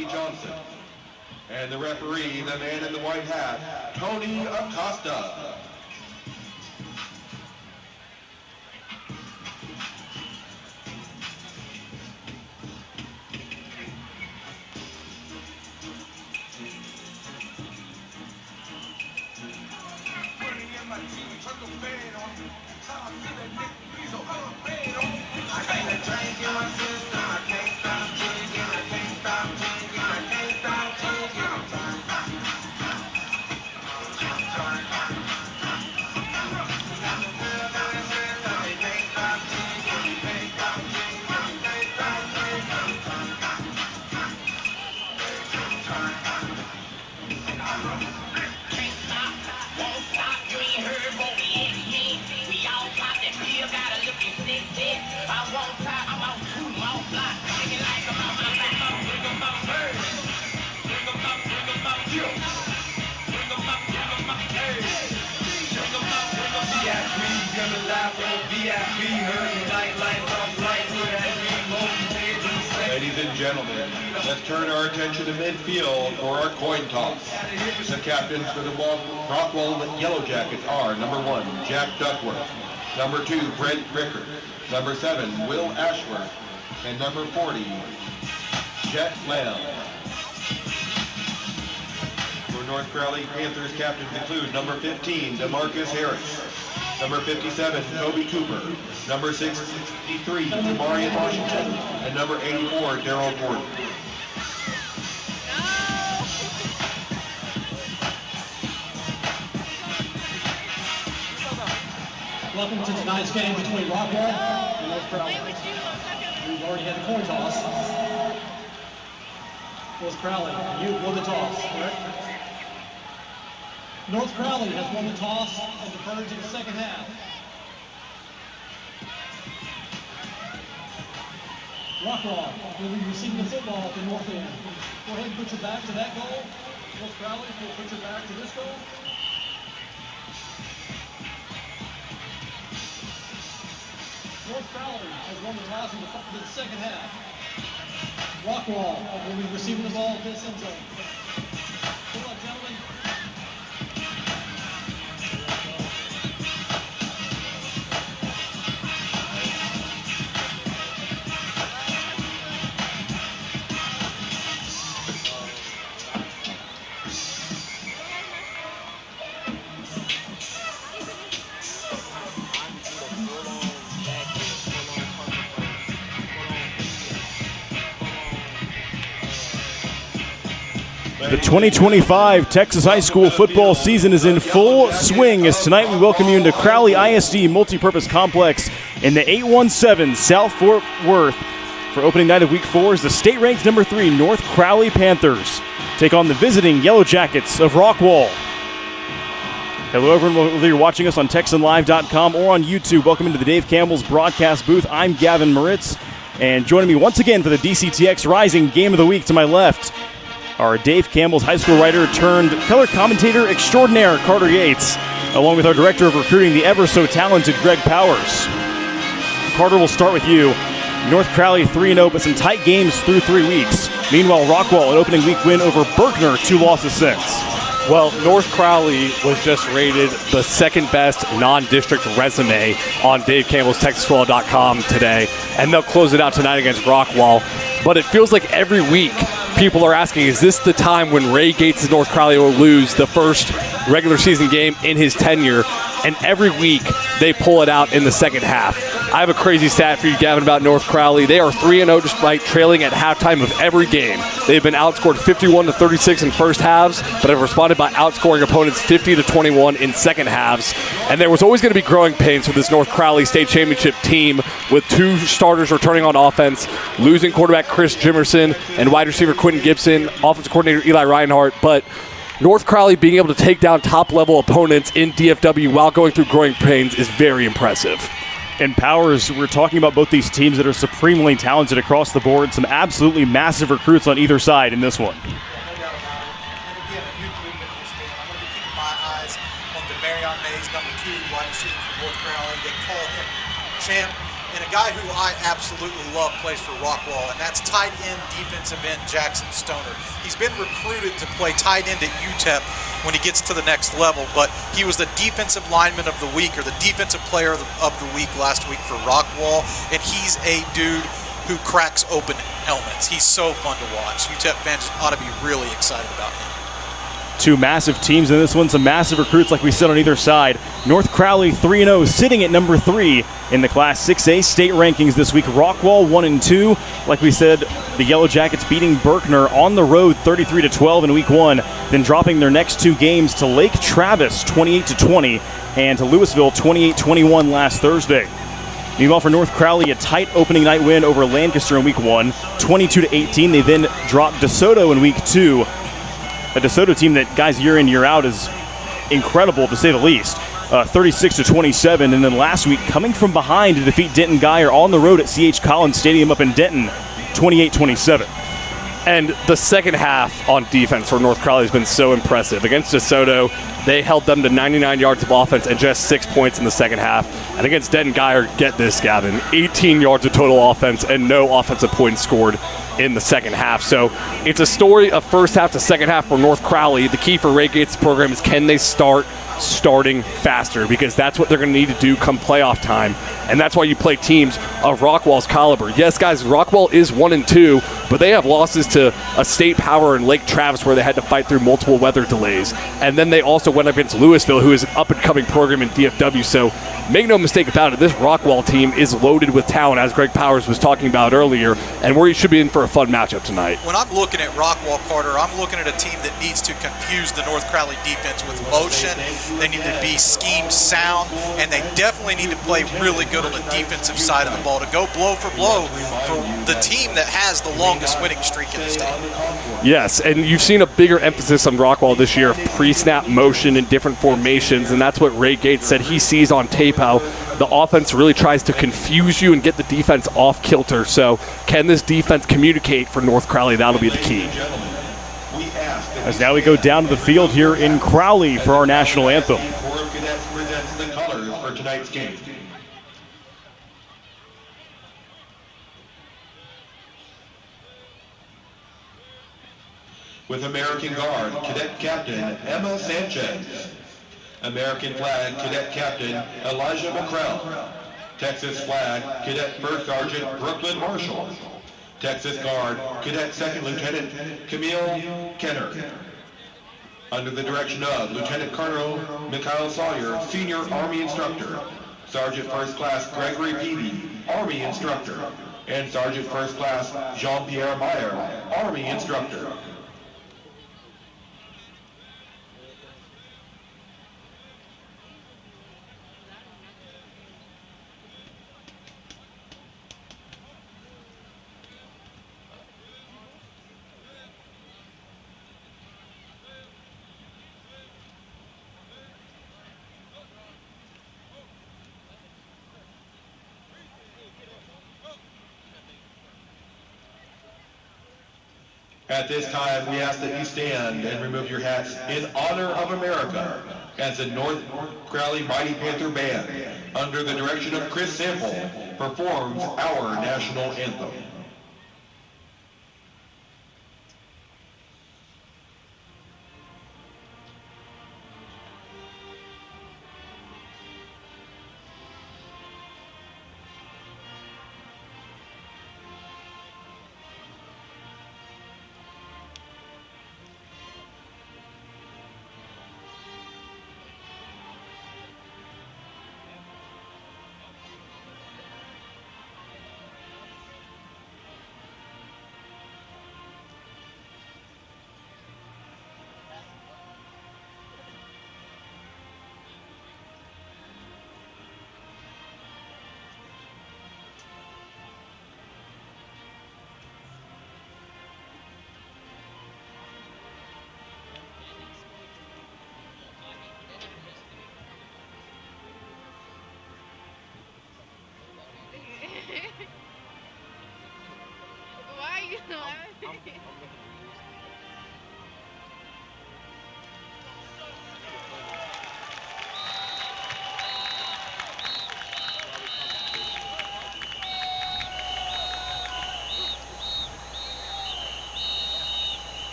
Rocky Johnson. And the referee, the man in the white hat, Tony Acosta. Ladies and gentlemen, let's turn our attention to midfield for our coin toss. The captains for the Rockwall Yellow Jackets are number 1, Jack Duckworth, number 2, Brent Rickard, number 7, Will Ashworth, and number 40, Jet Lamb. For North Crowley Panthers, captains include number 15, DeMarcus Harris, number 57, Toby Cooper, number 63, Marion Washington, and number 84, Daryl Gordon. Welcome to tonight's game between Rockwall and North Crowley. We've already had the coin toss. North Crowley, you won the toss, correct? North Crowley has won the toss and deferred to the second half. Rockwall will be receiving the football at the north end. Go ahead and put your back to that goal. North Crowley will put your back to this goal. North Crowley has won the toss in the second half. Rockwall will be receiving the ball at this end zone. Good luck, gentlemen. The 2025 Texas High School football season is in full swing as tonight we welcome you into Crowley ISD Multipurpose Complex in the 817 South Fort Worth for opening night of Week 4 as the state-ranked number 3 North Crowley Panthers take on the visiting Yellow Jackets of Rockwall. Hello everyone, whether you're watching us on TexanLive.com or on YouTube, welcome into the Dave Campbell's broadcast booth. I'm Gavin Moritz, and joining me once again for the DCTX Rising Game of the Week to my left are Dave Campbell's high school writer turned color commentator extraordinaire, Carter Yates, along with our director of recruiting, the ever-so-talented Greg Powers. Carter, we'll start with you. North Crowley 3-0, but some tight games through 3 weeks. Meanwhile, Rockwall, an opening week win over Berkner, 2 losses since. Well, North Crowley was just rated the second best non-district resume on Dave Campbell's TexasFootball.com today, and they'll close it out tonight against Rockwall. But it feels like every week people are asking, is this the time when Ray Gates' North Crowley will lose the first regular season game in his tenure? And every week they pull it out in the second half. I have a crazy stat for you, Gavin, about North Crowley. They are 3-0 despite trailing at halftime of every game. They've been outscored 51-36 in first halves, but have responded by outscoring opponents 50-21 in second halves. And there was always going to be growing pains for this North Crowley state championship team with 2 starters returning on offense, losing quarterback Chris Jimerson and wide receiver Quentin Gibson, offensive coordinator Eli Reinhardt, but North Crowley being able to take down top-level opponents in DFW while going through growing pains is very impressive. And Powers, we're talking about both these teams that are supremely talented across the board, some absolutely massive recruits on either side in this one. No doubt about it. And again, a huge movement in this game. I'm going to be keeping my eyes on the Marion Mays, number 2 wide receiver for North Carolina. They call him Champ. And a guy who I absolutely love plays for Rockwall, and that's tight end defensive end Jackson Stoner. He's been recruited to play tight end at UTEP when he gets to the next level, but he was the defensive lineman of the week, or the defensive player of the week last week for Rockwall, and he's a dude who cracks open helmets. He's so fun to watch. UTEP fans ought to be really excited about him. Two massive teams in this one, some massive recruits like we said on either side. North Crowley 3-0, sitting at number 3 in the Class 6A state rankings this week. Rockwall 1-2. Like we said, the Yellow Jackets beating Berkner on the road 33-12 in week 1, then dropping their next 2 games to Lake Travis 28-20 and to Louisville 28-21 last Thursday. Meanwhile, for North Crowley, a tight opening night win over Lancaster in week 1, 22-18. They then dropped DeSoto in week 2. A DeSoto team that, guys, year in, year out is incredible, to say the least. 36-27, and then last week, coming from behind to defeat Denton Guyer on the road at C.H. Collins Stadium up in Denton, 28-27. And the second half on defense for North Crowley has been so impressive. Against DeSoto, they held them to 99 yards of offense and just 6 points in the second half. And against Denton Guyer, get this, Gavin, 18 yards of total offense and no offensive points scored in the second half. So it's a story of first half to second half for North Crowley. The key for Ray Gates' program is, can they starting faster, because that's what they're going to need to do come playoff time, and that's why you play teams of Rockwall's caliber. Yes, guys, Rockwall is 1-2, but they have losses to a state power in Lake Travis where they had to fight through multiple weather delays, and then they also went up against Louisville, who is an up-and-coming program in DFW. So make no mistake about it, this Rockwall team is loaded with talent, as Greg Powers was talking about earlier, and where you should be in for a fun matchup tonight. When I'm looking at Rockwall, Carter, I'm looking at a team that needs to confuse the North Crowley defense with motion. They need to be scheme sound, and they definitely need to play really good on the defensive side of the ball to go blow for blow for the team that has the longest winning streak in the state. Yes, and you've seen a bigger emphasis on Rockwall this year of pre-snap motion and different formations, and that's what Ray Gates said he sees on tape, how the offense really tries to confuse you and get the defense off kilter. So can this defense communicate for North Crowley? That'll be the key. As now we go down to the field here in Crowley for our national anthem. Corps of Cadets presents the colors for tonight's game. With American Guard, Cadet Captain Emma Sanchez. American Flag, Cadet Captain Elijah McCrell. Texas Flag, Cadet First Sergeant Brooklyn Marshall. Texas Guard, Cadet Second Lieutenant Camille Kenner. Under the direction of Lieutenant Colonel Mikhail Sawyer, Senior Army Instructor. Sergeant First Class Gregory Peavy, Army Instructor. And Sergeant First Class Jean-Pierre Meyer, Army Instructor. At this time, we ask that you stand and remove your hats in honor of America as the North Crowley Mighty Panther Band, under the direction of Chris Sample, performs our national anthem.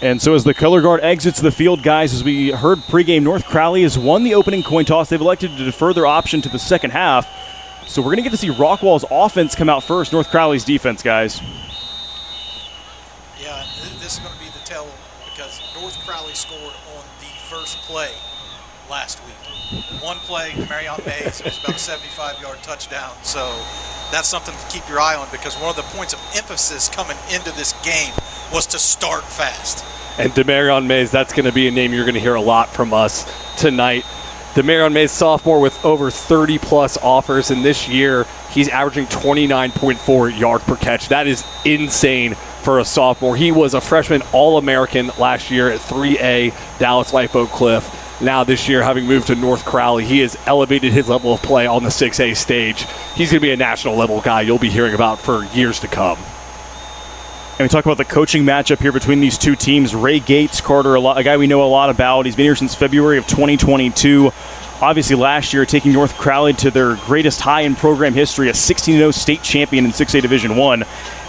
And so as the color guard exits the field, guys, as we heard pregame, North Crowley has won the opening coin toss. They've elected to defer their option to the second half. So we're going to get to see Rockwall's offense come out first, North Crowley's defense, guys. Yeah, this is going to be the tell because North Crowley scored on the first play last week. One play, Marriott Mays, it was about a 75-yard touchdown. So that's something to keep your eye on because one of the points of emphasis coming into this game was to start fast. And Demarion Mays, that's going to be a name you're going to hear a lot from us tonight. Demarion Mays, sophomore with over 30-plus offers, and this year he's averaging 29.4 yards per catch. That is insane for a sophomore. He was a freshman All-American last year at 3A Dallas Life Oak Cliff. Now this year, having moved to North Crowley, he has elevated his level of play on the 6A stage. He's going to be a national-level guy you'll be hearing about for years to come. And we talk about the coaching matchup here between these two teams. Ray Gates, Carter, a guy we know a lot about. He's been here since February of 2022. Obviously, last year, taking North Crowley to their greatest high in program history, a 16-0 state champion in 6A Division I.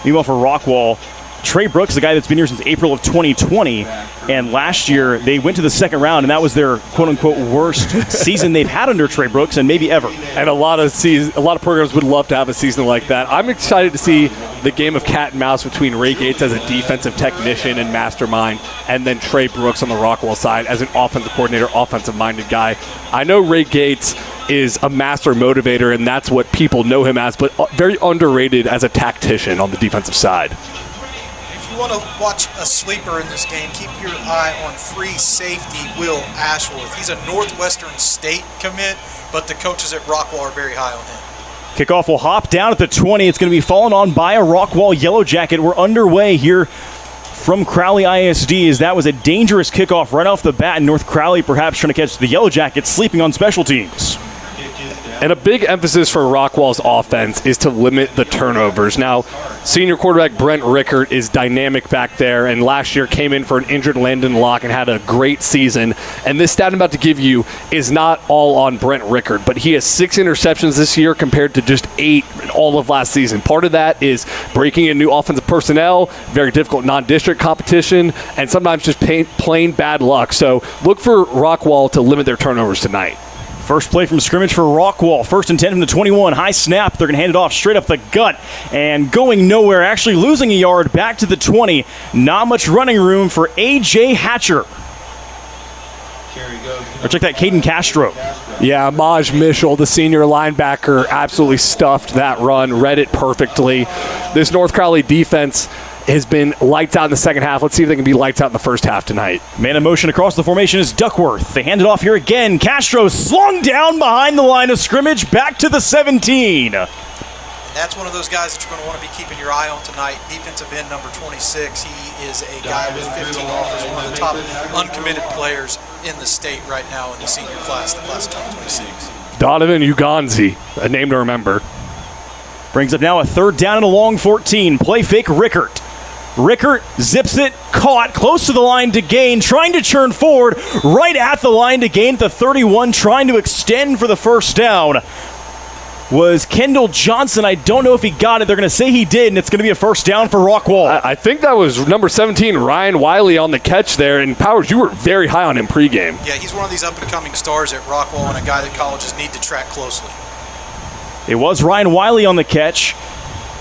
Meanwhile, for Rockwall, Trey Brooks, a guy that's been here since April of 2020, and last year they went to the second round, and that was their quote-unquote worst season they've had under Trey Brooks, and maybe ever. And a lot of programs would love to have a season like that. I'm excited to see the game of cat and mouse between Ray Gates as a defensive technician and mastermind, and then Trey Brooks on the Rockwall side as an offensive coordinator, offensive-minded guy. I know Ray Gates is a master motivator, and that's what people know him as, but very underrated as a tactician on the defensive side. If you want to watch a sleeper in this game, keep your eye on free safety Will Ashworth. He's a Northwestern State commit, but the coaches at Rockwall are very high on him. Kickoff will hop down at the 20. It's going to be fallen on by a Rockwall Yellow Jacket. We're underway here from Crowley ISD, as that was a dangerous kickoff right off the bat, and North Crowley perhaps trying to catch the Yellow Jackets sleeping on special teams. And a big emphasis for Rockwall's offense is to limit the turnovers. Now, senior quarterback Brent Rickert is dynamic back there, and last year came in for an injured Landon Locke and had a great season. And this stat I'm about to give you is not all on Brent Rickert, but he has 6 interceptions this year compared to just 8 all of last season. Part of that is breaking in new offensive personnel, very difficult non-district competition, and sometimes just plain bad luck. So look for Rockwall to limit their turnovers tonight. First play from scrimmage for Rockwall. 1st and 10 from the 21. High snap. They're going to hand it off straight up the gut. And going nowhere, actually losing a yard back to the 20. Not much running room for A.J. Hatcher. Or check that, Caden Castro. Yeah, Maj Mitchell, the senior linebacker, absolutely stuffed that run, read it perfectly. This North Crowley defense has been lights out in the second half. Let's see if they can be lights out in the first half tonight. Man in motion across the formation is Duckworth. They hand it off here again. Castro slung down behind the line of scrimmage, back to the 17. And that's one of those guys that you're going to want to be keeping your eye on tonight. Defensive end number 26. He is a guy with 15 offers, one of the top uncommitted players in the state right now in the senior class, the class of 2026. Donovan Uganzi, a name to remember. Brings up now a 3rd down and a long 14. Play fake Rickert. Rickert zips it, caught, close to the line to gain, trying to churn forward, right at the line to gain at the 31, trying to extend for the first down. Was Kendall Johnson. I don't know if he got it. They're going to say he did, and it's going to be a first down for Rockwall. I think that was number 17, Ryan Wiley, on the catch there. And Powers, you were very high on him pregame. Yeah, he's one of these up-and-coming stars at Rockwall and a guy that colleges need to track closely. It was Ryan Wiley on the catch.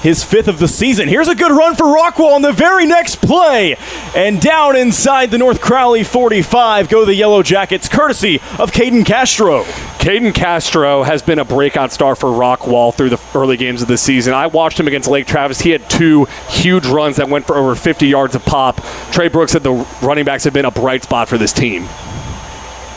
His 5th of the season. Here's a good run for Rockwall on the very next play. And down inside the North Crowley 45 go the Yellow Jackets, courtesy of Caden Castro. Caden Castro has been a breakout star for Rockwall through the early games of the season. I watched him against Lake Travis. He had 2 huge runs that went for over 50 yards a pop. Trey Brooks said the running backs have been a bright spot for this team.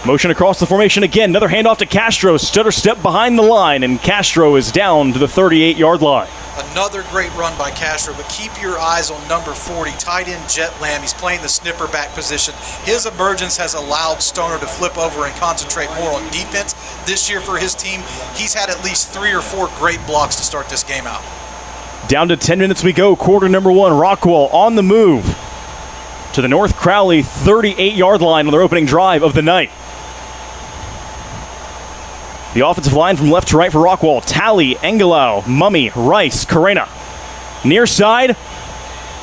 Motion across the formation again. Another handoff to Castro. Stutter step behind the line, and Castro is down to the 38-yard line. Another great run by Castro, but keep your eyes on number 40, tight end Jet Lamb. He's playing the snipper back position. His emergence has allowed Stoner to flip over and concentrate more on defense this year for his team. He's had at least 3 or 4 great blocks to start this game out. Down to 10 minutes we go. Quarter number 1. Rockwall on the move to the North Crowley 38-yard line on their opening drive of the night. The offensive line from left to right for Rockwall. Talley, Engelau, Mummy, Rice, Carrena. Near side,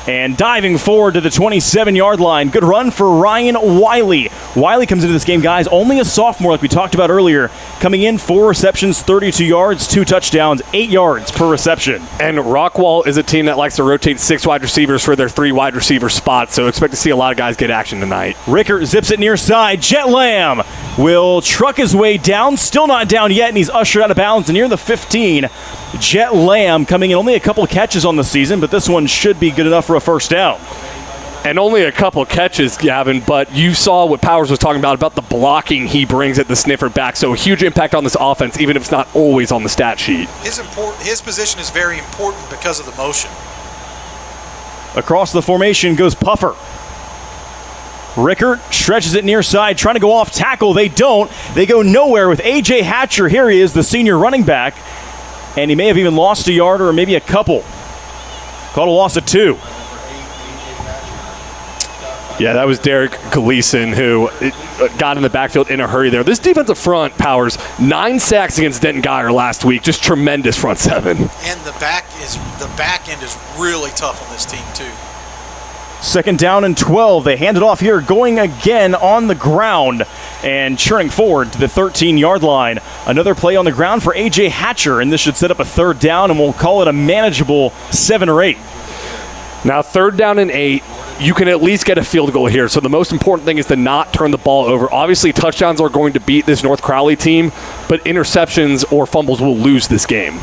And diving forward to the 27-yard line. Good run for Ryan Wiley. Wiley comes into this game, guys, only a sophomore like we talked about earlier. Coming in, 4 receptions, 32 yards, 2 touchdowns, 8 yards per reception. And Rockwall is a team that likes to rotate 6 wide receivers for their 3 wide receiver spots, so expect to see a lot of guys get action tonight. Rickert zips it near side. Jet Lamb will truck his way down. Still not down yet, and he's ushered out of bounds near the 15. Jet Lamb coming in, only a couple catches on the season, but this one should be good enough for a first down. And only a couple catches, Gavin, but you saw what Powers was talking about the blocking he brings at the sniffer back. So a huge impact on this offense, even if it's not always on the stat sheet. His position is very important because of the motion. Across the formation goes Puffer. Rickert stretches it near side, trying to go off tackle. They don't. They go nowhere with A.J. Hatcher. Here he is, the senior running back. And he may have even lost a yard or maybe a couple. Called a loss of 2. Yeah, that was Derek Gleason who got in the backfield in a hurry there. This defensive front, Powers, 9 sacks against Denton Geyer last week. Just tremendous front 7. And the back end is really tough on this team too. 2nd down and 12. They hand it off here, going again on the ground and churning forward to the 13-yard line. Another play on the ground for A.J. Hatcher, and this should set up a 3rd down, and we'll call it a manageable 7 or 8. Now, 3rd down and 8, you can at least get a field goal here. So the most important thing is to not turn the ball over. Obviously, touchdowns are going to beat this North Crowley team, but interceptions or fumbles will lose this game.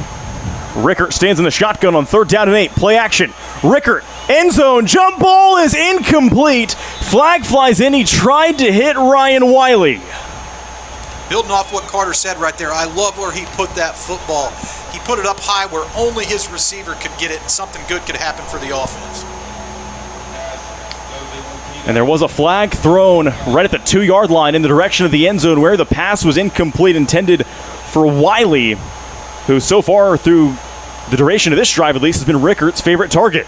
Rickert stands in the shotgun on 3rd down and 8. Play action. Rickert, end zone, jump ball is incomplete. Flag flies in. He tried to hit Ryan Wiley. Building off what Carter said right there, I love where he put that football. He put it up high where only his receiver could get it, and something good could happen for the offense. And there was a flag thrown right at the 2-yard line in the direction of the end zone where the pass was incomplete, intended for Wiley, who so far through the duration of this drive at least has been Rickert's favorite target.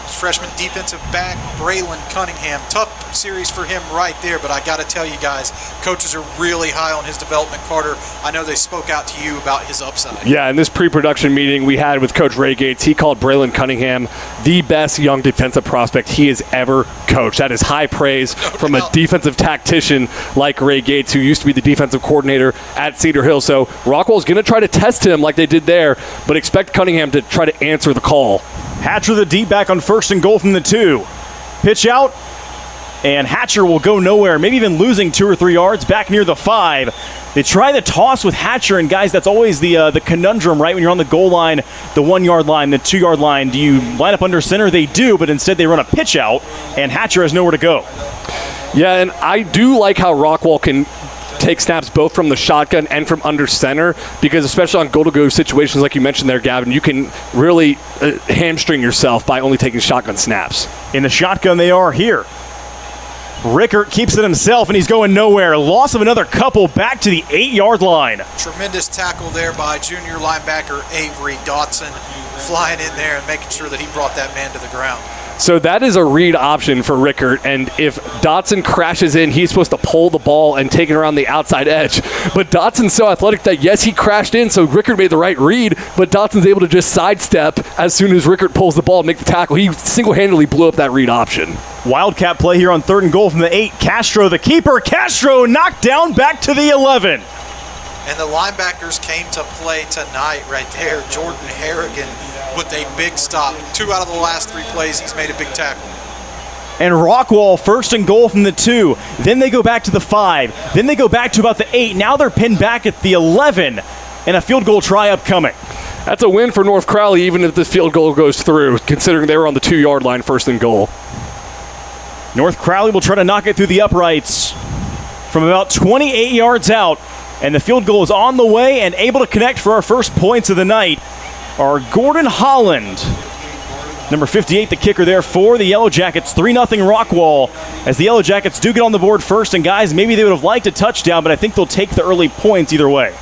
Freshman defensive back, Braylon Cunningham. Tough series for him right there, but I got to tell you guys, coaches are really high on his development. Carter, I know they spoke out to you about his upside. Yeah, in this pre-production meeting we had with Coach Ray Gates, he called Braylon Cunningham the best young defensive prospect he has ever coached. That is high praise from a defensive tactician like Ray Gates, who used to be the defensive coordinator at Cedar Hill. So Rockwall's going to try to test him like they did there, but expect Cunningham to try to answer the call. Hatcher the deep back on 1st and goal from the 2. Pitch out, and Hatcher will go nowhere, maybe even losing 2 or 3 yards back near the 5. They try the toss with Hatcher, and guys, that's always the conundrum, right? When you're on the goal line, the 1-yard line, the 2-yard line, do you line up under center? They do, but instead they run a pitch out, and Hatcher has nowhere to go. Yeah, and I do like how Rockwall can take snaps both from the shotgun and from under center, because especially on goal-to-go situations like you mentioned there, Gavin, you can really hamstring yourself by only taking shotgun snaps. In the shotgun they are here. Rickert keeps it himself, and he's going nowhere. Loss of another couple back to the 8-yard line. Tremendous tackle there by junior linebacker Avery Dotson, flying in there and making sure that he brought that man to the ground. So that is a read option for Rickert, and if Dotson crashes in, he's supposed to pull the ball and take it around the outside edge. But Dotson's so athletic that, yes, he crashed in, so Rickert made the right read, but Dotson's able to just sidestep as soon as Rickert pulls the ball and make the tackle. He single-handedly blew up that read option. Wildcat play here on 3rd and goal from the 8. Castro, the keeper. Castro knocked down back to the 11. And the linebackers came to play tonight right there. Jordan Harrigan with a big stop. 2 out of the last 3 plays, he's made a big tackle. And Rockwall 1st and goal from the 2. Then they go back to the 5. Then they go back to about the 8. Now they're pinned back at the 11. And a field goal try upcoming. That's a win for North Crowley, even if this field goal goes through, considering they were on the 2-yard line 1st and goal. North Crowley will try to knock it through the uprights from about 28 yards out. And the field goal is on the way, and able to connect for our first points of the night are Gordon Holland. Number 58, the kicker there for the Yellow Jackets. 3-0 Rockwall, as the Yellow Jackets do get on the board first. And guys, maybe they would have liked a touchdown, but I think they'll take the early points either way.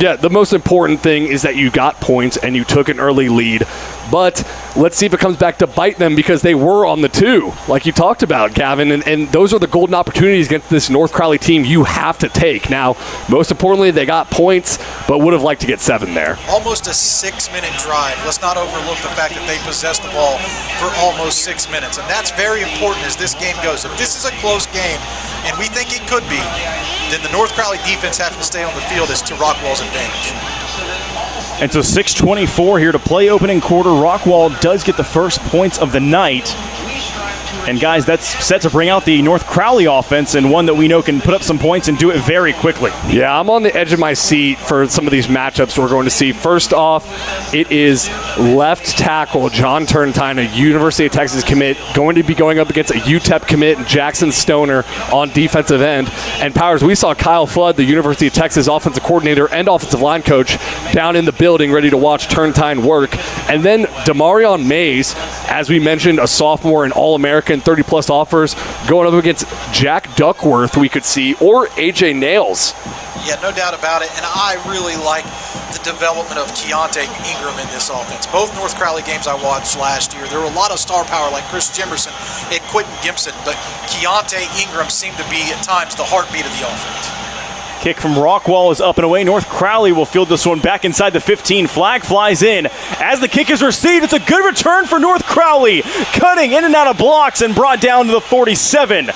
Yeah, the most important thing is that you got points and you took an early lead. But let's see if it comes back to bite them, because they were on the 2, like you talked about, Gavin. And those are the golden opportunities against this North Crowley team you have to take. Now, most importantly, they got points, but would have liked to get 7 there. Almost a 6-minute drive. Let's not overlook the fact that they possessed the ball for almost 6 minutes. And that's very important as this game goes. If this is a close game, and we think it could be, then the North Crowley defense having to stay on the field is to Rockwall's advantage. And so 6:24 here to play opening quarter. Rockwall does get the first points of the night. And guys, that's set to bring out the North Crowley offense, and one that we know can put up some points and do it very quickly. Yeah, I'm on the edge of my seat for some of these matchups we're going to see. First off, it is left tackle John Turntine, a University of Texas commit, going to be going up against a UTEP commit, Jackson Stoner, on defensive end. And Powers, we saw Kyle Flood, the University of Texas offensive coordinator and offensive line coach, down in the building ready to watch Turntine work. And then Demarion Mays, as we mentioned, a sophomore and All-American, 30-plus offers, going up against Jack Duckworth, we could see, or A.J. Nails. Yeah, no doubt about it. And I really like the development of Keontae Ingram in this offense. Both North Crowley games I watched last year, there were a lot of star power like Chris Jimerson and Quentin Gibson, but Keontae Ingram seemed to be, at times, the heartbeat of the offense. Kick from Rockwall is up and away. North Crowley will field this one back inside the 15. Flag flies in. As the kick is received, it's a good return for North Crowley. Cutting in and out of blocks and brought down to the 47.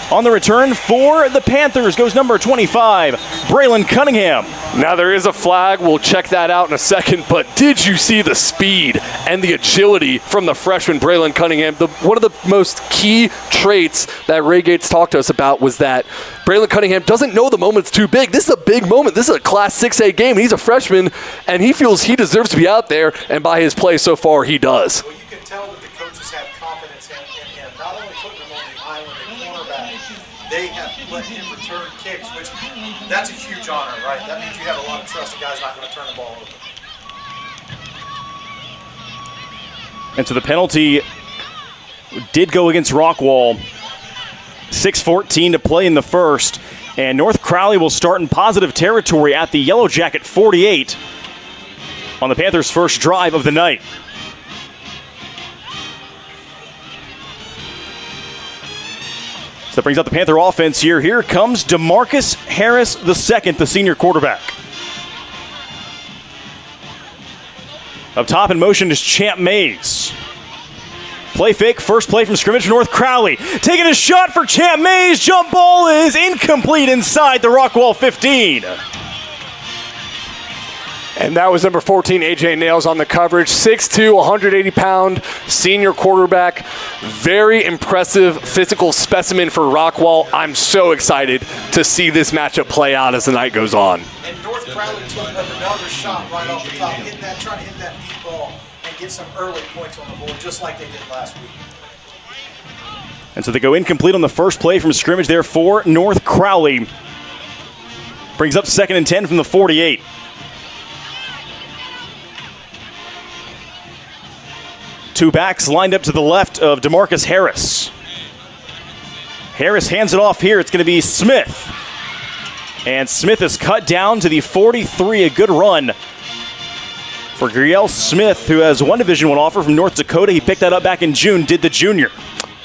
On the return for the Panthers goes number 25, Braylon Cunningham. Now there is a flag. We'll check that out in a second. But did you see the speed and the agility from the freshman Braylon Cunningham? One of the most key traits that Ray Gates talked to us about was that Braylon Cunningham doesn't know the moment's too big. This is a big moment. This is a Class 6A game, and he's a freshman, and he feels he deserves to be out there, and by his play so far, he does. Well, you can tell that the coaches have confidence in him, not only putting him on the island at cornerback, they have let him return kicks, which that's a huge honor, right? That means you have a lot of trust the guy's not going to turn the ball over. And so the penalty did go against Rockwall. 6:14 to play in the first. And North Crowley will start in positive territory at the Yellow Jacket 48 on the Panthers' first drive of the night. So that brings out the Panther offense here. Here comes DeMarcus Harris II, the senior quarterback. Up top in motion is Champ Mays. Play fake, first play from scrimmage for North Crowley. Taking a shot for Champ Mays. Jump ball is incomplete inside the Rockwall 15. And that was number 14, A.J. Nails on the coverage. 6'2", 180-pound senior quarterback. Very impressive physical specimen for Rockwall. I'm so excited to see this matchup play out as the night goes on. And North Crowley took another shot right off the top, trying to hit that deep ball and get some early points on the board, just like they did last week. And so they go incomplete on the first play from scrimmage there for North Crowley. Brings up 2nd and 10 from the 48. Two backs lined up to the left of DeMarcus Harris. Harris hands it off here. It's going to be Smith. And Smith is cut down to the 43. A good run for Griel Smith, who has one Division I offer from North Dakota. He picked that up back in June, did the junior.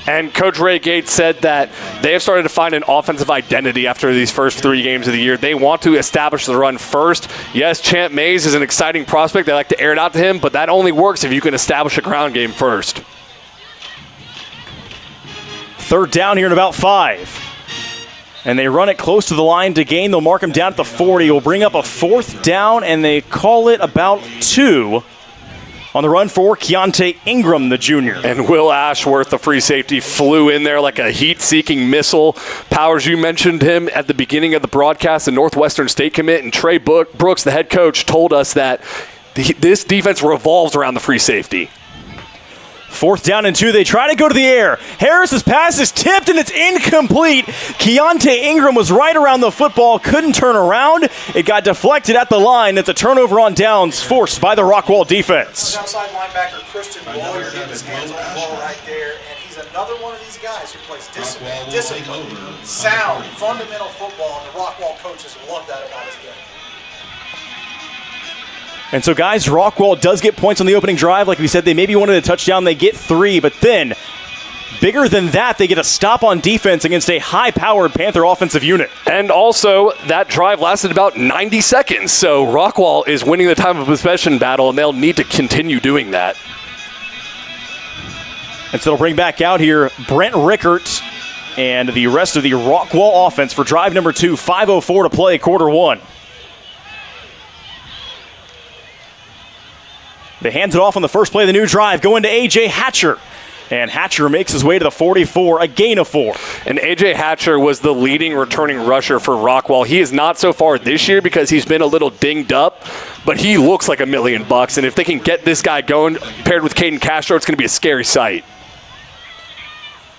And Coach Ray Gates said that they have started to find an offensive identity after these first 3 games of the year. They want to establish the run first. Yes, Champ Mays is an exciting prospect. They like to air it out to him, but that only works if you can establish a ground game first. 3rd down here in about 5. And they run it close to the line to gain. They'll mark him down at the 40. Will bring up a 4th down, and they call it about 2. On the run for Keontae Ingram, the junior. And Will Ashworth, the free safety, flew in there like a heat-seeking missile. Powers, you mentioned him at the beginning of the broadcast, the Northwestern State commit, and Trey Brooks, the head coach, told us that this defense revolves around the free safety. 4th down and 2. They try to go to the air. Harris's pass is tipped and it's incomplete. Keontae Ingram was right around the football, couldn't turn around. It got deflected at the line. It's a turnover on downs forced by the Rockwall defense. Outside linebacker Christian Lawyer getting his hands on the ball right there, and he's another one of these guys who plays discipline, sound, fundamental football, and the Rockwall coaches love that about his game. And so, guys, Rockwall does get points on the opening drive. Like we said, they maybe wanted a touchdown. They get 3, but then, bigger than that, they get a stop on defense against a high-powered Panther offensive unit. And also, that drive lasted about 90 seconds. So Rockwall is winning the time of possession battle, and they'll need to continue doing that. And so they'll bring back out here Brent Rickert and the rest of the Rockwall offense for drive number 2, 5:04 to play, quarter 1. They hands it off on the first play of the new drive, going to A.J. Hatcher. And Hatcher makes his way to the 44, a gain of 4. And A.J. Hatcher was the leading returning rusher for Rockwall. He is not so far this year because he's been a little dinged up, but he looks like $1 million. And if they can get this guy going, paired with Caden Castro, it's going to be a scary sight.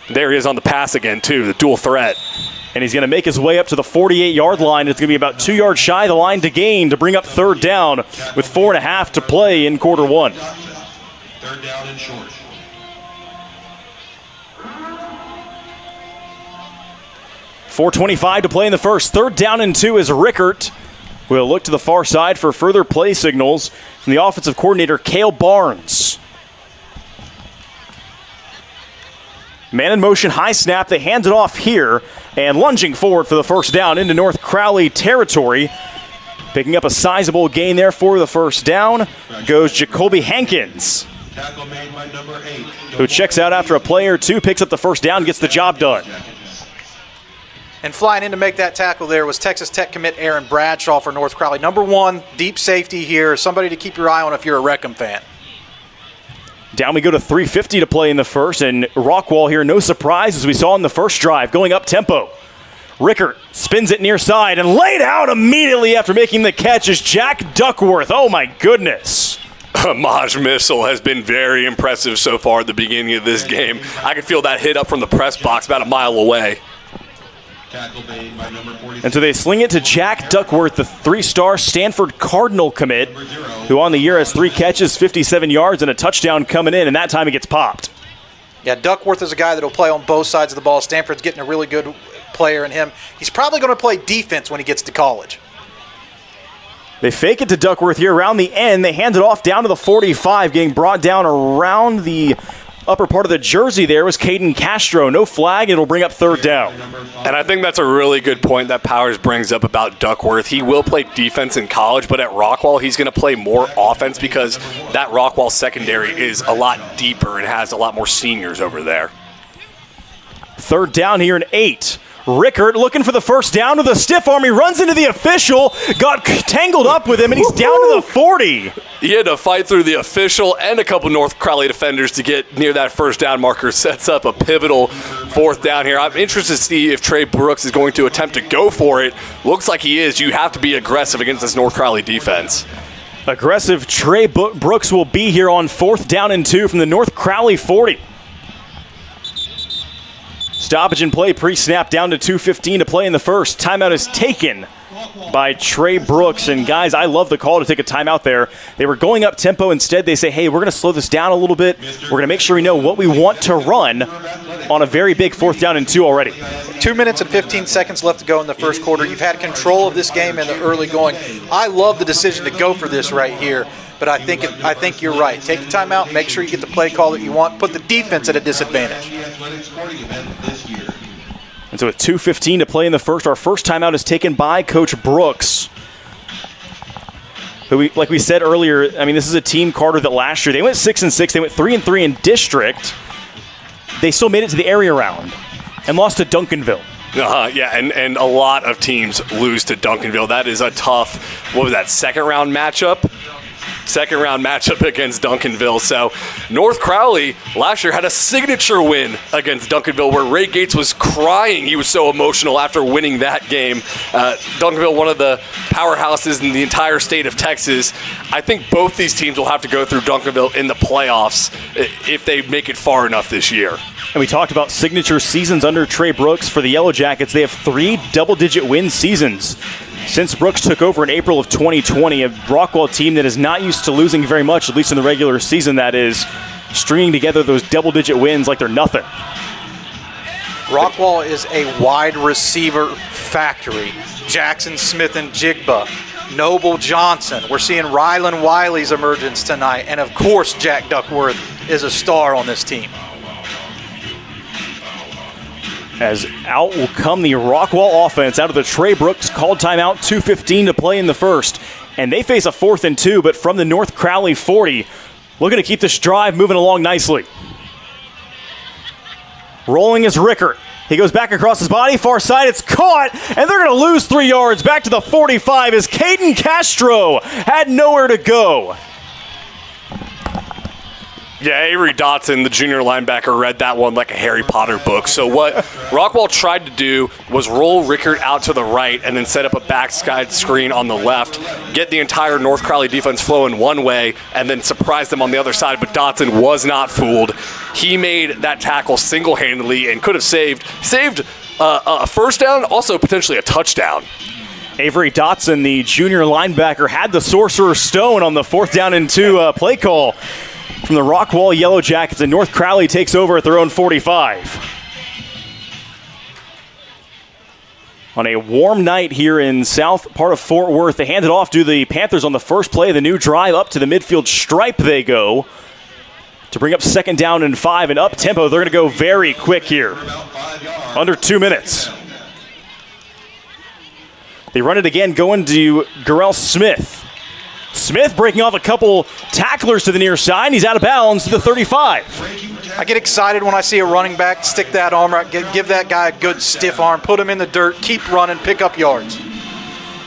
There he is on the pass again, too, the dual threat. And he's going to make his way up to the 48-yard line. It's going to be about 2 yards shy of the line to gain to bring up third down with 4.5 to play in quarter 1. Third down and short. 4:25 to play in the first. Third down and 2 as Rickert will look to the far side for further play signals from the offensive coordinator, Cale Barnes. Man in motion, high snap. They hand it off here and lunging forward for the first down into North Crowley territory. Picking up a sizable gain there for the first down goes Jacoby Hankins, Tackle made by number 8. who checks out after a play or two, picks up the first down, gets the job done. And flying in to make that tackle there was Texas Tech commit Aaron Bradshaw for North Crowley. Number 1, deep safety here, somebody to keep your eye on if you're a Wreckham fan. Down we go to 3:50 to play in the first, and Rockwall here, no surprise, as we saw in the first drive, going up tempo. Rickert spins it near side and laid out immediately after making the catch is Jack Duckworth. Oh my goodness. Maj Missile has been very impressive so far at the beginning of this game. I could feel that hit up from the press box about a mile away. Tackle made by number 46. And so they sling it to Jack Duckworth, the 3-star Stanford Cardinal commit, who on the year has 3 catches, 57 yards, and a touchdown coming in, and that time he gets popped. Yeah, Duckworth is a guy that will play on both sides of the ball. Stanford's getting a really good player in him. He's probably going to play defense when he gets to college. They fake it to Duckworth here around the end. They hand it off down to the 45, getting brought down around the upper part of the jersey there was Caden Castro. No flag. It'll bring up third down. And I think that's a really good point that Powers brings up about Duckworth. He will play defense in college, but at Rockwall, he's going to play more offense because that Rockwall secondary is a lot deeper and has a lot more seniors over there. Third down here in 8. Rickert looking for the first down with a stiff arm. He runs into the official, got tangled up with him, and he's down to the 40. He had to fight through the official and a couple North Crowley defenders to get near that first down marker. Sets up a pivotal fourth down here. I'm interested to see if Trey Brooks is going to attempt to go for it. Looks like he is. You have to be aggressive against this North Crowley defense. Aggressive Trey Brooks will be here on 4th down and 2 from the North Crowley 40. Stoppage and play pre-snap down to 2:15 to play in the first. Timeout is taken by Trey Brooks. And guys, I love the call to take a timeout there. They were going up tempo. Instead, they say, hey, we're going to slow this down a little bit. We're going to make sure we know what we want to run on a very big 4th down and 2 already. 2 minutes and 15 seconds left to go in the first quarter. You've had control of this game in the early going. I love the decision to go for this right here. But I think you're right. Take the timeout, make sure you get the play call that you want, put the defense at a disadvantage. And so with 2:15 to play in the first, our first timeout is taken by Coach Brooks. Who, like we said earlier, I mean, this is a team, Carter, that last year, they went 6-6, they went 3-3 in district. They still made it to the area round and lost to Duncanville. Yeah, and a lot of teams lose to Duncanville. That is a tough, what was that, second round matchup against Duncanville. So North Crowley last year had a signature win against Duncanville where Ray Gates was crying. He was so emotional after winning that game. Duncanville, one of the powerhouses in the entire state of Texas. I think both these teams will have to go through Duncanville in the playoffs if they make it far enough this year. And we talked about signature seasons under Trey Brooks for the Yellow Jackets. They have 3 double-digit win seasons since Brooks took over in April of 2020, a Rockwall team that is not used to losing very much, at least in the regular season, that is stringing together those double-digit wins like they're nothing. Rockwall is a wide receiver factory. Jackson, Smith, and Jigba Noble Johnson. We're seeing Rylan Wiley's emergence tonight. And, of course, Jack Duckworth is a star on this team. As out will come the Rockwall offense out of the Trey Brooks called timeout, 2:15 to play in the first. And they face a 4th and 2, but from the North Crowley 40, looking to keep this drive moving along nicely. Rolling is Rickert. He goes back across his body, far side, it's caught, and they're going to lose 3 yards. Back to the 45 as Caden Castro had nowhere to go. Yeah, Avery Dotson, the junior linebacker, read that one like a Harry Potter book. So what Rockwall tried to do was roll Rickert out to the right and then set up a backside screen on the left, get the entire North Crowley defense flowing one way, and then surprise them on the other side. But Dotson was not fooled. He made that tackle single-handedly and could have saved a first down, also potentially a touchdown. Avery Dotson, the junior linebacker, had the Sorcerer's Stone on the 4th down and 2 play call from the Rockwall Yellow Jackets, and North Crowley takes over at their own 45. On a warm night here in south part of Fort Worth, they hand it off to the Panthers on the first play of the new drive. Up to the midfield stripe they go to bring up 2nd down and 5, and up tempo. They're going to go very quick here, under 2 minutes. They run it again, going to Garrell Smith. Smith breaking off a couple tacklers to the near side, and he's out of bounds to the 35. I get excited when I see a running back stick that arm out, give that guy a good stiff arm, put him in the dirt, keep running, pick up yards.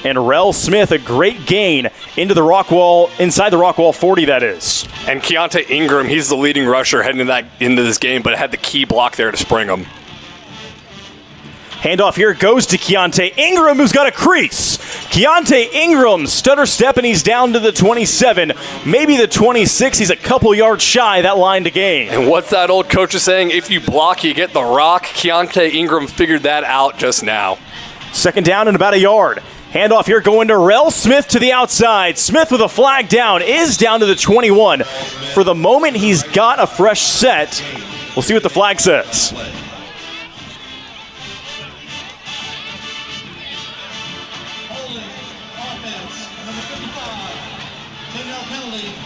And Rel Smith, a great gain into the Rockwall, inside the Rockwall 40, that is. And Keontae Ingram, he's the leading rusher heading into this game, but had the key block there to spring him. Handoff here goes to Keontae Ingram, who's got a crease. Keontae Ingram, stutter step, and he's down to the 27, maybe the 26. He's a couple yards shy that line to gain. And what's that old coach is saying? If you block, you get the rock. Keontae Ingram figured that out just now. 2nd down and about a yard. Handoff here going to Rel Smith to the outside. Smith with a flag down, is down to the 21. For the moment, he's got a fresh set. We'll see what the flag says.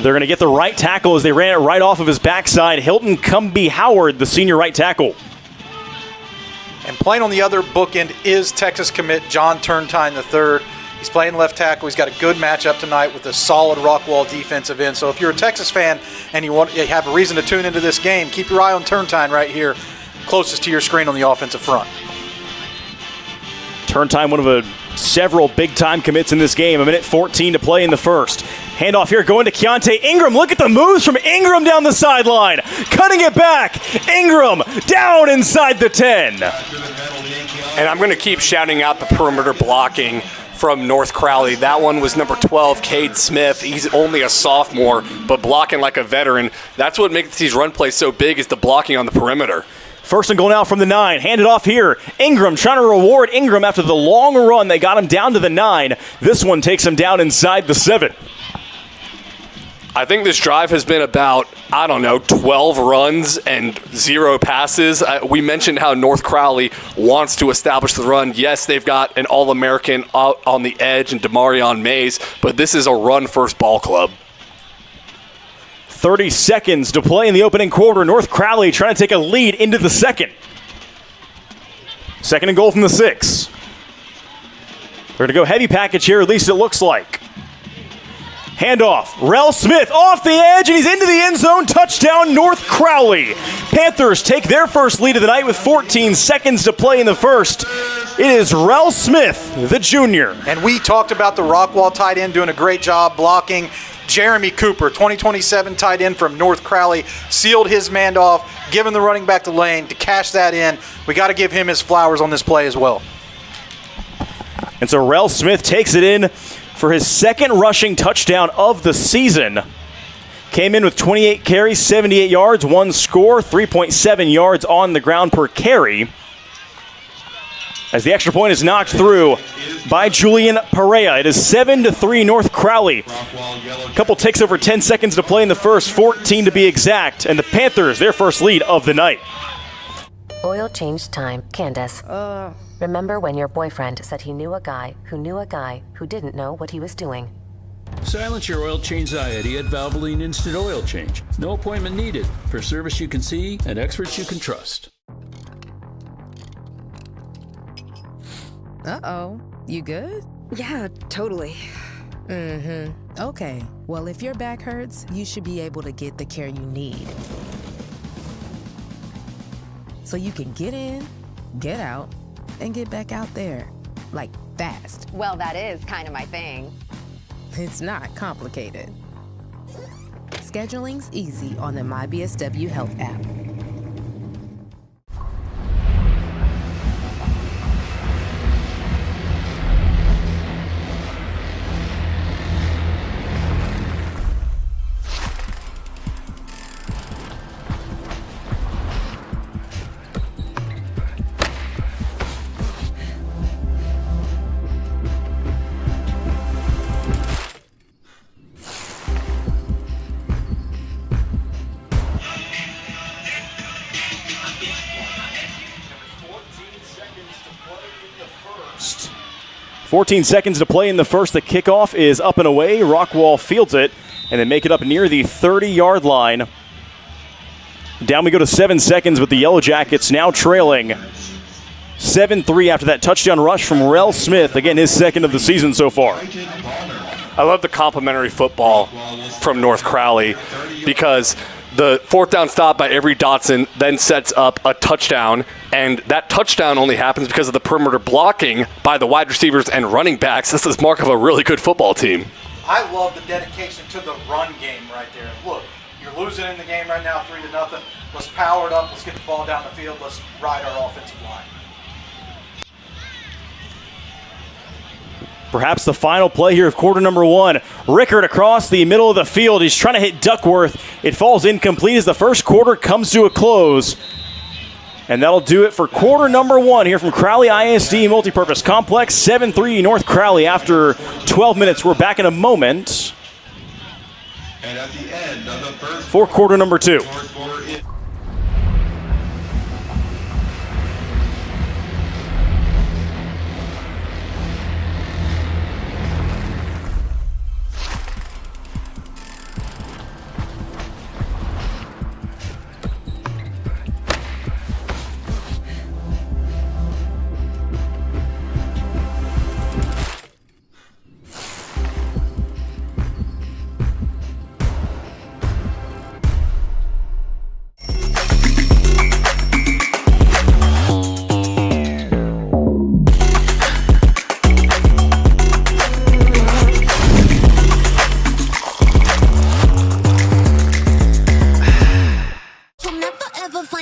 They're going to get the right tackle as they ran it right off of his backside. Hilton Cumbie Howard, the senior right tackle. And playing on the other bookend is Texas commit John Turntine III. He's playing left tackle. He's got a good matchup tonight with a solid Rockwall defensive end. So if you're a Texas fan and you have a reason to tune into this game, keep your eye on Turntine right here, closest to your screen on the offensive front. Turntime, one of several big-time commits in this game. 1:14 to play in the first. Handoff here going to Keontae Ingram. Look at the moves from Ingram down the sideline. Cutting it back. Ingram down inside the 10. And I'm going to keep shouting out the perimeter blocking from North Crowley. That one was number 12, Cade Smith. He's only a sophomore, but blocking like a veteran. That's what makes these run plays so big, is the blocking on the perimeter. 1st and goal now from the 9. Handed off here. Ingram trying to reward Ingram after the long run. They got him down to the 9. This one takes him down inside the 7. I think this drive has been about, 12 runs and 0 passes. We mentioned how North Crowley wants to establish the run. Yes, they've got an All-American out on the edge and Demarion Mays, but this is a run-first ball club. 30 seconds to play in the opening quarter. North Crowley trying to take a lead into the 2nd. 2nd and goal from the 6. They're going to go heavy package here, at least it looks like. Handoff. Rel Smith off the edge, and he's into the end zone. Touchdown, North Crowley. Panthers take their first lead of the night with 14 seconds to play in the first. It is Rel Smith, the junior. And we talked about the Rockwall tight end doing a great job blocking. Jeremy Cooper, 2027 tight end from North Crowley, sealed his man off, giving the running back the lane to cash that in. We got to give him his flowers on this play as well. And so Rel Smith takes it in for his 2nd rushing touchdown of the season. Came in with 28 carries, 78 yards, 1 score, 3.7 yards on the ground per carry. As the extra point is knocked through by Julian Perea. It is 7-3 North Crowley. A couple ticks over 10 seconds to play in the first, 14 to be exact. And the Panthers, their first lead of the night. Oil change time. Candace. Remember when your boyfriend said he knew a guy who didn't know what he was doing? Silence your oil change anxiety at Valvoline Instant Oil Change. No appointment needed. For service you can see and experts you can trust. Uh-oh. You good? Yeah, totally. Okay. Well, if your back hurts, you should be able to get the care you need. So you can get in, get out, and get back out there. Like, fast. Well, that is kind of my thing. It's not complicated. Scheduling's easy on the MyBSW Health app. first. 14 seconds to play in the first. The kickoff is up and away. Rockwall fields it, and they make it up near the 30-yard line. Down we go to 7 seconds with the Yellow Jackets now trailing 7-3 after that touchdown rush from Rel Smith. Again, his second of the season so far. I love the complimentary football from North Crowley because the fourth down stop by Avery Dotson then sets up a touchdown, and that touchdown only happens because of the perimeter blocking by the wide receivers and running backs. This is mark of a really good football team. I love the dedication to the run game right there. Look, you're losing in the game right now, 3-0. Let's power it up. Let's get the ball down the field. Let's ride our offensive line. Perhaps the final play here of quarter number one. Rickard across the middle of the field. He's trying to hit Duckworth. It falls incomplete as the first quarter comes to a close. And that'll do it for quarter number one here from Crowley ISD Multipurpose Complex. 7-3 North Crowley after 12 minutes. We're back in a moment And at the end of the first for quarter number two.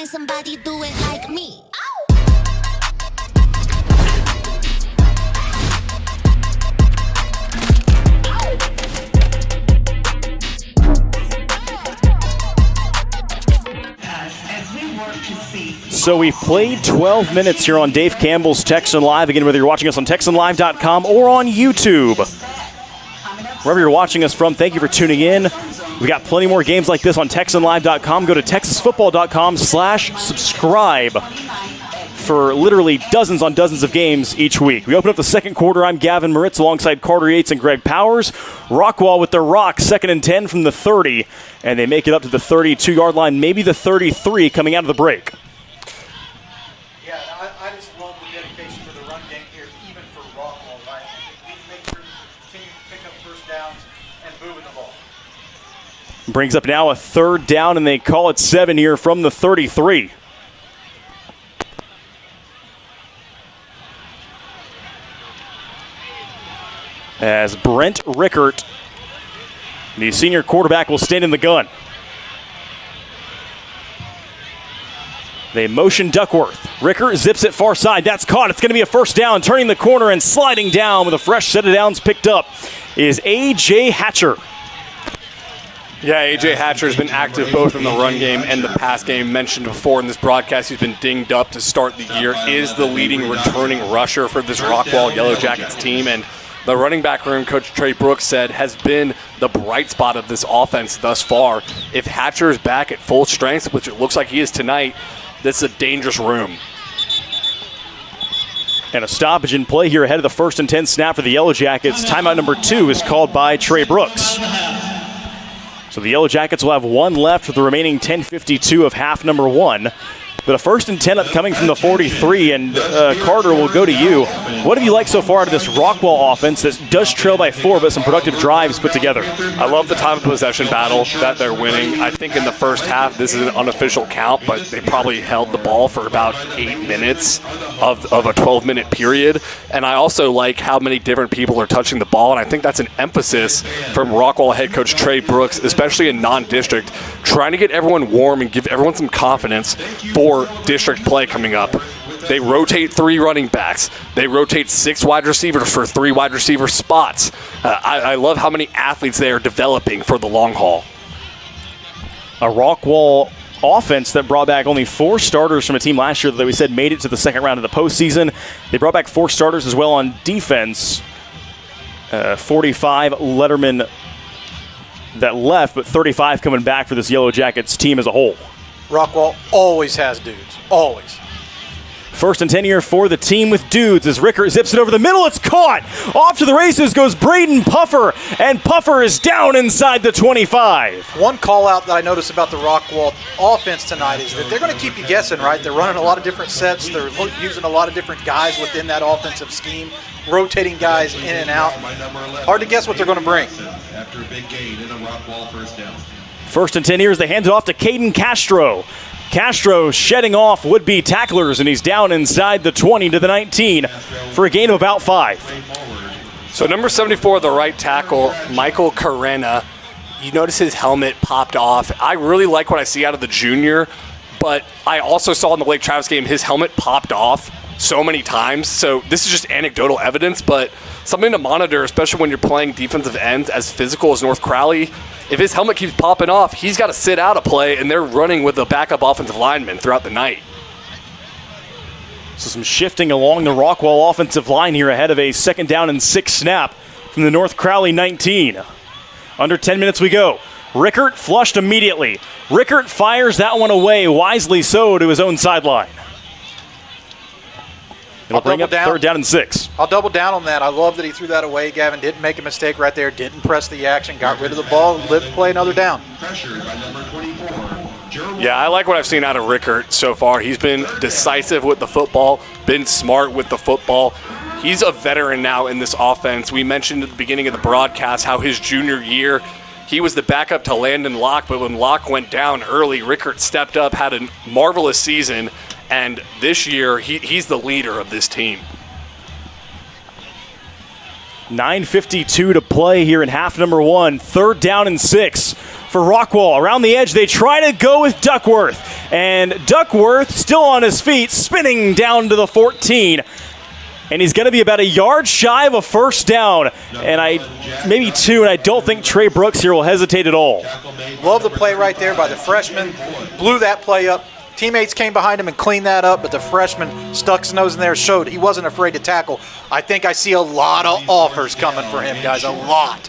Somebody do it like me. So we played 12 minutes here on Dave Campbell's Texan Live. Again, whether you're watching us on TexanLive.com or on YouTube. Wherever you're watching us from, thank you for tuning in. We got plenty more games like this on TexanLive.com. Go to TexasFootball.com/subscribe for literally dozens on dozens of games each week. We open up the second quarter. I'm Gavin Moritz alongside Carter Yates and Greg Powers. Rockwall with the rock, 2nd and 10 from the 30, and they make it up to the 32-yard line, maybe the 33 coming out of the break. Yeah, I just love the dedication to the run game here, even for Rockwall, right? We make sure to continue to pick up first downs and moving the ball. Brings up now a 3rd down, and they call it 7 here from the 33. As Brent Rickert, the senior quarterback, will stand in the gun. They motion Duckworth. Rickert zips it far side. That's caught. It's going to be a first down. Turning the corner and sliding down with a fresh set of downs picked up is A.J. Hatcher. Yeah, A.J. Hatcher has been active both in the run game and the pass game. Mentioned before in this broadcast, he's been dinged up to start the year. Is the leading returning rusher for this Rockwall Yellow Jackets team. And the running back room, Coach Trey Brooks said, has been the bright spot of this offense thus far. If Hatcher is back at full strength, which it looks like he is tonight, this is a dangerous room. And a stoppage in play here ahead of the 1st and 10 snap for the Yellow Jackets. Timeout number 2 is called by Trey Brooks. So the Yellow Jackets will have 1 left with the remaining 10:52 of half number 1. But a 1st and 10 coming from the 43, and Carter, will go to you. What have you liked so far out of this Rockwall offense that does trail by 4, but some productive drives put together? I love the time of possession battle that they're winning. I think in the first half, this is an unofficial count, but they probably held the ball for about 8 minutes of a 12-minute period. And I also like how many different people are touching the ball, and I think that's an emphasis from Rockwall head coach Trey Brooks, especially in non-district, trying to get everyone warm and give everyone some confidence for district play coming up. They rotate 3 running backs. They rotate 6 wide receivers for 3 wide receiver spots. I love how many athletes they are developing for the long haul. A Rockwall offense that brought back only 4 starters from a team last year that we said made it to the second round of the postseason. They brought back 4 starters as well on defense. 45 lettermen that left, but 35 coming back for this Yellow Jackets team as a whole. Rockwall always has dudes. Always. 1st and 10 here for the team with dudes as Rickert zips it over the middle. It's caught. Off to the races goes Braden Puffer, and Puffer is down inside the 25. One call out that I noticed about the Rockwall offense tonight is that they're going to keep you guessing, right? They're running a lot of different sets. They're using a lot of different guys within that offensive scheme, rotating guys in and out. Hard to guess what they're going to bring. After a big gain in a Rockwall 1st down. 1st and 10 here as they hand it off to Caden Castro. Castro shedding off would-be tacklers, and he's down inside the 20 to the 19 for a gain of about 5. So number 74, the right tackle, Michael Carena, you notice his helmet popped off. I really like what I see out of the junior, but I also saw in the Lake Travis game his helmet popped off so many times. So this is just anecdotal evidence, but something to monitor, especially when you're playing defensive ends as physical as North Crowley. If his helmet keeps popping off, he's got to sit out a play, and they're running with a backup offensive lineman throughout the night. So some shifting along the Rockwall offensive line here ahead of a 2nd down and 6 snap from the North Crowley 19. Under 10 minutes we go. Rickert flushed immediately. Rickert fires that one away, wisely so, to his own sideline. It'll bring up 3rd down and 6. I'll double down on that. I love that he threw that away. Gavin didn't make a mistake right there, didn't press the action, got rid of the ball, lived to play another down. Pressured by number 24. Yeah, I like what I've seen out of Rickert so far. He's been decisive with the football, been smart with the football. He's a veteran now in this offense. We mentioned at the beginning of the broadcast how his junior year, he was the backup to Landon Locke, but when Locke went down early, Rickert stepped up, had a marvelous season, and this year, he's the leader of this team. 9:52 to play here in half number 1. 3rd down and 6 for Rockwall. Around the edge, they try to go with Duckworth. And Duckworth still on his feet, spinning down to the 14. And he's going to be about a yard shy of a 1st down. And maybe 2, and I don't think Trey Brooks here will hesitate at all. Love the play right there by the freshman. Blew that play up. Teammates came behind him and cleaned that up, but the freshman stuck his nose in there, showed he wasn't afraid to tackle. I think I see a lot of offers coming for him, guys, a lot.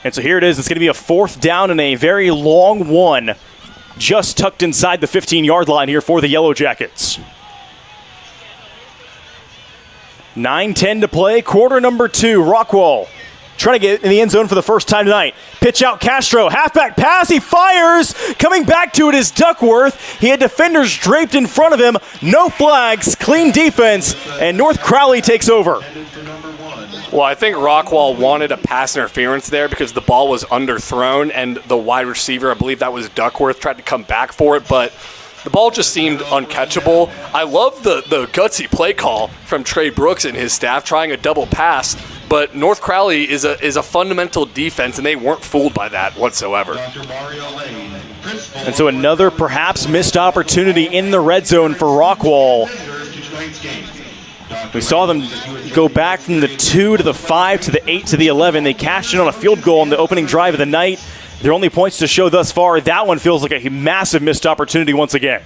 And so here it is. It's going to be a 4th down and a very long one, just tucked inside the 15-yard line here for the Yellow Jackets. 9:10 to play, quarter number 2. Rockwall trying to get in the end zone for the first time tonight. Pitch out Castro, halfback pass, he fires. Coming back to it is Duckworth. He had defenders draped in front of him. No flags, clean defense, and North Crowley takes over. Well, I think Rockwall wanted a pass interference there because the ball was underthrown, and the wide receiver, I believe that was Duckworth, tried to come back for it, but the ball just seemed uncatchable. I love the gutsy play call from Trey Brooks and his staff, trying a double pass. But North Crowley is a fundamental defense, and they weren't fooled by that whatsoever. And so another perhaps missed opportunity in the red zone for Rockwall. We saw them go back from the 2 to the 5 to the 8 to the 11. They cashed in on a field goal on the opening drive of the night. Their only points to show thus far. That one feels like a massive missed opportunity once again.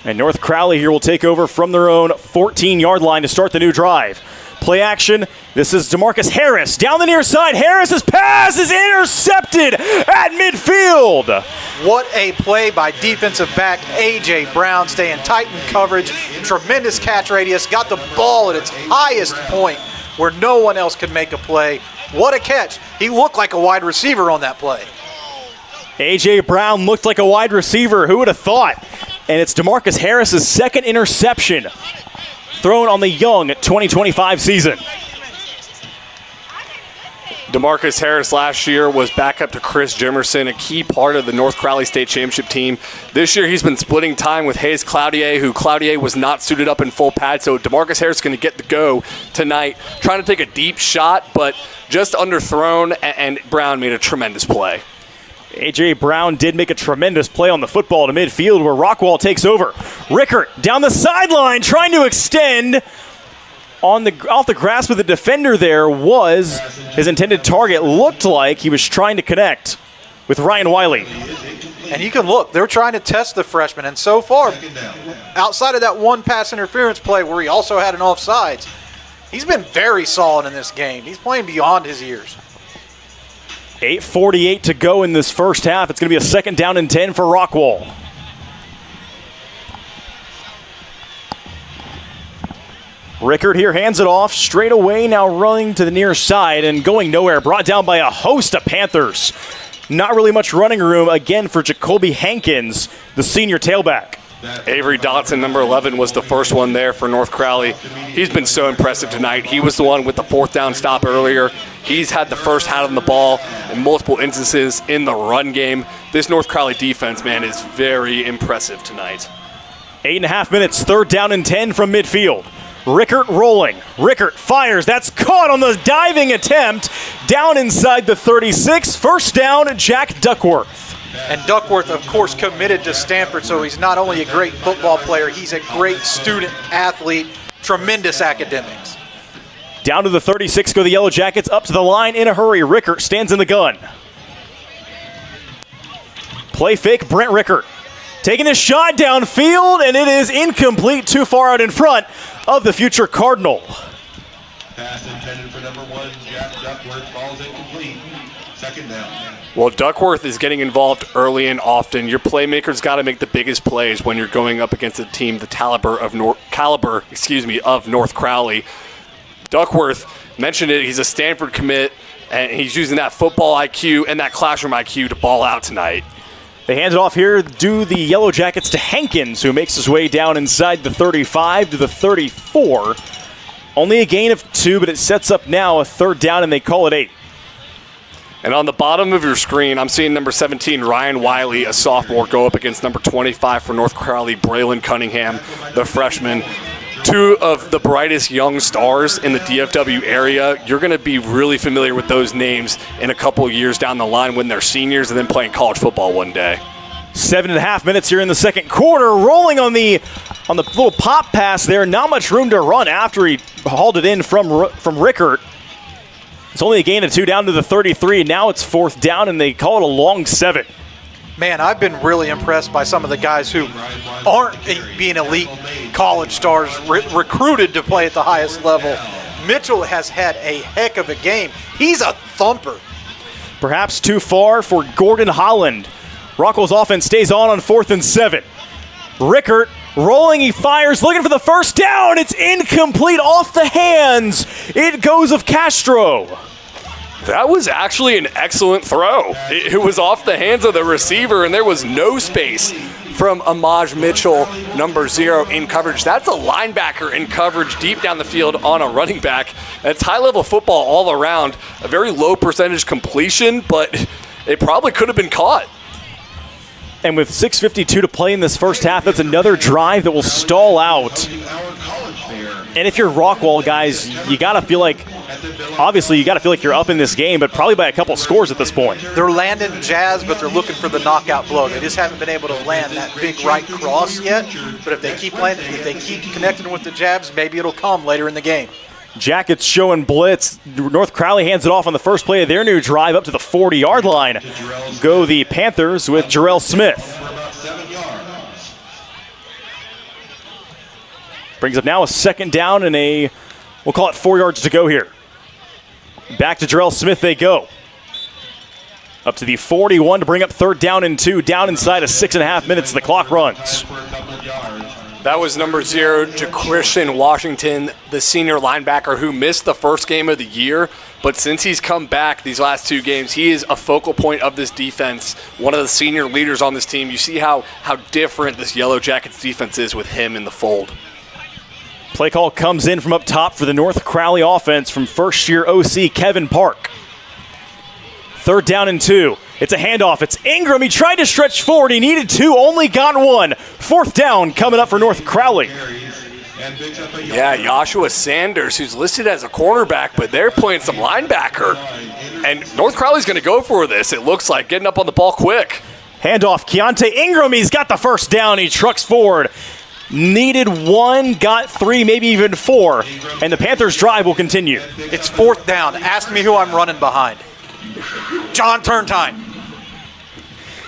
And North Crowley here will take over from their own 14-yard line to start the new drive. Play action. This is DeMarcus Harris down the near side. Harris's pass is intercepted at midfield. What a play by defensive back A.J. Brown, staying tight in coverage. Tremendous catch radius. Got the ball at its highest point where no one else could make a play. What a catch. He looked like a wide receiver on that play. A.J. Brown looked like a wide receiver. Who would have thought? And it's DeMarcus Harris's second interception thrown on the young 2025 season. DeMarcus Harris last year was backup to Chris Jimerson, a key part of the North Crowley State Championship team. This year he's been splitting time with Hayes Cloutier, who Cloutier was not suited up in full pad, so DeMarcus Harris is going to get the go tonight, trying to take a deep shot, but just underthrown, and Brown made a tremendous play. A.J. Brown did make a tremendous play on the football to midfield where Rockwall takes over. Rickert down the sideline trying to extend. Off the grasp of the defender there was his intended target. Looked like he was trying to connect with Ryan Wiley. And you can look, they're trying to test the freshman, and so far, outside of that one pass interference play where he also had an offsides, he's been very solid in this game. He's playing beyond his years. 8:48 to go in this first half. It's going to be a 2nd down and 10 for Rockwall. Rickert here hands it off straight away, now running to the near side and going nowhere. Brought down by a host of Panthers. Not really much running room again for Jacoby Hankins, the senior tailback. Avery Dotson, number 11, was the first one there for North Crowley. He's been so impressive tonight. He was the one with the 4th down stop earlier. He's had the first hat on the ball in multiple instances in the run game. This North Crowley defense, man, is very impressive tonight. 8.5 minutes, 3rd down and 10 from midfield. Rickert rolling. Rickert fires. That's caught on the diving attempt. Down inside the 36. First down, Jack Duckworth. And Duckworth, of course, committed to Stanford, so he's not only a great football player, he's a great student athlete, tremendous academics. Down to the 36 go the Yellow Jackets, up to the line in a hurry. Rickert stands in the gun. Play fake, Brent Rickert. Taking a shot downfield, and it is incomplete, too far out in front of the future Cardinal. Pass intended for number 1, Jack Duckworth, falls incomplete. 2nd down. Well, Duckworth is getting involved early and often. Your playmakers got to make the biggest plays when you're going up against a team the caliber of North Crowley. Duckworth mentioned it. He's a Stanford commit, and he's using that football IQ and that classroom IQ to ball out tonight. They hand it off here, do the Yellow Jackets to Hankins, who makes his way down inside the 35 to the 34. Only a gain of 2, but it sets up now a 3rd down, and they call it 8. And on the bottom of your screen, I'm seeing number 17, Ryan Wiley, a sophomore, go up against number 25 for North Crowley, Braylon Cunningham, the freshman. 2 of the brightest young stars in the DFW area. You're going to be really familiar with those names in a couple of years down the line when they're seniors and then playing college football one day. 7.5 minutes here in the second quarter. Rolling on the little pop pass there. Not much room to run after he hauled it in from Rickert. It's only a gain of 2 down to the 33. Now it's 4th down, and they call it a long 7. Man, I've been really impressed by some of the guys who aren't being elite college stars, recruited to play at the highest level. Mitchell has had a heck of a game. He's a thumper. Perhaps too far for Gordon Holland. Rockwell's offense stays on 4th and 7. Rickert rolling, he fires, looking for the first down. It's incomplete, off the hands. It goes of Castro. That was actually an excellent throw. It was off the hands of the receiver, and there was no space from Amaj Mitchell, number 0, in coverage. That's a linebacker in coverage deep down the field on a running back. It's high-level football all around. A very low percentage completion, but it probably could have been caught. And with 6:52 to play in this first half, that's another drive that will stall out. And if you're Rockwall, guys, you got to feel like, obviously, you got to feel like you're up in this game, but probably by a couple scores at this point. They're landing jabs, but they're looking for the knockout blow. They just haven't been able to land that big right cross yet. But if they keep landing, if they keep connecting with the jabs, maybe it'll come later in the game. Jackets showing blitz. North Crowley hands it off on the first play of their new drive up to the 40-yard line. Go the Panthers with Jarrell Smith. Brings up now a 2nd down and a We'll call it 4 yards to go here. Back to Jarrell Smith they go. Up to the 41 to bring up 3rd down and 2. Down inside of 6.5 minutes. The clock runs. That was number 0, Christian Washington, the senior linebacker who missed the first game of the year. But since he's come back these last 2 games, he is a focal point of this defense, one of the senior leaders on this team. You see how different this Yellow Jackets defense is with him in the fold. Play call comes in from up top for the North Crowley offense from first-year OC Kevin Park. 3rd down and 2. It's a handoff. It's Ingram. He tried to stretch forward. He needed 2, only got 1. 4th down coming up for North Crowley. Yeah, Joshua Sanders, who's listed as a cornerback, but they're playing some linebacker. And North Crowley's going to go for this, it looks like, getting up on the ball quick. Handoff. Keontae Ingram. He's got the 1st down. He trucks forward. Needed 1, got 3, maybe even 4. And the Panthers' drive will continue. It's 4th down. Ask me who I'm running behind. John Turntine.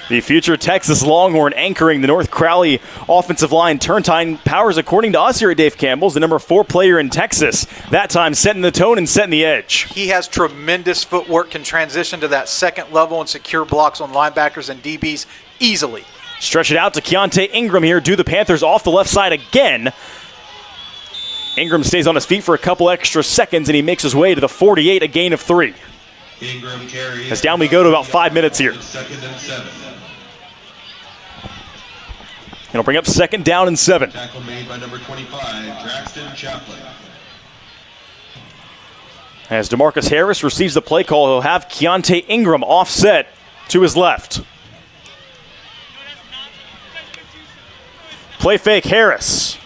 The future Texas Longhorn anchoring the North Crowley offensive line. Turntine Powers, according to us here at Dave Campbell's, the number 4 player in Texas. That time setting the tone and setting the edge. He has tremendous footwork, can transition to that 2nd level and secure blocks on linebackers and DBs easily. Stretch it out to Keontae Ingram here. Do the Panthers off the left side again. Ingram stays on his feet for a couple extra seconds, and he makes his way to the 48, a gain of 3. Ingram carries. As down we go to about 5 minutes here. 2nd and 7. It'll bring up 2nd down and 7. Tackle made by number 25, Braxton Chaplin. As DeMarcus Harris receives the play call, he'll have Keontae Ingram offset to his left. Play fake, Harris.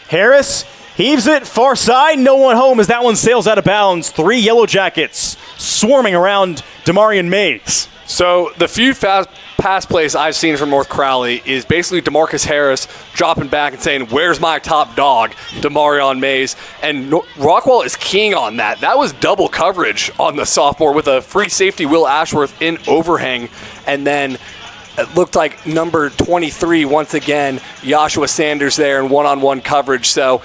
Harris heaves it far side. No one home as that one sails out of bounds. 3 Yellow Jackets swarming around Demarion Mays. So the few fast pass plays I've seen from North Crowley is basically DeMarcus Harris dropping back and saying, "Where's my top dog, Demarion Mays?" And Rockwall is keying on that. That was double coverage on the sophomore with a free safety, Will Ashworth, in overhang. And then it looked like number 23, once again, Joshua Sanders there in one-on-one coverage. So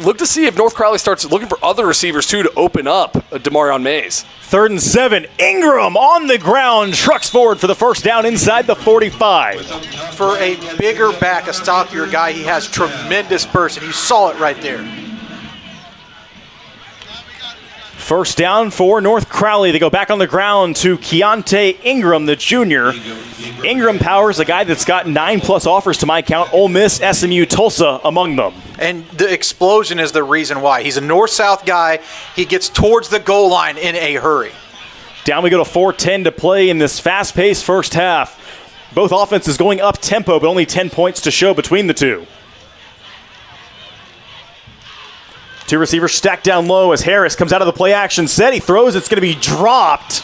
look to see if North Crowley starts looking for other receivers, too, to open up Demarion Mays. 3rd and 7. Ingram on the ground, trucks forward for the 1st down inside the 45. For a bigger back, a stockier guy, he has tremendous burst, and you saw it right there. 1st down for North Crowley. They go back on the ground to Keontae Ingram, the junior. Ingram Powers, a guy that's got 9+ offers to my count. Ole Miss, SMU, Tulsa among them. And the explosion is the reason why. He's a north-south guy. He gets towards the goal line in a hurry. Down we go to 4:10 to play in this fast-paced first half. Both offenses going up tempo, but only 10 points to show between the two. 2 receivers stacked down low as Harris comes out of the play action set. He throws. It's going to be dropped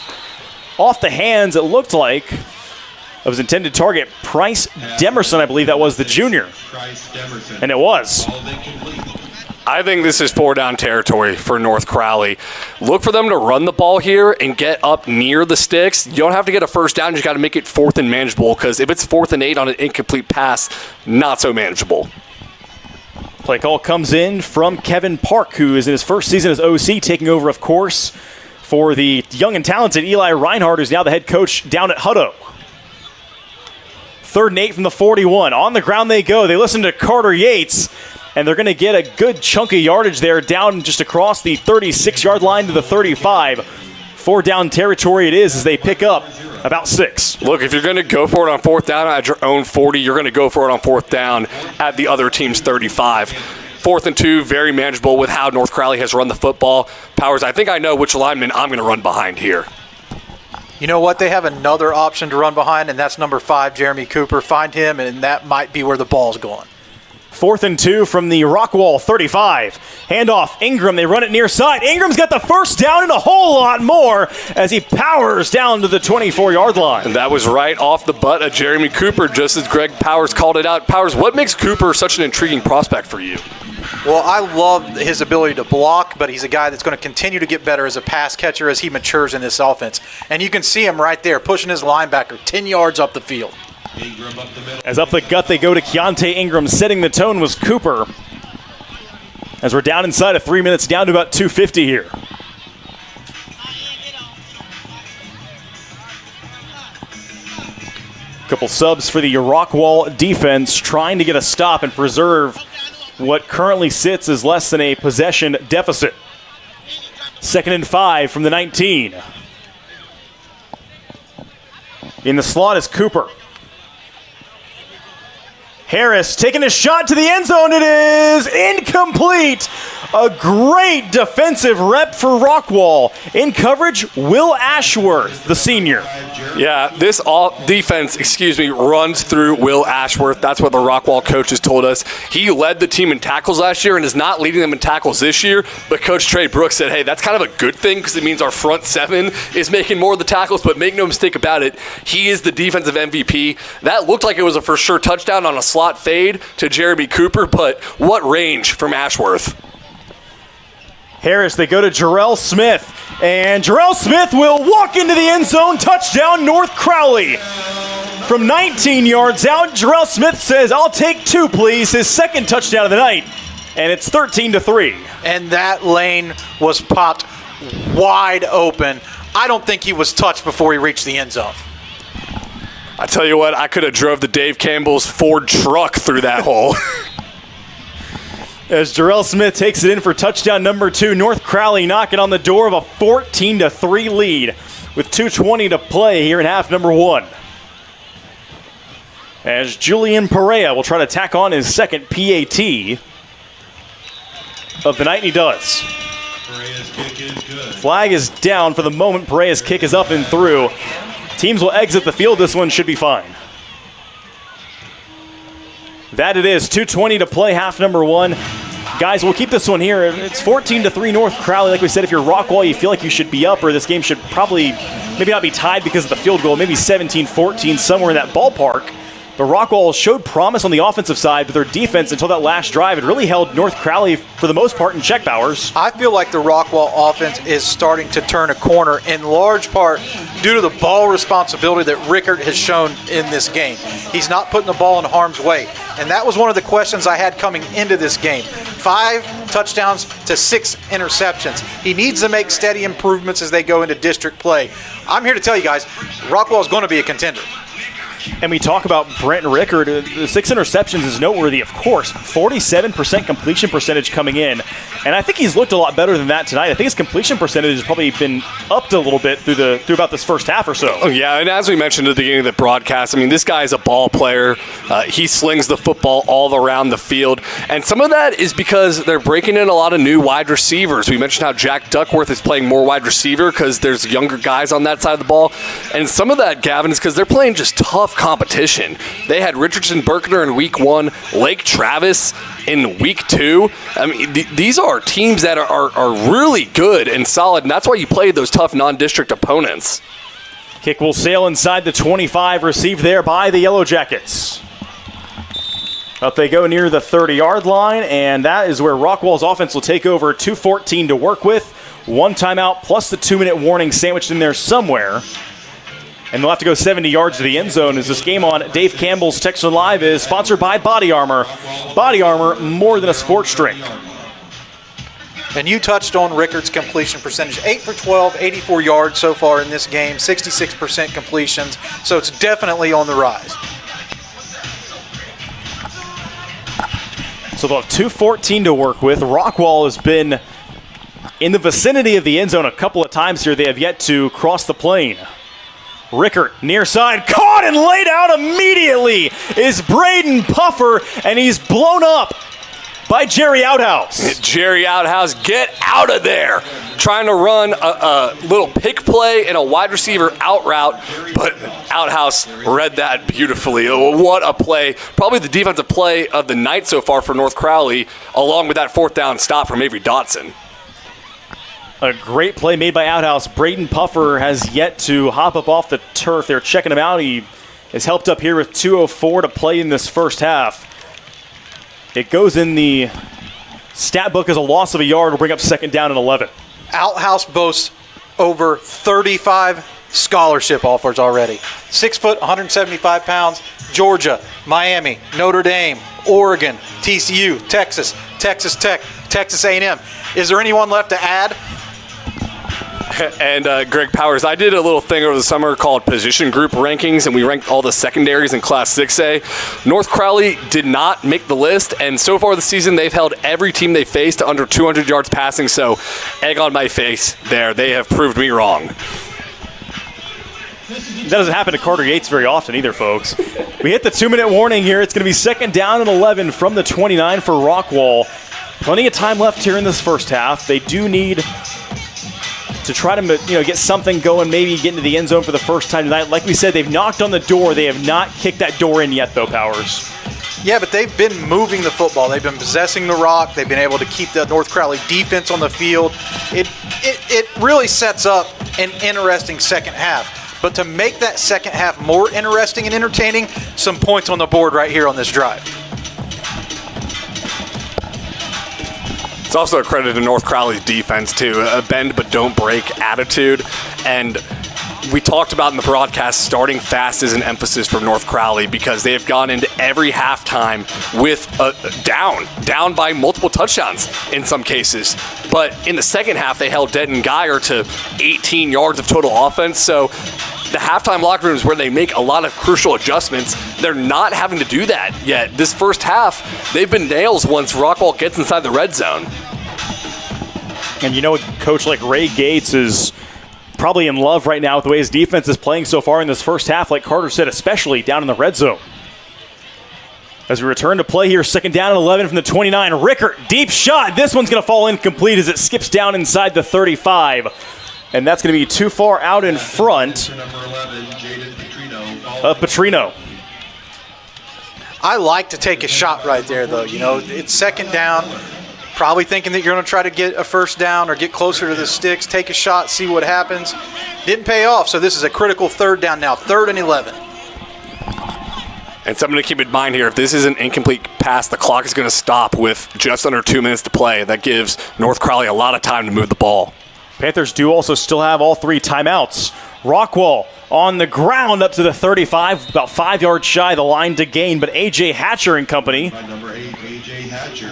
off the hands, it looked like, of his intended target, Price Demerson, I believe that was the junior. And it was. I think this is 4-down territory for North Crowley. Look for them to run the ball here and get up near the sticks. You don't have to get a 1st down. You just got to make it 4th and manageable, because if it's 4th and 8 on an incomplete pass, not so manageable. Play call comes in from Kevin Park, who is in his 1st season as OC, taking over, of course, for the young and talented Eli Reinhardt, who's now the head coach down at Hutto. 3rd and 8 from the 41. On the ground they go. They listen to Carter Yates, and they're going to get a good chunk of yardage there down just across the 36-yard line to the 35. 4-down territory it is as they pick up about 6. Look, if you're going to go for it on 4th down at your own 40, you're going to go for it on 4th down at the other team's 35. 4th and 2, very manageable with how North Crowley has run the football. Powers, I think I know which lineman I'm going to run behind here. You know what? They have another option to run behind, and that's number 5, Jeremy Cooper. Find him, and that might be where the ball's going. 4th and 2 from the Rockwall 35. Handoff, Ingram. They run it near side. Ingram's got the 1st down and a whole lot more as he powers down to the 24-yard line. And that was right off the butt of Jeremy Cooper, just as Greg Powers called it out. Powers, what makes Cooper such an intriguing prospect for you? Well, I love his ability to block, but he's a guy that's going to continue to get better as a pass catcher as he matures in this offense. And you can see him right there pushing his linebacker 10 yards up the field. As up the gut they go to Keontae Ingram. Setting the tone was Cooper. as we're down inside of 3 minutes, down to about 2:50 here. Couple subs for the Rockwall defense, trying to get a stop and preserve what currently sits as less than a possession deficit. 2nd and 5 from the 19. In the slot is Cooper. Harris taking a shot to the end zone. It is incomplete. A great defensive rep for Rockwall. In coverage, Will Ashworth, the senior. Yeah, this defense, runs through Will Ashworth. That's what the Rockwall coaches told us. He led the team in tackles last year and is not leading them in tackles this year. But Coach Trey Brooks said, hey, that's kind of a good thing because it means our front seven is making more of the tackles. But make no mistake about it, he is the defensive MVP. That looked like it was a for sure touchdown on a slot fade to Jeremy Cooper, but what range from Ashworth. Harris, they go to Jarrell Smith, and Jarrell Smith will walk into the end zone. Touchdown, North Crowley. From 19 yards out, Jarrell Smith says, I'll take 2, please. His 2nd touchdown of the night, and it's 13-3. And that lane was popped wide open. I don't think he was touched before he reached the end zone. I tell you what, I could have drove the Dave Campbell's Ford truck through that hole. As Jarrell Smith takes it in for touchdown number 2, North Crowley knocking on the door of a 14-3 lead with 2:20 to play here in half number 1. As Julian Perea will try to tack on his 2nd PAT of the night, and he does. Perea's kick is good. Flag is down for the moment. Perea's kick is up and through. Teams will exit the field. This one should be fine. That it is. 2:20 to play, half number 1. Guys, we'll keep this one here. It's 14-3 North Crowley. Like we said, if you're Rockwall, you feel like you should be up, or this game should probably maybe not be tied because of the field goal, maybe 17-14, somewhere in that ballpark. But Rockwall showed promise on the offensive side, but their defense until that last drive, it really held North Crowley for the most part in check, Bowers. I feel like the Rockwall offense is starting to turn a corner in large part due to the ball responsibility that Rickard has shown in this game. He's not putting the ball in harm's way. And that was one of the questions I had coming into this game. 5 touchdowns to 6 interceptions. He needs to make steady improvements as they go into district play. I'm here to tell you guys, Rockwall is going to be a contender. And we talk about Brent Rickard. The 6 interceptions is noteworthy, of course. 47% completion percentage coming in. And I think he's looked a lot better than that tonight. I think his completion percentage has probably been upped a little bit through about this first half or so. Oh, yeah, and as we mentioned at the beginning of the broadcast, I mean, this guy is a ball player. He slings the football all around the field. And some of that is because they're breaking in a lot of new wide receivers. We mentioned how Jack Duckworth is playing more wide receiver because there's younger guys on that side of the ball. And some of that, Gavin, is because they're playing just tough competition. They had Richardson Berkner in week 1, Lake Travis in week 2. I mean, these are teams that are really good and solid, and that's why you play those tough non-district opponents. Kick will sail inside the 25, received there by the Yellow Jackets. Up they go near the 30-yard line, and that is where Rockwall's offense will take over. 2:14 to work with. 1 timeout plus the 2-minute warning sandwiched in there somewhere. And they'll have to go 70 yards to the end zone as this game on Dave Campbell's Texan Live is sponsored by Body Armor. Body Armor, more than a sports drink. And you touched on Rickard's completion percentage. 8 for 12, 84 yards so far in this game, 66% completions. So it's definitely on the rise. So they'll have 2:14 to work with. Rockwall has been in the vicinity of the end zone a couple of times here. They have yet to cross the plane. Rickard, near side, caught and laid out immediately is Braden Puffer, and he's blown up by Jerry Outhouse. Jerry Outhouse, get out of there. Trying to run a little pick play and a wide receiver out route, but Outhouse read that beautifully. What a play. Probably the defensive play of the night so far for North Crowley, along with that 4th down stop from Avery Dotson. A great play made by Outhouse. Braden Puffer has yet to hop up off the turf. They're checking him out. He is helped up here with 2:04 to play in this first half. It goes in the stat book as a loss of a yard. Will bring up 2nd down and 11. Outhouse boasts over 35 scholarship offers already. 6 foot, 175 pounds, Georgia, Miami, Notre Dame, Oregon, TCU, Texas, Texas Tech, Texas A&M. Is there anyone left to add? And Greg Powers, I did a little thing over the summer called position group rankings, and we ranked all the secondaries in Class 6A. North Crowley did not make the list, and so far this season they've held every team they faced to under 200 yards passing, so egg on my face there. They have proved me wrong. That doesn't happen to Carter Yates very often either, folks. We hit the 2-minute warning here. It's going to be second down and 11 from the 29 for Rockwall. Plenty of time left here in this first half. They do need to try to get something going, maybe get into the end zone for the first time tonight. Like we said, they've knocked on the door. They have not kicked that door in yet, though, Powers. Yeah, but they've been moving the football. They've been possessing the rock. They've been able to keep the North Crowley defense on the field. It really sets up an interesting second half. But to make that second half more interesting and entertaining, some points on the board right here on this drive. It's also a credit to North Crowley's defense, too. A bend but don't break attitude. And we talked about in the broadcast, starting fast is an emphasis for North Crowley because they have gone into every halftime with a down by multiple touchdowns in some cases. But in the second half, they held Denton Geyer to 18 yards of total offense. So the halftime locker rooms where they make a lot of crucial adjustments, they're not having to do that yet. This first half, they've been nails once Rockwall gets inside the red zone. And a coach like Ray Gates is probably in love right now with the way his defense is playing so far in this first half, like Carter said, especially down in the red zone. As we return to play here, second down and 11 from the 29. Rickert, deep shot. This one's going to fall incomplete as it skips down inside the 35. And that's going to be too far out in front of Petrino. I like to take a shot right there, though. It's second down. Probably thinking that you're going to try to get a first down or get closer to the sticks, take a shot, see what happens. Didn't pay off, so this is a critical third down now, 3rd and 11. And something to keep in mind here, if this is an incomplete pass, the clock is going to stop with just under 2 minutes to play. That gives North Crowley a lot of time to move the ball. Panthers do also still have all 3 timeouts. Rockwall on the ground up to the 35, about 5 yards shy of the line to gain, but A.J. Hatcher and company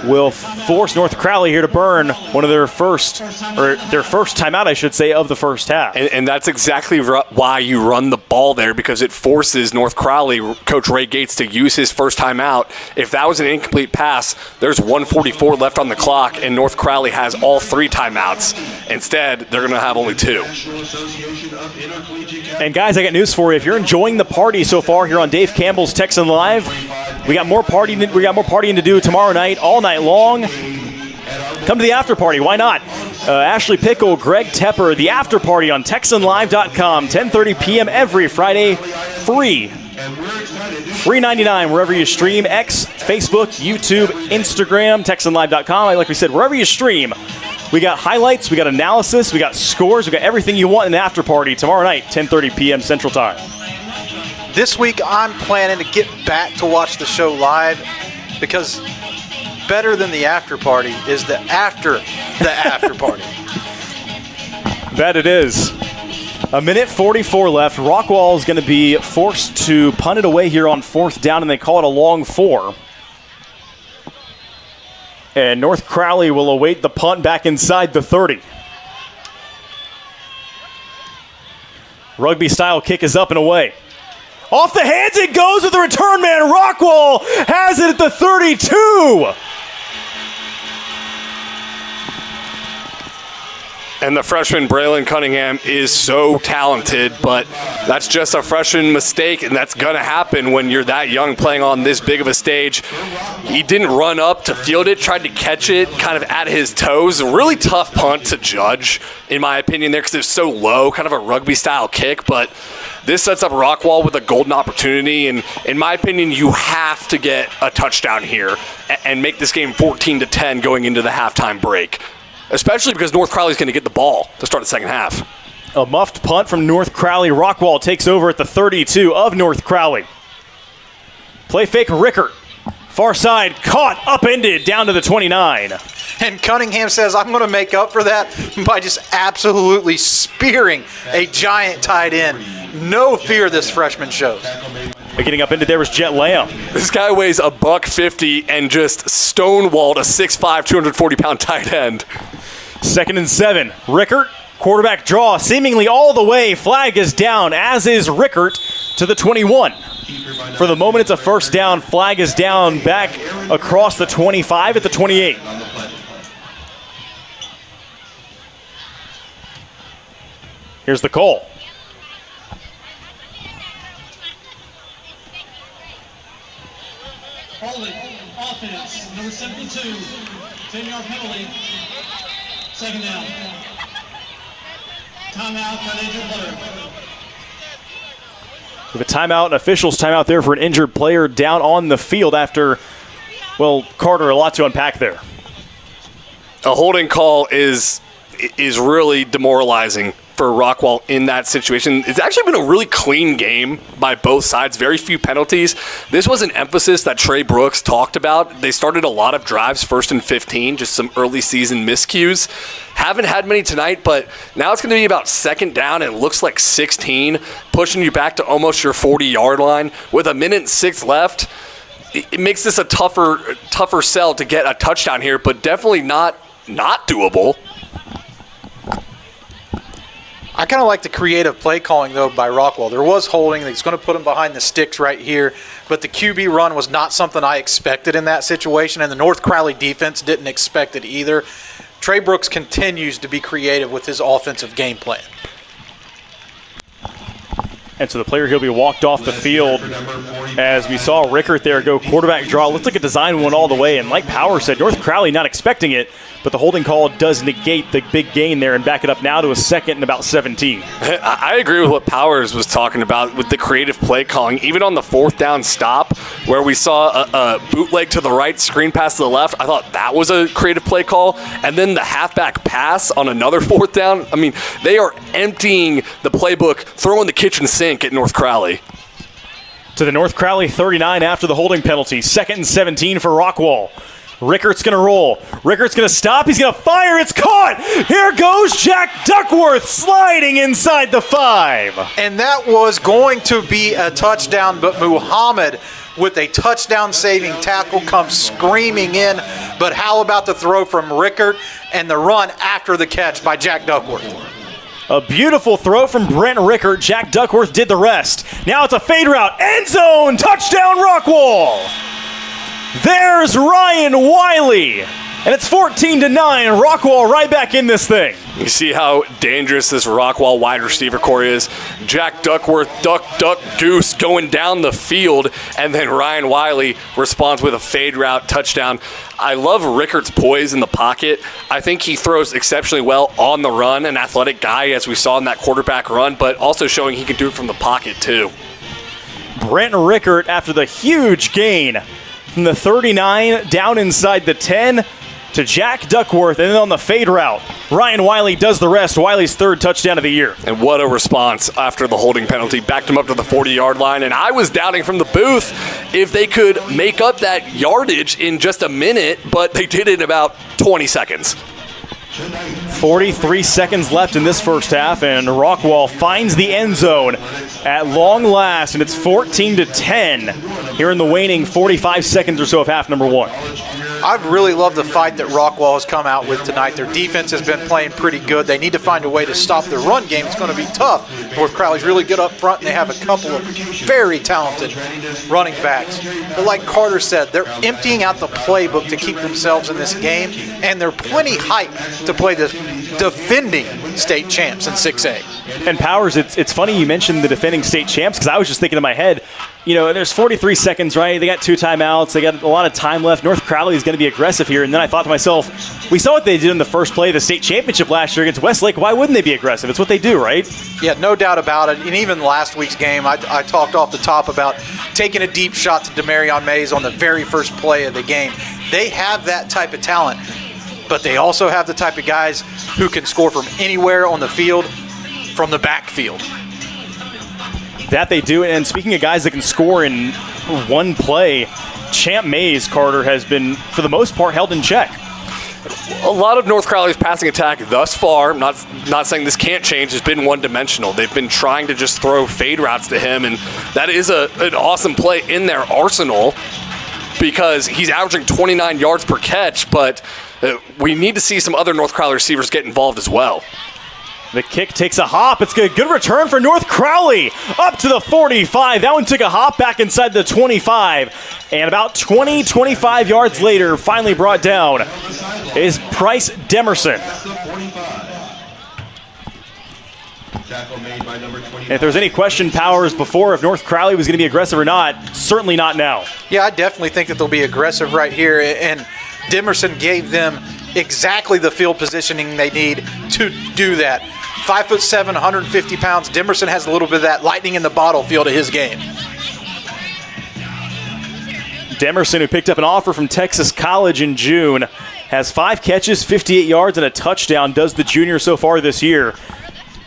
will force North Crowley here to burn one of their first timeout, I should say, of the first half. And that's exactly why you run the ball there, because it forces North Crowley, Coach Ray Gates, to use his first timeout. If that was an incomplete pass, there's 1:44 left on the clock, and North Crowley has all 3 timeouts. Instead, they're going to have only 2. And guys, I got news for you. If you're enjoying the party so far here on Dave Campbell's Texan Live, we got more partying to do tomorrow night, all night long. Come to the after party. Why not? Ashley Pickle, Greg Tepper, the after party on TexanLive.com, 10:30 p.m. every Friday, free. $3.99 wherever you stream, X, Facebook, YouTube, Instagram, TexanLive.com. Like we said, wherever you stream. We got highlights, we got analysis, we got scores, we got everything you want in the after party tomorrow night, 10:30 p.m. Central Time. This week, I'm planning to get back to watch the show live because better than the after party is the after party. That it is. 1:44 left. Rockwall is going to be forced to punt it away here on 4th down, and they call it a long 4. And North Crowley will await the punt back inside the 30. Rugby-style kick is up and away. Off the hands it goes with the return man. Rockwall has it at the 32. And the freshman Braylon Cunningham is so talented, but that's just a freshman mistake, and that's going to happen when you're that young playing on this big of a stage. He didn't run up to field it, tried to catch it kind of at his toes. A really tough punt to judge, in my opinion, there because it's so low, kind of a rugby-style kick, but this sets up Rockwall with a golden opportunity, and in my opinion, you have to get a touchdown here and make this game 14-10 going into the halftime break. Especially because North Crowley's going to get the ball to start the second half. A muffed punt from North Crowley. Rockwall takes over at the 32 of North Crowley. Play fake Rickert. Far side, caught, upended, down to the 29. And Cunningham says, I'm going to make up for that by just absolutely spearing a giant tight end. No fear this freshman shows. But getting up into there was Jet Lamb. This guy weighs $150 and just stonewalled a 6'5", 240-pound tight end. 2nd and 7. Rickert, quarterback draw, seemingly all the way. Flag is down, as is Rickert to the 21. For the moment, it's a first down. Flag is down back across the 25 at the 28. Here's the call. Holding, offense, number 72, 10-yard penalty, 2nd down. Timeout for an injured player. We have a timeout, an official's timeout there for an injured player down on the field after, well, Carter, a lot to unpack there. A holding call is really demoralizing for Rockwall in that situation. It's actually been a really clean game by both sides. Very few penalties. This was an emphasis that Trey Brooks talked about. They started a lot of drives, 1st and 15, just some early season miscues. Haven't had many tonight, but now it's going to be about 2nd down, and it looks like 16, pushing you back to almost your 40-yard line. With 1:06 left, it makes this a tougher sell to get a touchdown here, but definitely not doable. I kind of like the creative play calling, though, by Rockwall. There was holding. He's going to put him behind the sticks right here. But the QB run was not something I expected in that situation, and the North Crowley defense didn't expect it either. Trey Brooks continues to be creative with his offensive game plan. And so the player he'll be walked off the field as we saw Rickert there go quarterback draw. Looked like a design one all the way. And like Power said, North Crowley not expecting it, but the holding call does negate the big gain there and back it up now to a 2nd and about 17. I agree with what Powers was talking about with the creative play calling. Even on the 4th down stop where we saw a bootleg to the right, screen pass to the left, I thought that was a creative play call. And then the halfback pass on another 4th down. I mean, they are emptying the playbook, throwing the kitchen sink at North Crowley. To the North Crowley 39 after the holding penalty. 2nd and 17 for Rockwall. Rickert's going to roll. Rickert's going to stop. He's going to fire. It's caught. Here goes Jack Duckworth sliding inside the 5. And that was going to be a touchdown, but Muhammad with a touchdown-saving tackle comes screaming in. But how about the throw from Rickert and the run after the catch by Jack Duckworth? A beautiful throw from Brent Rickert. Jack Duckworth did the rest. Now it's a fade route. End zone. Touchdown Rockwall. There's Ryan Wiley. And it's 14-9. Rockwall right back in this thing. You see how dangerous this Rockwall wide receiver core is. Jack Duckworth, duck, goose, going down the field, and then Ryan Wiley responds with a fade route touchdown. I love Rickert's poise in the pocket. I think he throws exceptionally well on the run, an athletic guy, as we saw in that quarterback run, but also showing he can do it from the pocket, too. Brent Rickert, after the huge gain from the 39 down inside the 10, to Jack Duckworth, and then on the fade route, Ryan Wiley does the rest. Wiley's 3rd touchdown of the year. And what a response after the holding penalty. Backed him up to the 40-yard line, and I was doubting from the booth if they could make up that yardage in just a minute, but they did it in about 20 seconds. 43 seconds left in this first half, and Rockwall finds the end zone at long last, and it's 14-10 here in the waning 45 seconds or so of half number 1. I've really loved the fight that Rockwall has come out with tonight. Their defense has been playing pretty good. They need to find a way to stop the run game. It's going to be tough. North Crowley's really good up front, and they have a couple of very talented running backs. But like Carter said, they're emptying out the playbook to keep themselves in this game, and they're plenty hyped to play the defending state champs in 6A. And Powers, it's funny you mentioned the defending state champs, because I was just thinking in my head, you know, there's 43 seconds, right? They got 2 timeouts. They got a lot of time left. North Crowley is going to be aggressive here. And then I thought to myself, we saw what they did in the first play of the state championship last year against Westlake. Why wouldn't they be aggressive? It's what they do, right? Yeah, no doubt about it. And even last week's game, I talked off the top about taking a deep shot to Demarion Mays on the very first play of the game. They have that type of talent, but they also have the type of guys who can score from anywhere on the field, from the backfield. That they do. And speaking of guys that can score in one play, Champ Mays, Carter, has been, for the most part, held in check. A lot of North Crowley's passing attack thus far, not saying this can't change, has been one-dimensional. They've been trying to just throw fade routes to him, and that is an awesome play in their arsenal because he's averaging 29 yards per catch, but we need to see some other North Crowley receivers get involved as well. The kick takes a hop. It's good. Good return for North Crowley. Up to the 45. That one took a hop back inside the 25. And about 25 yards later, finally brought down, is Price Demerson. And if there's any question, Powers, before if North Crowley was going to be aggressive or not, certainly not now. Yeah, I definitely think that they'll be aggressive right here. And Demerson gave them exactly the field positioning they need to do that. 5'7", 150 pounds. Demerson has a little bit of that lightning in the bottle feel to his game. Demerson, who picked up an offer from Texas College in June, has 5 catches, 58 yards, and a touchdown, does the junior so far this year.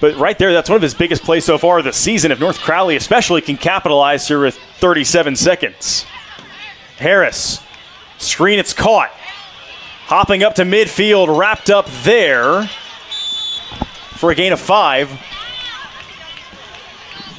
But right there, that's one of his biggest plays so far this season. If North Crowley especially can capitalize here with 37 seconds. Harris, screen, it's caught. Hopping up to midfield, wrapped up there for a gain of 5.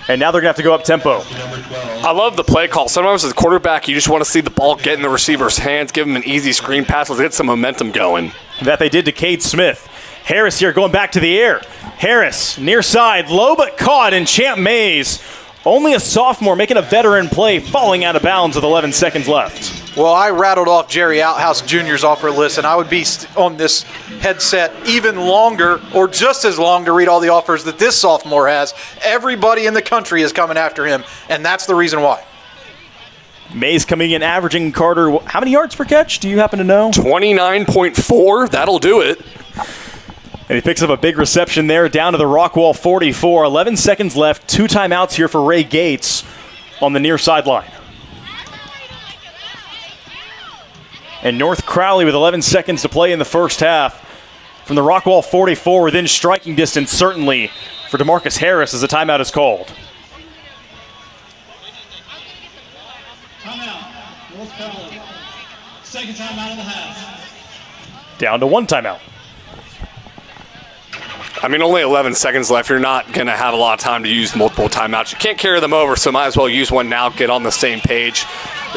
And now they're going to have to go up tempo. I love the play call. Sometimes as a quarterback, you just want to see the ball get in the receiver's hands, give him an easy screen pass, let's get some momentum going. That they did to Cade Smith. Harris here going back to the air. Harris, near side, low but caught, and Champ Mays, only a sophomore, making a veteran play, falling out of bounds with 11 seconds left. Well, I rattled off Jerry Outhouse Jr.'s offer list, and I would be on this headset even longer or just as long to read all the offers that this sophomore has. Everybody in the country is coming after him, and that's the reason why. Mays coming in, averaging, Carter, how many yards per catch? Do you happen to know? 29.4. That'll do it. And he picks up a big reception there down to the Rockwall 44. 11 seconds left. 2 timeouts here for Ray Gates on the near sideline. And North Crowley with 11 seconds to play in the first half. From the Rockwall 44, within striking distance, certainly, for DeMarcus Harris as a timeout is called. Timeout, North Crowley. Second timeout of the half. Down to 1 timeout. I mean, only 11 seconds left. You're not going to have a lot of time to use multiple timeouts. You can't carry them over, so might as well use one now, get on the same page.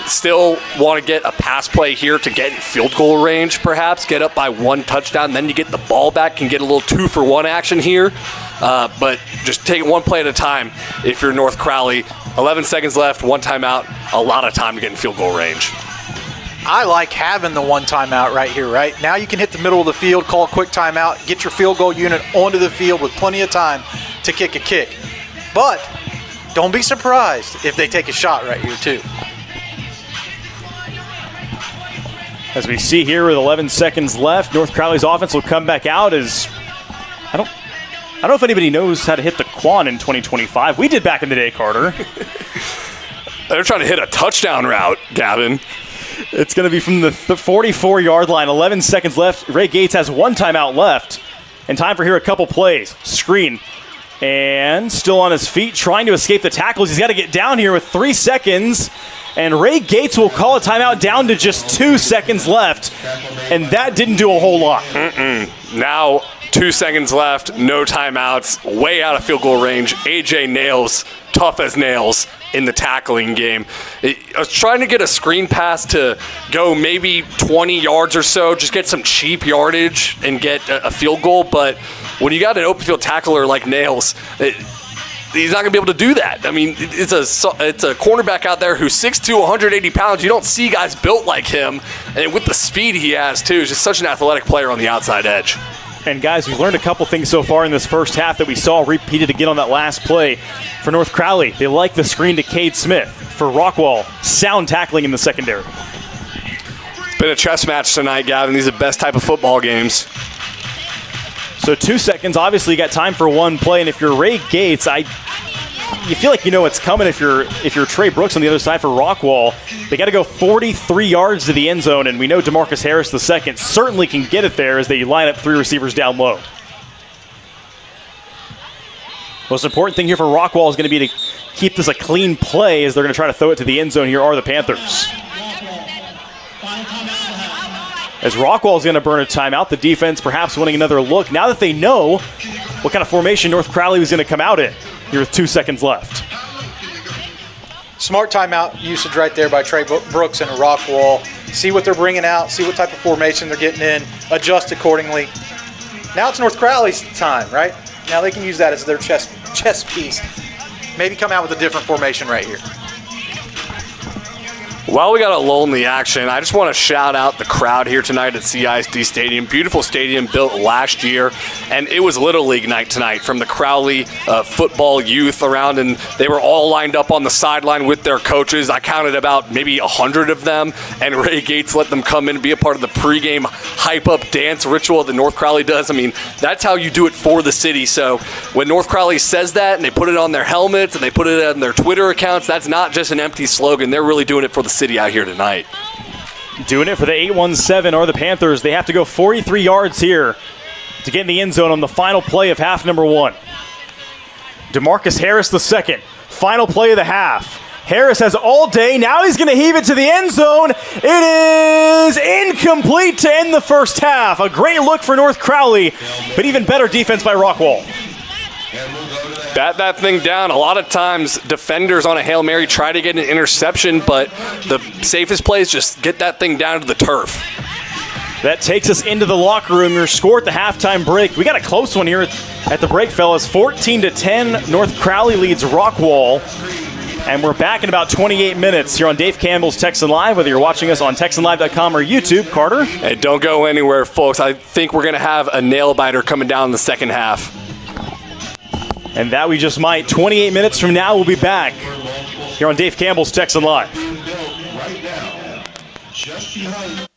Still want to get a pass play here to get in field goal range, perhaps. Get up by 1 touchdown, then you get the ball back, can get a little 2-for-1 action here. But just take it one play at a time if you're North Crowley. 11 seconds left, 1 timeout, a lot of time to get in field goal range. I like having the 1 timeout right here, right? Now you can hit the middle of the field, call a quick timeout, get your field goal unit onto the field with plenty of time to kick a kick. But don't be surprised if they take a shot right here too. As we see here with 11 seconds left, North Crowley's offense will come back out as I don't know if anybody knows how to hit the Quan in 2025. We did back in the day, Carter. They're trying to hit a touchdown route, Gavin. It's going to be from the 44-yard line. 11 seconds left. Ray Gates has 1 timeout left. And time for here a couple plays. Screen. And still on his feet, trying to escape the tackles. He's got to get down here with 3 seconds. And Ray Gates will call a timeout down to just 2 seconds left. And that didn't do a whole lot. Now 2 seconds left, no timeouts, way out of field goal range. AJ Nails, tough as nails in the tackling game. I was trying to get a screen pass to go maybe 20 yards or so, just get some cheap yardage and get a field goal. But when you got an open field tackler like Nails, he's not going to be able to do that. I mean, it's a cornerback out there who's 6'2", 180 pounds. You don't see guys built like him. And with the speed he has, too, he's just such an athletic player on the outside edge. And guys, we've learned a couple things so far in this first half that we saw repeated again on that last play for North Crowley. They like the screen to Cade Smith. For Rockwall, sound tackling in the secondary. It's been a chess match tonight, Gavin. These are the best type of football games. So 2 seconds, obviously you got time for 1 play, and if you're Ray Gates, you feel like you know what's coming if you're Trey Brooks on the other side for Rockwall. They got to go 43 yards to the end zone, and we know DeMarcus Harris II certainly can get it there as they line up 3 receivers down low. Most important thing here for Rockwall is going to be to keep this a clean play as they're going to try to throw it to the end zone here are the Panthers. as Rockwall's going to burn a timeout. The defense perhaps wanting another look now that they know what kind of formation North Crowley was going to come out in here with 2 seconds left. Smart timeout usage right there by Trey Brooks and Rockwall. See what they're bringing out, see what type of formation they're getting in, adjust accordingly. Now it's North Crowley's time, right? Now they can use that as their chess piece. Maybe come out with a different formation right here. While we got a lull in the action, I just want to shout out the crowd here tonight at CISD Stadium. Beautiful stadium built last year, and it was Little League night tonight from the Crowley football youth around, and they were all lined up on the sideline with their coaches. I counted about maybe 100 of them, and Ray Gates let them come in and be a part of the pregame hype-up dance ritual that North Crowley does. I mean, that's how you do it for the city. So when North Crowley says that, and they put it on their helmets, and they put it on their Twitter accounts, that's not just an empty slogan. They're really doing it for the city out here tonight. Doing it for the 817 are the Panthers. They have to go 43 yards here to get in the end zone on the final play of half number 1. DeMarcus Harris the second. Final play of the half. Harris has all day. Now he's going to heave it to the end zone. It is incomplete to end the first half. A great look for North Crowley, but even better defense by Rockwall. Bat that thing down. A lot of times defenders on a Hail Mary try to get an interception, but the safest play is just get that thing down to the turf. That takes us into the locker room. Your score at the halftime break. We got a close one here at the break, fellas. 14-10. North Crowley leads Rockwall. And we're back in about 28 minutes here on Dave Campbell's Texan Live, whether you're watching us on TexanLive.com or YouTube. Carter? Hey, don't go anywhere, folks. I think we're going to have a nail-biter coming down in the second half. And that we just might. 28 minutes from now, we'll be back here on Dave Campbell's Texan Live. Right now, just behind.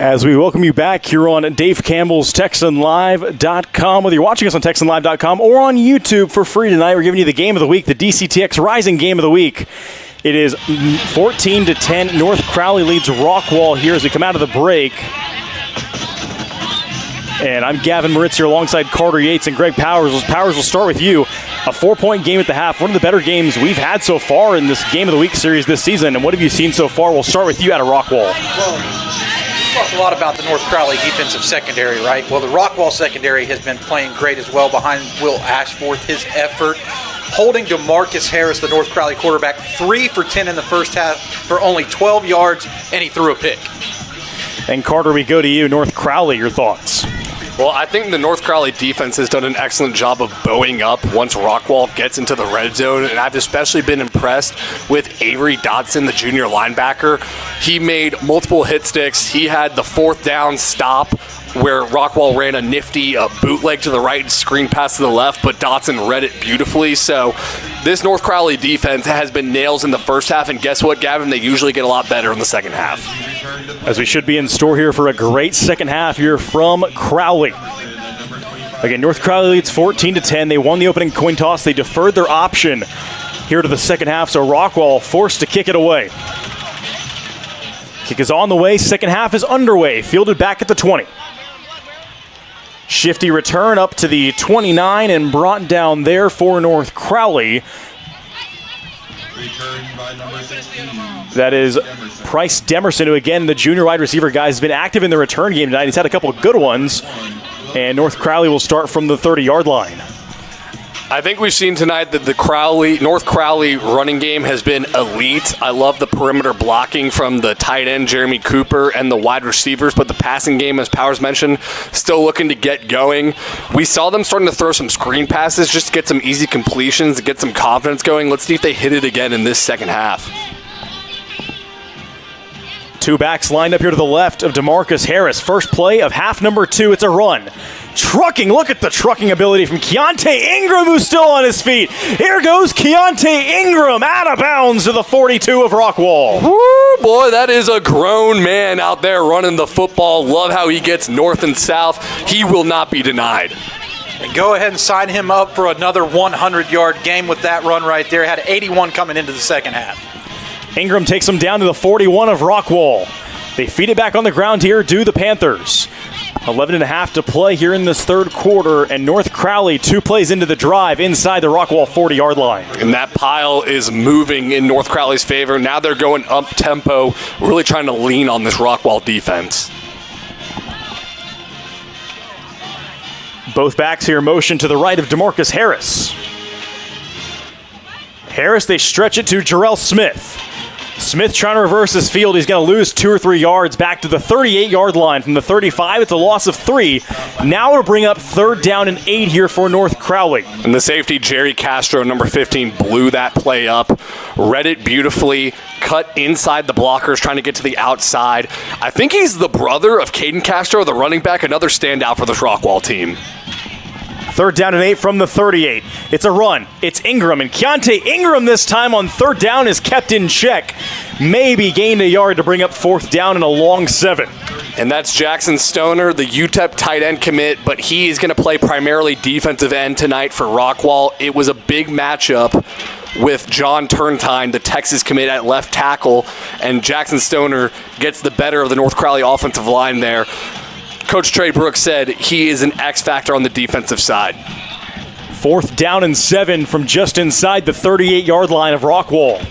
As we welcome you back here on Dave Campbell's TexanLive.com. Whether you're watching us on TexanLive.com or on YouTube for free tonight, we're giving you the game of the week, the DCTX Rising Game of the Week. It is 14-10. North Crowley leads Rockwall here as we come out of the break. And I'm Gavin Moritz here alongside Carter Yates and Greg Powers. Powers, will start with you. A 4-point game at the half. One of the better games we've had so far in this Game of the Week series this season. And what have you seen so far? We'll start with you out of Rockwall. Well, we talked a lot about the North Crowley defensive secondary, right? Well, the Rockwall secondary has been playing great as well behind Will Ashforth. His effort holding DeMarcus Harris, the North Crowley quarterback, 3 for 10 in the first half for only 12 yards, and he threw a pick. And Carter, we go to you. North Crowley, your thoughts? Well, I think the North Crowley defense has done an excellent job of bowing up once Rockwall gets into the red zone, and I've especially been impressed with Avery Dotson, the junior linebacker. He made multiple hit sticks. He had the 4th down stop where Rockwall ran a nifty bootleg to the right and screen pass to the left, but Dotson read it beautifully. So this North Crowley defense has been nails in the first half, and guess what, Gavin? They usually get a lot better in the second half. As we should be in store here for a great second half here from Crowley. Again, North Crowley leads 14-10. They won the opening coin toss. They deferred their option here to the second half, so Rockwall forced to kick it away. Kick is on the way. Second half is underway. Fielded back at the 20. Shifty return up to the 29 and brought down there for North Crowley. That is Price Demerson, who again, the junior wide receiver guy, has been active in the return game tonight. He's had a couple of good ones. And North Crowley will start from the 30-yard line. I think we've seen tonight that the North Crowley running game has been elite. I love the perimeter blocking from the tight end, Jeremy Cooper, and the wide receivers, but the passing game, as Powers mentioned, still looking to get going. We saw them starting to throw some screen passes just to get some easy completions, to get some confidence going. Let's see if they hit it again in this second half. Two backs lined up here to the left of DeMarcus Harris. First play of half number 2, it's a run. Trucking, look at the trucking ability from Keontae Ingram, who's still on his feet. Here goes Keontae Ingram out of bounds to the 42 of Rockwall. Woo, boy, that is a grown man out there running the football. Love how he gets north and south. He will not be denied. And go ahead and sign him up for another 100-yard game with that run right there. Had 81 coming into the second half. Ingram takes him down to the 41 of Rockwall. They feed it back on the ground here, do the Panthers. 11.5 to play here in this third quarter, and North Crowley 2 plays into the drive inside the Rockwall 40-yard line. And that pile is moving in North Crowley's favor. Now they're going up-tempo, really trying to lean on this Rockwall defense. Both backs here motion to the right of DeMarcus Harris. Harris, they stretch it to Jarrell Smith. Smith trying to reverse his field. He's going to lose 2 or 3 yards back to the 38-yard line. From the 35, it's a loss of 3. Now to bring up 3rd down and 8 here for North Crowley. And the safety, Jerry Castro, number 15, blew that play up, read it beautifully, cut inside the blockers, trying to get to the outside. I think he's the brother of Caden Castro, the running back, another standout for this Rockwall team. 3rd down and 8 from the 38. It's a run. It's Ingram, and Keontae Ingram this time on 3rd down is kept in check. Maybe gained a yard to bring up 4th down and a long 7. And that's Jackson Stoner, the UTEP tight end commit, but he is going to play primarily defensive end tonight for Rockwall. It was a big matchup with John Turntine, the Texas commit at left tackle, and Jackson Stoner gets the better of the North Crowley offensive line there. Coach Trey Brooks said he is an X factor on the defensive side. 4th down and 7 from just inside the 38-yard line of Rockwall.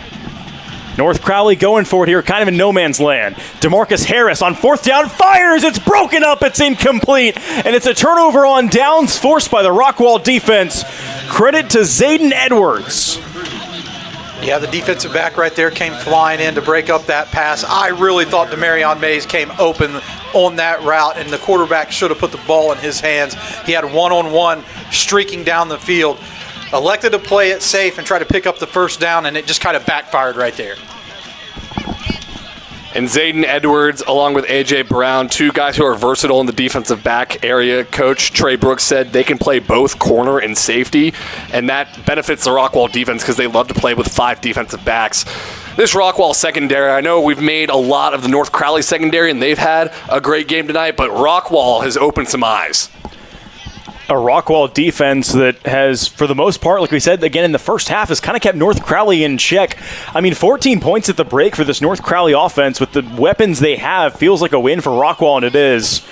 North Crowley going for it here, kind of in no man's land. DeMarcus Harris on 4th down, fires, it's broken up, it's incomplete, and it's a turnover on downs forced by the Rockwall defense. Credit to Zayden Edwards. Yeah, the defensive back right there came flying in to break up that pass. I really thought Demarion Mays came open on that route, and the quarterback should have put the ball in his hands. He had one-on-one streaking down the field. Elected to play it safe and try to pick up the 1st down, and it just kind of backfired right there. And Zayden Edwards, along with A.J. Brown, 2 guys who are versatile in the defensive back area. Coach Trey Brooks said they can play both corner and safety, and that benefits the Rockwall defense because they love to play with 5 defensive backs. This Rockwall secondary, I know we've made a lot of the North Crowley secondary, and they've had a great game tonight, but Rockwall has opened some eyes. A Rockwall defense that has, for the most part, like we said, again, in the first half, has kind of kept North Crowley in check. I mean, 14 points at the break for this North Crowley offense with the weapons they have feels like a win for Rockwall, and it is.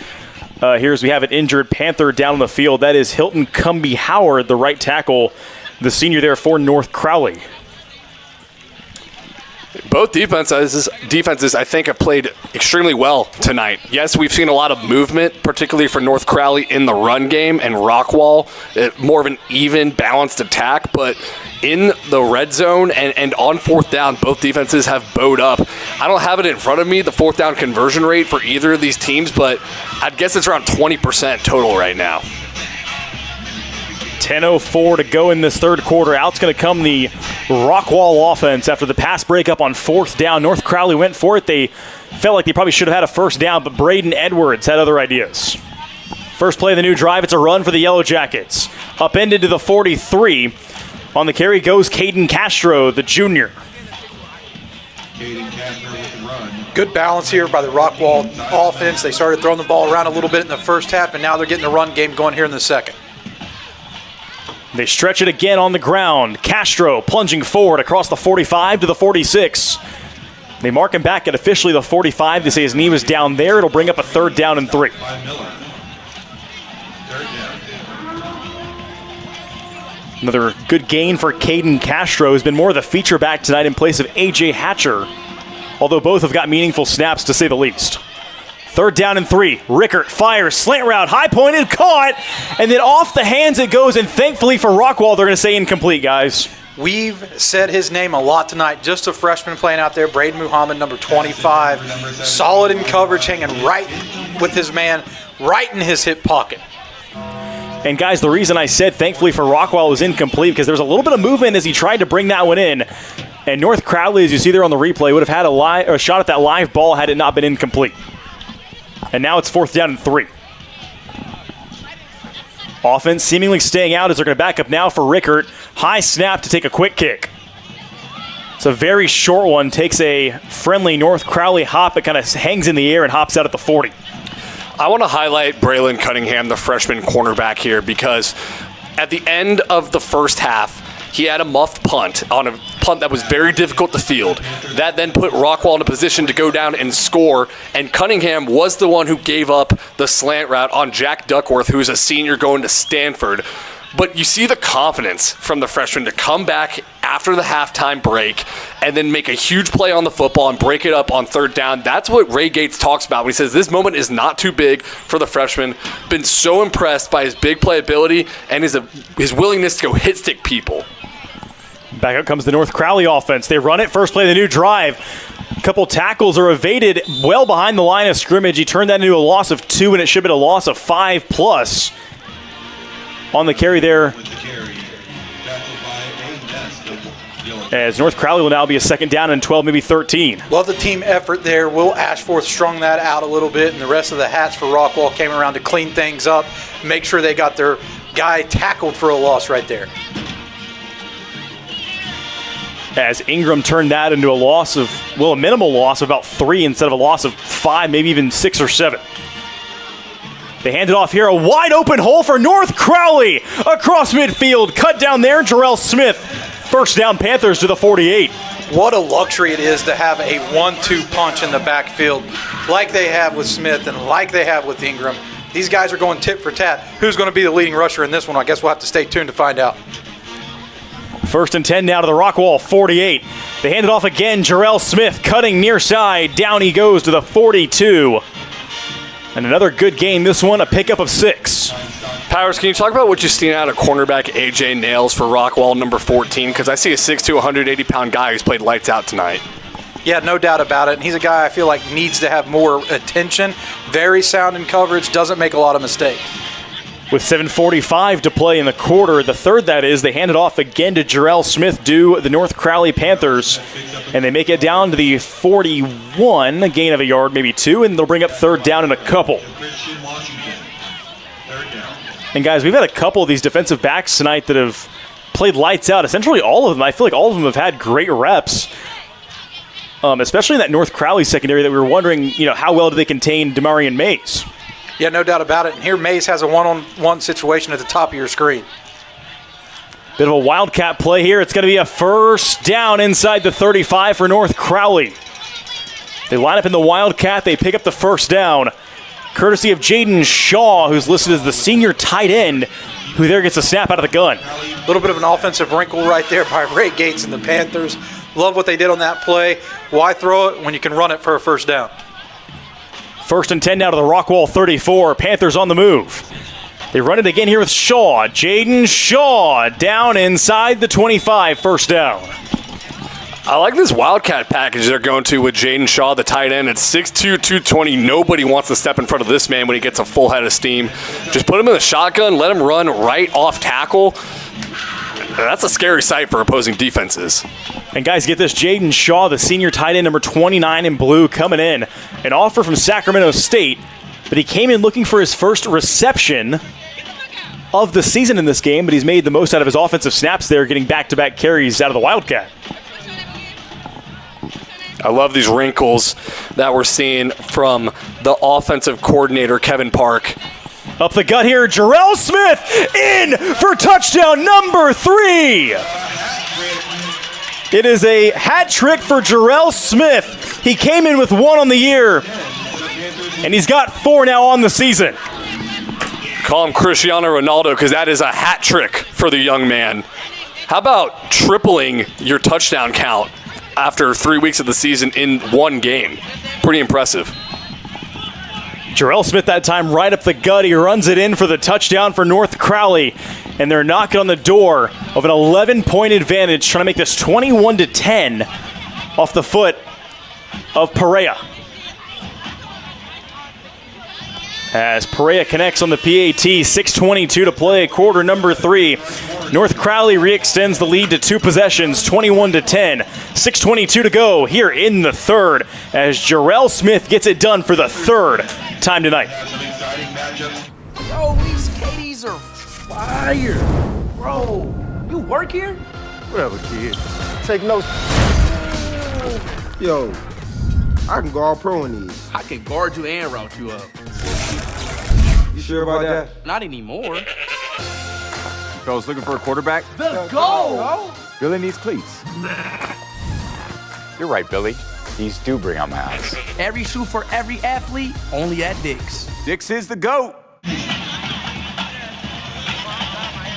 Here's we have an injured Panther down on the field. That is Hilton Cumbie Howard, the right tackle, the senior there for North Crowley. Both defenses, I think, have played extremely well tonight. Yes, we've seen a lot of movement, particularly for North Crowley in the run game, and Rockwall, more of an even, balanced attack. But in the red zone and on fourth down, both defenses have bowed up. I don't have it in front of me, the fourth down conversion rate for either of these teams, but I'd guess it's around 20% total right now. 10:04 to go in this third quarter. Out's going to come the Rockwall offense after the pass breakup on fourth down. North Crowley went for it. They felt like they probably should have had a first down, but Braden Edwards had other ideas. First play of the new drive, it's a run for the Yellow Jackets. Upended to the 43. On the carry goes Caden Castro, the junior. Caden Castro with the run. Good balance here by the Rockwall offense. They started throwing the ball around a little bit in the first half, and now they're getting the run game going here in the second. They stretch it again on the ground. Castro plunging forward across the 45 to the 46. They mark him back at officially the 45. They say his knee was down there. It'll bring up a third down and 3. By Miller. Third down. Another good gain for Caden Castro, who's been more of the feature back tonight in place of A.J. Hatcher, although both have got meaningful snaps to say the least. Third down and 3. Rickert fires, slant route, high pointed, caught, and then off the hands it goes, and thankfully for Rockwall, they're going to say incomplete, guys. We've said his name a lot tonight. Just a freshman playing out there, Braden Muhammad, number 25. Solid in coverage, hanging right with his man, right in his hip pocket. And guys, the reason I said thankfully for Rockwall was incomplete because there was a little bit of movement as he tried to bring that one in. And North Crowley, as you see there on the replay, would have had a shot at that live ball had it not been incomplete. And now it's fourth down and 3. Offense seemingly staying out as they're going to back up now for Rickert. High snap to take a quick kick. It's a very short one. Takes a friendly North Crowley hop. It kind of hangs in the air and hops out at the 40. I want to highlight Braylon Cunningham, the freshman cornerback here, because at the end of the first half, he had a muffed punt on a punt that was very difficult to field. That then put Rockwall in a position to go down and score, and Cunningham was the one who gave up the slant route on Jack Duckworth, who's a senior going to Stanford. But you see the confidence from the freshman to come back after the halftime break and then make a huge play on the football and break it up on third down. That's what Ray Gates talks about when he says this moment is not too big for the freshman. Been so impressed by his big playability and his willingness to go hit stick people. Back up comes the North Crowley offense. They run it. First play of the new drive. A couple tackles are evaded well behind the line of scrimmage. He turned that into a loss of 2, and it should have been a loss of 5+. On the carry there, as North Crowley will now be a second down and 12, maybe 13. Love the team effort there. Will Ashforth strung that out a little bit, and the rest of the hats for Rockwall came around to clean things up, make sure they got their guy tackled for a loss right there. As Ingram turned that into a loss of, well, a minimal loss of about 3 instead of a loss of 5, maybe even 6 or 7. They hand it off here, a wide open hole for North Crowley across midfield. Cut down there, Jarrell Smith. First down, Panthers to the 48. What a luxury it is to have a 1-2 punch in the backfield like they have with Smith and like they have with Ingram. These guys are going tit for tat. Who's going to be the leading rusher in this one? I guess we'll have to stay tuned to find out. First and 10 now to the Rockwall 48. They hand it off again, Jarrell Smith cutting near side. Down he goes to the 42. And another good game, this one, a pickup of 6. Powers, can you talk about what you've seen out of cornerback A.J. Nails for Rockwall, number 14? Because I see a 6'2", 180-pound guy who's played lights out tonight. Yeah, no doubt about it. And he's a guy I feel like needs to have more attention. Very sound in coverage, doesn't make a lot of mistakes. With 7:45 to play in the quarter, the third that is, they hand it off again to Jarrell Smith, do the North Crowley Panthers, and they make it down to the 41, a gain of a yard, maybe 2, and they'll bring up third down in a couple. And guys, we've had a couple of these defensive backs tonight that have played lights out, essentially all of them. I feel like all of them have had great reps. especially in that North Crowley secondary that we were wondering, how well do they contain Demarion Mays? Yeah, no doubt about it. And here Mays has a one-on-one situation at the top of your screen. Bit of a wildcat play here. It's going to be a first down inside the 35 for North Crowley. They line up in the wildcat. They pick up the first down, courtesy of Jaden Shaw, who's listed as the senior tight end, who there gets a snap out of the gun. A little bit of an offensive wrinkle right there by Ray Gates and the Panthers. Love what they did on that play. Why throw it when you can run it for a first down? First and 10 now to the Rockwall 34. Panthers on the move. They run it again here with Shaw. Jaden Shaw down inside the 25, first down. I like this wildcat package they're going to with Jaden Shaw, the tight end. It's 6'2", 220. Nobody wants to step in front of this man when he gets a full head of steam. Just put him in the shotgun, let him run right off tackle. That's a scary sight for opposing defenses. And guys, get this, Jaden Shaw, the senior tight end, number 29 in blue, coming in. An offer from Sacramento State, but he came in looking for his first reception of the season in this game, but he's made the most out of his offensive snaps there, getting back-to-back carries out of the Wildcat. I love these wrinkles that we're seeing from the offensive coordinator, Kevin Park. Up the gut here, Jarrell Smith in for touchdown number 3. It is a hat trick for Jarrell Smith. He came in with 1 on the year, and he's got 4 now on the season. Call him Cristiano Ronaldo because that is a hat trick for the young man. How about tripling your touchdown count after 3 weeks of the season in 1 game? Pretty impressive. Jarrell Smith that time right up the gut. He runs it in for the touchdown for North Crowley. And they're knocking on the door of an 11-point advantage, trying to make this 21-10 off the foot of Perea. As Perea connects on the PAT, 6:22 to play, quarter number 3. North Crowley re-extends the lead to 2 possessions, 21-10. 6:22 to go here in the third, as Jarrell Smith gets it done for the 3rd time tonight. Yo, these KDs are fire. Bro, you work here? Whatever, kid. Take notes. Yo, I can go all pro in these. I can guard you and route you up. You sure about that? Not anymore. Fellas looking for a quarterback? The goal! Billy needs cleats. You're right, Billy. These do bring out my eyes. Every shoe for every athlete, only at Dick's. Dick's is the GOAT.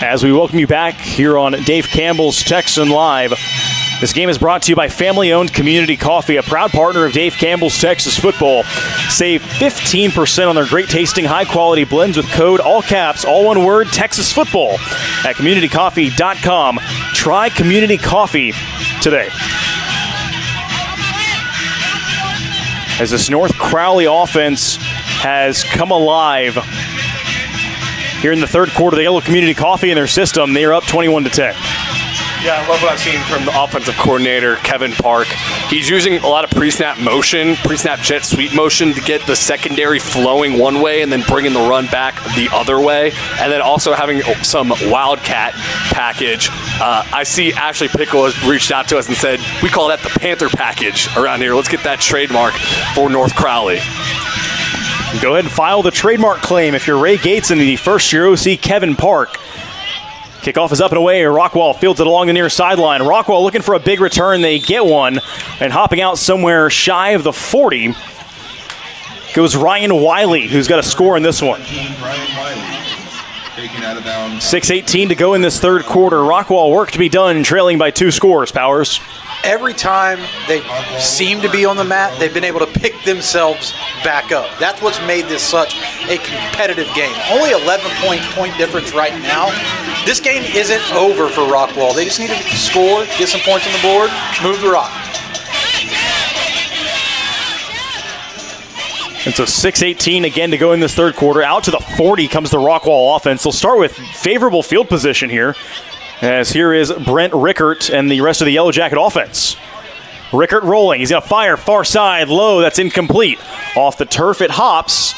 As we welcome you back here on Dave Campbell's Texan Live. This game is brought to you by family-owned Community Coffee, a proud partner of Dave Campbell's Texas Football. Save 15% on their great-tasting, high-quality blends with code, all caps, all one word, Texas Football at CommunityCoffee.com. Try Community Coffee today. As this North Crowley offense has come alive here in the third quarter, the Yellow Community Coffee in their system, they are up 21-10. Yeah, I love what I've seen from the offensive coordinator, Kevin Park. He's using a lot of pre-snap motion, pre-snap jet sweep motion to get the secondary flowing one way and then bringing the run back the other way. And then also having some wildcat package. I see Ashley Pickle has reached out to us and said, we call that the Panther package around here. Let's get that trademark for North Crowley. Go ahead and file the trademark claim if you're Ray Gates and the first-year OC Kevin Park. Kickoff is up and away. Rockwall fields it along the near sideline. Rockwall looking for a big return. They get one. And hopping out somewhere shy of the 40 goes Ryan Wiley, who's got a score in this one. 6:18 to go in this third quarter. Rockwall work to be done, trailing by 2 scores, Powers. Every time they seem to be on the mat, they've been able to pick themselves back up. That's what's made this such a competitive game. Only 11-point difference right now. This game isn't over for Rockwall. They just need to score, get some points on the board, move the rock. And so 6:18 again to go in this third quarter. Out to the 40 comes the Rockwall offense. They'll start with favorable field position here, as here is Brent Rickert and the rest of the Yellow Jacket offense. Rickert rolling. He's going to fire far side, low. That's incomplete. Off the turf, it hops.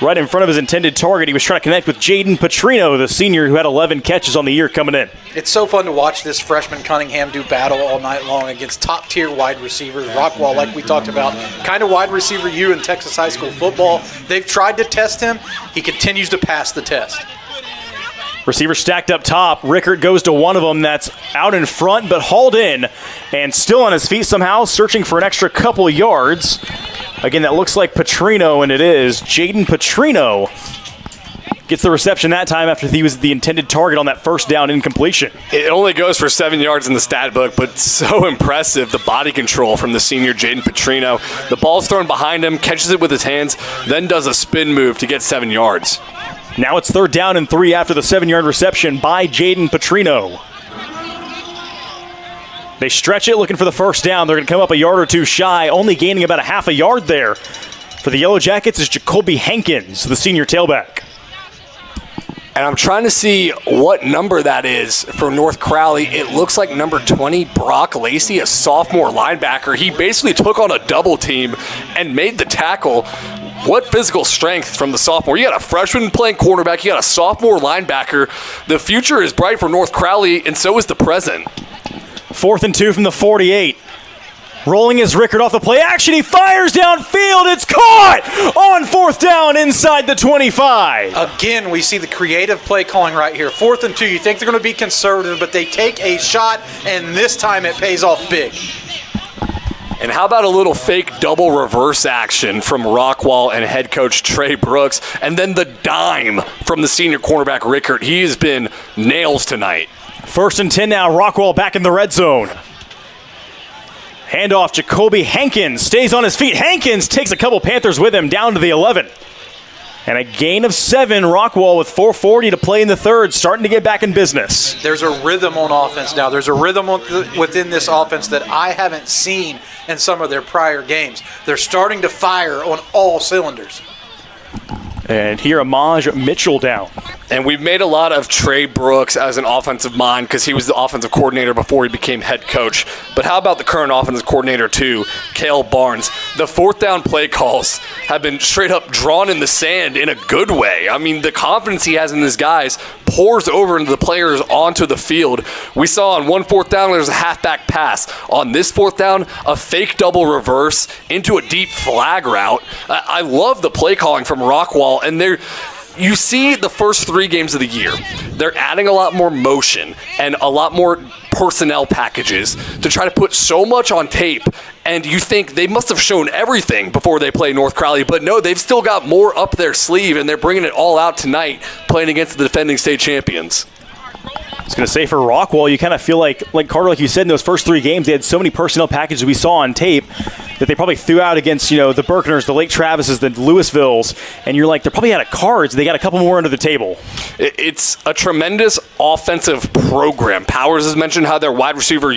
right in front of his intended target. He was trying to connect with Jaden Petrino, the senior who had 11 catches on the year coming in. It's so fun to watch this freshman Cunningham do battle all night long against top-tier wide receivers. Rockwall, like we talked about, kind of wide receiver you in Texas high school football. They've tried to test him. He continues to pass the test. Receiver stacked up top. Rickert goes to one of them that's out in front but hauled in and still on his feet somehow, searching for an extra couple yards. Again, that looks like Petrino, and it is. Jaden Petrino gets the reception that time after he was the intended target on that first down incompletion. It only goes for 7 yards in the stat book, but so impressive, the body control from the senior Jaden Petrino. The ball's thrown behind him, catches it with his hands, then does a spin move to get 7 yards. Now it's 3rd down and 3 after the 7-yard reception by Jaden Petrino. They stretch it looking for the first down. They're going to come up a yard or two shy, only gaining about a half a yard there. For the Yellow Jackets is Jacoby Hankins, the senior tailback. And I'm trying to see what number that is for North Crowley. It looks like number 20, Brock Lacey, a sophomore linebacker. He basically took on a double team and made the tackle. What physical strength from the sophomore. You got a freshman playing cornerback. You got a sophomore linebacker. The future is bright for North Crowley, and so is the present. 4th and 2 from the 48. Rolling is Rickert off the play action. He fires downfield. It's caught on 4th down inside the 25. Again, we see the creative play calling right here. 4th and 2. You think they're going to be conservative, but they take a shot, and this time it pays off big. And how about a little fake double reverse action from Rockwall and head coach Trey Brooks, and then the dime from the senior cornerback Rickert. He has been nails tonight. 1st and 10 now. Rockwall back in the red zone. Handoff, Jacoby Hankins stays on his feet. Hankins takes a couple Panthers with him down to the 11. And a gain of 7. Rockwall with 4:40 to play in the third, starting to get back in business. There's a rhythm on offense now. There's a rhythm within this offense that I haven't seen in some of their prior games. They're starting to fire on all cylinders. And here, Amaj Mitchell down. And we've made a lot of Trey Brooks as an offensive mind because he was the offensive coordinator before he became head coach. But how about the current offensive coordinator, too, Cale Barnes? The 4th down play calls have been straight up drawn in the sand in a good way. I mean, the confidence he has in his guys pours over into the players onto the field. We saw on one 4th down, there's a halfback pass. On this 4th down, a fake double reverse into a deep flag route. I love the play calling from Rockwall, and you see the first 3 games of the year, they're adding a lot more motion and a lot more personnel packages to try to put so much on tape, and you think they must have shown everything before they play North Crowley, but no, they've still got more up their sleeve, and they're bringing it all out tonight playing against the defending state champions. I was going to say for Rockwall, you kind of feel like Carter, like you said, in those first 3 games, they had so many personnel packages we saw on tape that they probably threw out against, the Berkners, the Lake Travises, the Lewisvilles, and you're like, they're probably out of cards. They got a couple more under the table. It's a tremendous offensive program. Powers has mentioned how their wide receiver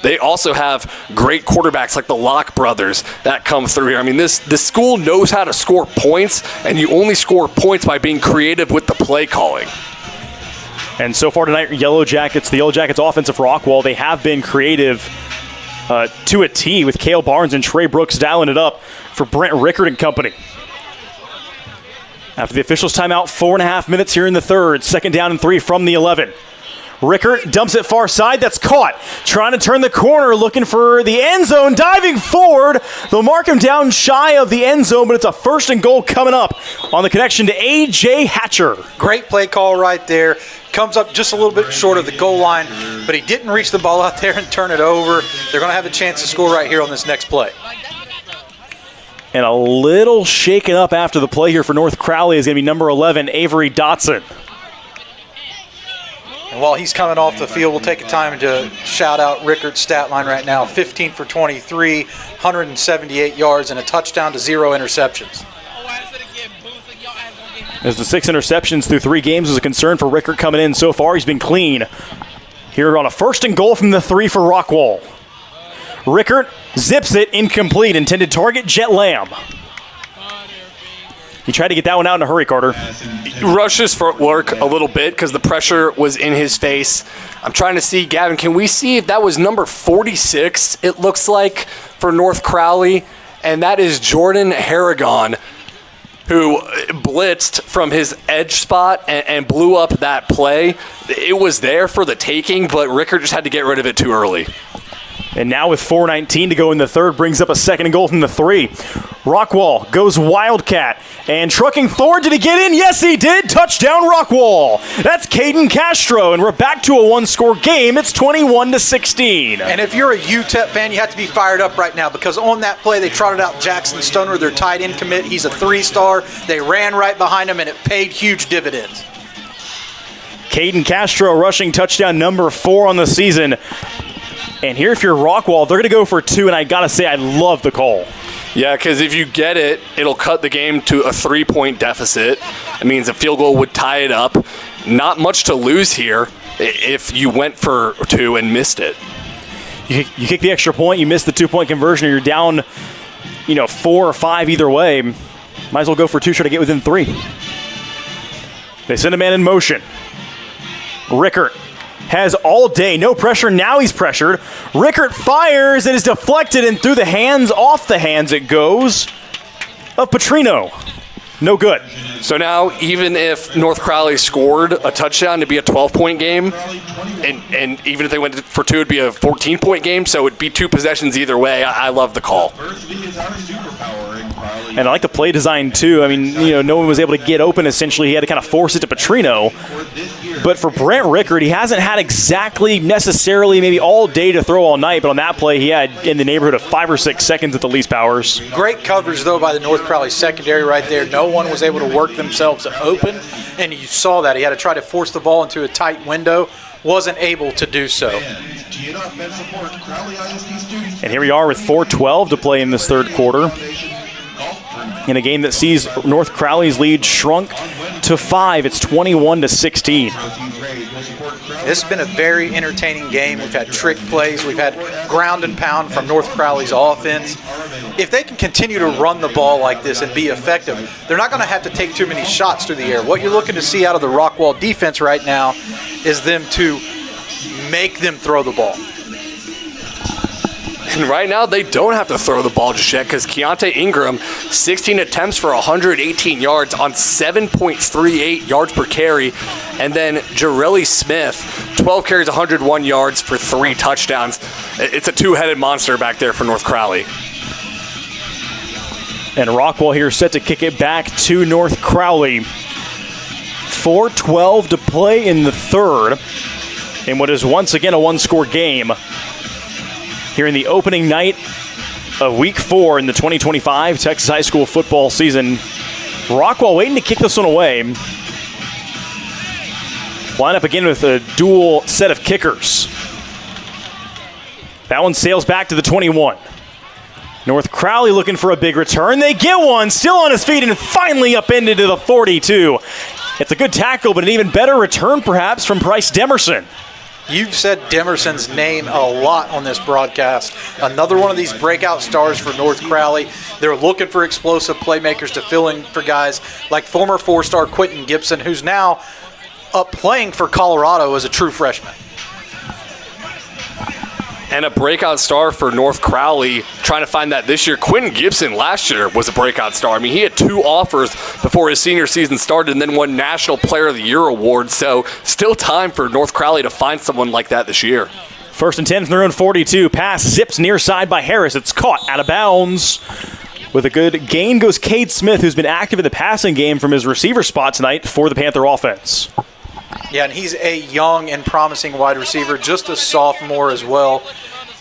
they also have great quarterbacks like the Locke brothers that come through here. I mean, this school knows how to score points, and you only score points by being creative with the play calling. And so far tonight, the Yellow Jackets offensive Rockwall, they have been creative to a T with Cale Barnes and Trey Brooks dialing it up for Brent Rickert and company. After the officials' timeout, 4.5 minutes here in the third. 2nd down and 3 from the 11. Rickert dumps it far side. That's caught. Trying to turn the corner, looking for the end zone. Diving forward. They'll mark him down shy of the end zone, but it's a 1st and goal coming up on the connection to A.J. Hatcher. Great play call right there. Comes up just a little bit short of the goal line, but he didn't reach the ball out there and turn it over. They're going to have a chance to score right here on this next play. And a little shaken up after the play here for North Crowley is going to be number 11, Avery Dotson. And while he's coming off the field, we'll take a time to shout out Rickert's stat line right now. 15 for 23, 178 yards, and a touchdown to 0 interceptions. As the 6 interceptions through 3 games was a concern for Rickert coming in. So far, he's been clean. Here on a 1st and goal from the 3 for Rockwall. Rickert zips it incomplete. Intended target, Jet Lamb. He tried to get that one out in a hurry, Carter. Rushes footwork a little bit because the pressure was in his face. I'm trying to see, Gavin, can we see if that was number 46, it looks like, for North Crowley? And that is Jordan Harrigan. who blitzed from his edge spot and blew up that play. It was there for the taking, but Rickert just had to get rid of it too early. And now with 4:19 to go in the third, brings up a second and goal from the 3. Rockwall goes Wildcat. And trucking forward, did he get in? Yes, he did. Touchdown, Rockwall. That's Caden Castro, and we're back to a one-score game. It's 21-16. And if you're a UTEP fan, you have to be fired up right now because on that play, they trotted out Jackson Stoner, their tight end commit. He's a 3-star. They ran right behind him, and it paid huge dividends. Caden Castro rushing touchdown number 4 on the season. And here, if you're Rockwall, they're going to go for 2, and I got to say, I love the call. Yeah, because if you get it, it'll cut the game to a 3-point deficit. It means a field goal would tie it up. Not much to lose here if you went for 2 and missed it. You kick the extra point, you miss the 2-point conversion, or you're down, 4 or 5 either way. Might as well go for 2, try to get within 3. They send a man in motion. Rickert has all day, no pressure, now he's pressured. Rickert fires, it is deflected, and through the hands, off the hands it goes of Petrino. No good. So now, even if North Crowley scored a touchdown, it'd be a 12-point game, and even if they went for 2, it'd be a 14-point game, so it'd be 2 possessions either way. I love the call. And I like the play design, too. I mean, no one was able to get open, essentially. He had to kind of force it to Petrino. But for Brent Rickert, he hasn't had exactly necessarily maybe all day to throw all night, but on that play, he had in the neighborhood of 5 or 6 seconds at the least powers. Great coverage, though, by the North Crowley secondary right there. No one was able to work themselves open, and you saw that. He had to try to force the ball into a tight window. Wasn't able to do so. And here we are with 4:12 to play in this third quarter. In a game that sees North Crowley's lead shrunk to 5. It's 21-16. This has been a very entertaining game. We've had trick plays. We've had ground and pound from North Crowley's offense. If they can continue to run the ball like this and be effective, they're not going to have to take too many shots through the air. What you're looking to see out of the Rockwall defense right now is them to make them throw the ball. And right now, they don't have to throw the ball just yet because Keontae Ingram, 16 attempts for 118 yards on 7.38 yards per carry. And then Jarrelli Smith, 12 carries, 101 yards for 3 touchdowns. It's a 2-headed monster back there for North Crowley. And Rockwall here set to kick it back to North Crowley. 4:12 to play in the third in what is once again a one-score game. Here in the opening night of Week 4 in the 2025 Texas high school football season. Rockwall waiting to kick this one away. Line up again with a dual set of kickers. That one sails back to the 21. North Crowley looking for a big return. They get one, still on his feet, and finally upended to the 42. It's a good tackle, but an even better return perhaps from Bryce Demerson. You've said Demerson's name a lot on this broadcast. Another one of these breakout stars for North Crowley. They're looking for explosive playmakers to fill in for guys like former 4-star Quentin Gibson, who's now up playing for Colorado as a true freshman. And a breakout star for North Crowley, trying to find that this year. Quentin Gibson last year was a breakout star. I mean, he had 2 offers before his senior season started and then won National Player of the Year award. So still time for North Crowley to find someone like that this year. 1st and 10 from their own 42. Pass zips near side by Harris. It's caught out of bounds. With a good gain goes Cade Smith, who's been active in the passing game from his receiver spot tonight for the Panther offense. Yeah, and he's a young and promising wide receiver, just a sophomore as well.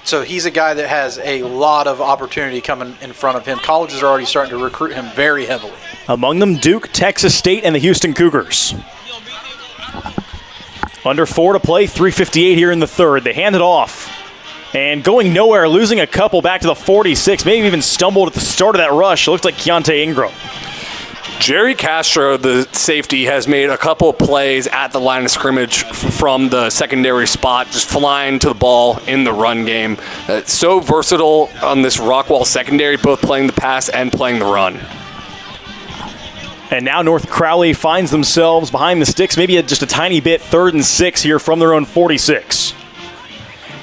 So he's a guy that has a lot of opportunity coming in front of him. Colleges are already starting to recruit him very heavily. Among them, Duke, Texas State, and the Houston Cougars. Under 4 to play, 3:58 here in the third. They hand it off. And going nowhere, losing a couple back to the 46. Maybe even stumbled at the start of that rush. It looks like Keontae Ingram. Jerry Castro, the safety, has made a couple of plays at the line of scrimmage from the secondary spot, just flying to the ball in the run game. So versatile on this Rockwall secondary, both playing the pass and playing the run. And now North Crowley finds themselves behind the sticks, maybe just a tiny bit, 3rd and 6 here from their own 46.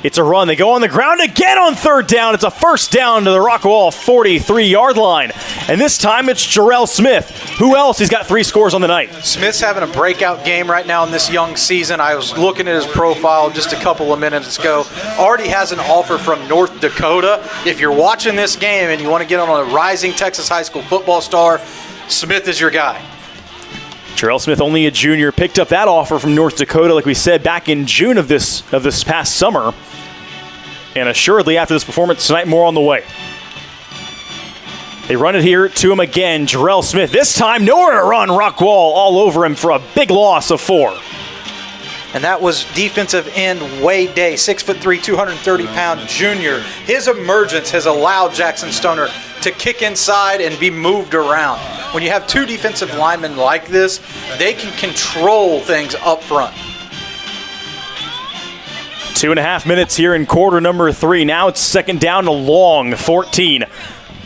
It's a run. They go on the ground again on third down. It's a first down to the Rockwall 43-yard line. And this time it's Jarrell Smith. Who else? He's got 3 scores on the night. Smith's having a breakout game right now in this young season. I was looking at his profile just a couple of minutes ago. Already has an offer from North Dakota. If you're watching this game and you want to get on a rising Texas high school football star, Smith is your guy. Jarrell Smith, only a junior, picked up that offer from North Dakota, like we said, back in June of this past summer. And assuredly, after this performance tonight, more on the way. They run it here to him again. Jarrell Smith, this time nowhere to run. Rockwall all over him for a big loss of 4. And that was defensive end Wade Day, 6'3", 230-pound junior. His emergence has allowed Jackson Stoner to kick inside and be moved around. When you have 2 defensive linemen like this, they can control things up front. 2.5 minutes here in quarter number 3. Now it's second down to long, 14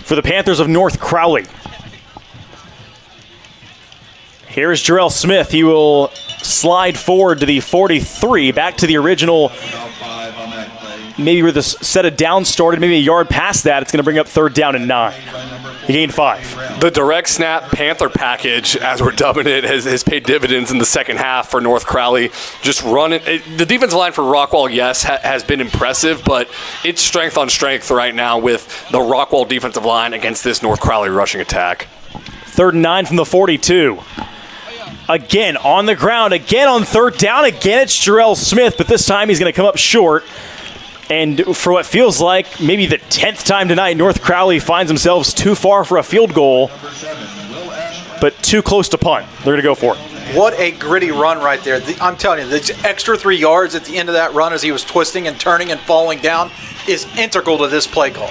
for the Panthers of North Crowley. Here's Jarrell Smith. He will slide forward to the 43, back to the original. Maybe where the set of down started, maybe a yard past that. It's going to bring up third down and 9. He gained 5. The direct snap Panther package, as we're dubbing it, has paid dividends in the second half for North Crowley. Just running. The defensive line for Rockwall, yes, has been impressive, but it's strength on strength right now with the Rockwall defensive line against this North Crowley rushing attack. Third and 9 from the 42. Again on the ground, again on third down, again it's Jarrell Smith, but this time he's going to come up short. And for what feels like maybe the 10th time tonight, North Crowley finds themselves too far for a field goal, but too close to punt. They're going to go for it. What a gritty run right there. I'm telling you, the extra 3 yards at the end of that run as he was twisting and turning and falling down is integral to this play call.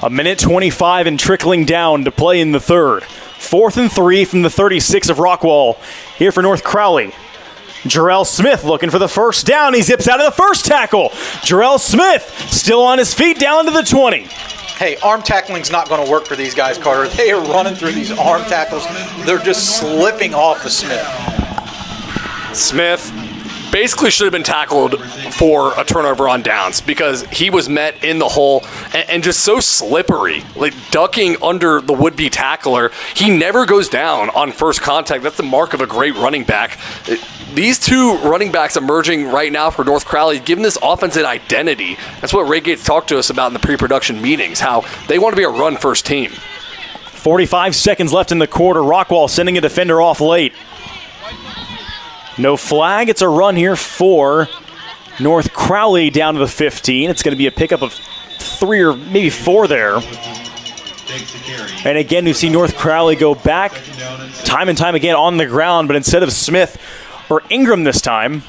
1:25 and trickling down to play in the third. 4th and 3 from the 36 of Rockwall here for North Crowley. Jarrell Smith looking for the first down. He zips out of the first tackle. Jarrell Smith still on his feet down to the 20. Hey, arm tackling's not going to work for these guys, Carter. They are running through these arm tackles. They're just slipping off of Smith. Smith basically should have been tackled for a turnover on downs because he was met in the hole and just so slippery, like ducking under the would-be tackler. He never goes down on first contact. That's the mark of a great running back. These 2 running backs emerging right now for North Crowley, giving this offense an identity. That's what Ray Gates talked to us about in the pre-production meetings, how they want to be a run-first team. 45 seconds left in the quarter. Rockwall sending a defender off late. No flag. It's a run here for North Crowley down to the 15. It's going to be a pickup of 3 or maybe 4 there. And again, we see North Crowley go back time and time again on the ground, but instead of Smith or Ingram this time,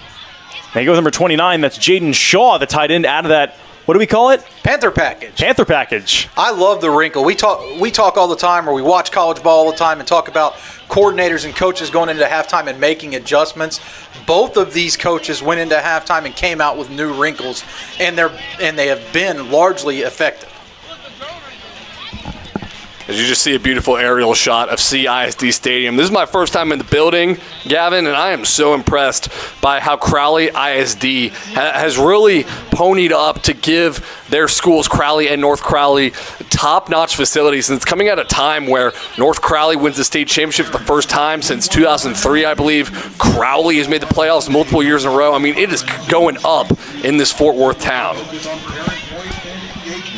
they go with number 29. That's Jaden Shaw, the tight end, out of that. What do we call it? Panther package. Panther package. I love the wrinkle. We talk all the time, or we watch college ball all the time and talk about coordinators and coaches going into halftime and making adjustments. Both of these coaches went into halftime and came out with new wrinkles, and they have been largely effective. As you just see a beautiful aerial shot of CISD Stadium. This is my first time in the building, Gavin, and I am so impressed by how Crowley ISD has really ponied up to give their schools, Crowley and North Crowley, top-notch facilities. And it's coming at a time where North Crowley wins the state championship for the first time since 2003, I believe. Crowley has made the playoffs multiple years in a row. I mean, it is going up in this Fort Worth town.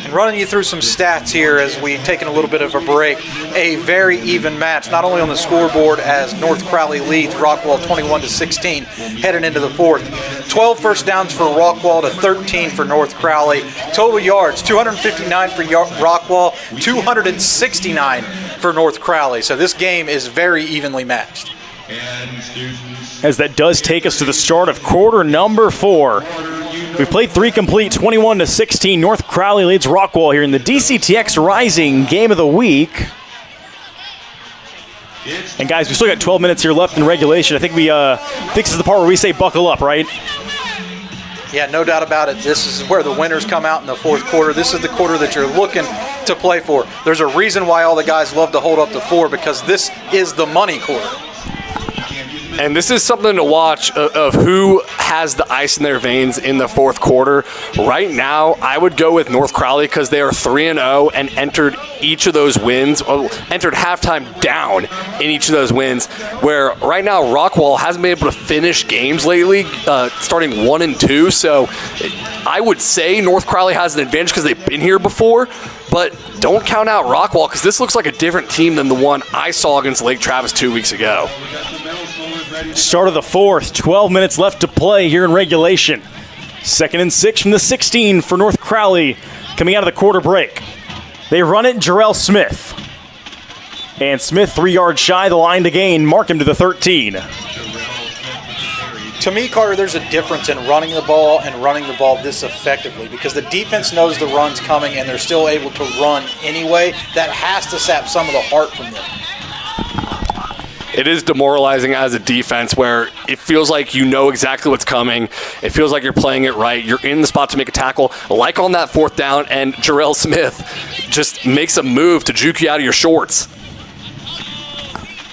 And running you through some stats here as we've taken a little bit of a break. A very even match, not only on the scoreboard as North Crowley leads Rockwall 21-16 heading into the 4th. 12 first downs for Rockwall to 13 for North Crowley. Total yards, 259 for Rockwall, 269 for North Crowley. So this game is very evenly matched. As that does take us to the start of quarter number 4. We've played 3 complete, 21-16. North Crowley leads Rockwall here in the DCTX Rising Game of the Week. And guys, we still got 12 minutes here left in regulation. I think this is the part where we say buckle up, right? Yeah, no doubt about it. This is where the winners come out in the 4th quarter. This is the quarter that you're looking to play for. There's a reason why all the guys love to hold up the 4, because this is the money quarter. And this is something to watch of who has the ice in their veins in the fourth quarter? Right now, I would go with North Crowley because they are 3-0 and entered each of those wins, entered halftime down in each of those wins, where right now Rockwall hasn't been able to finish games lately, starting 1-2. So I would say North Crowley has an advantage because they've been here before, but don't count out Rockwall because this looks like a different team than the one I saw against Lake Travis 2 weeks ago. Start of the fourth, 12 minutes left to play here in regulation. 2nd and 6 from the 16 for North Crowley coming out of the quarter break. They run it, Jarrell Smith. And Smith 3 yards shy, the line to gain, mark him to the 13. To me, Carter, there's a difference in running the ball and running the ball this effectively because the defense knows the run's coming and they're still able to run anyway. That has to sap some of the heart from them. It is demoralizing as a defense where it feels like you know exactly what's coming. It feels like you're playing it right. You're in the spot to make a tackle, like on that 4th down, and Jarrell Smith just makes a move to juke you out of your shorts.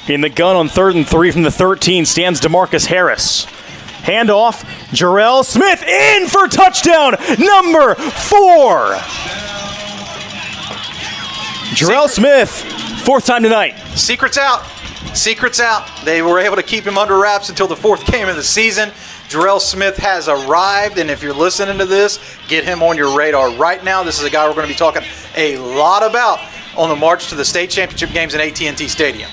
In the gun on 3rd and 3 from the 13 stands DeMarcus Harris. Handoff, Jarrell Smith in for touchdown number 4. Jarrell Smith, 4th time tonight. Secret's out. Secret's out. They were able to keep him under wraps until the 4th game of the season. Jarrell Smith has arrived, and if you're listening to this, get him on your radar right now. This is a guy we're going to be talking a lot about on the march to the state championship games in AT&T Stadium.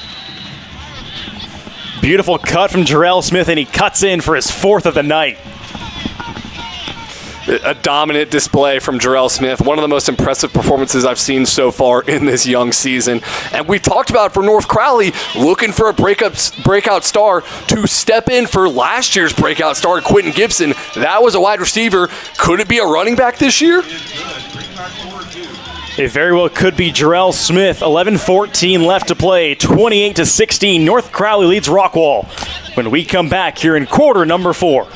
Beautiful cut from Jarrell Smith, and he cuts in for his 4th of the night. A dominant display from Jarrell Smith, one of the most impressive performances I've seen so far in this young season. And we talked about for North Crowley, looking for a breakout star to step in for last year's breakout star, Quentin Gibson. That was a wide receiver. Could it be a running back this year? It very well could be Jarrell Smith. 11-14 left to play, 28-16. North Crowley leads Rockwall when we come back here in quarter number 4.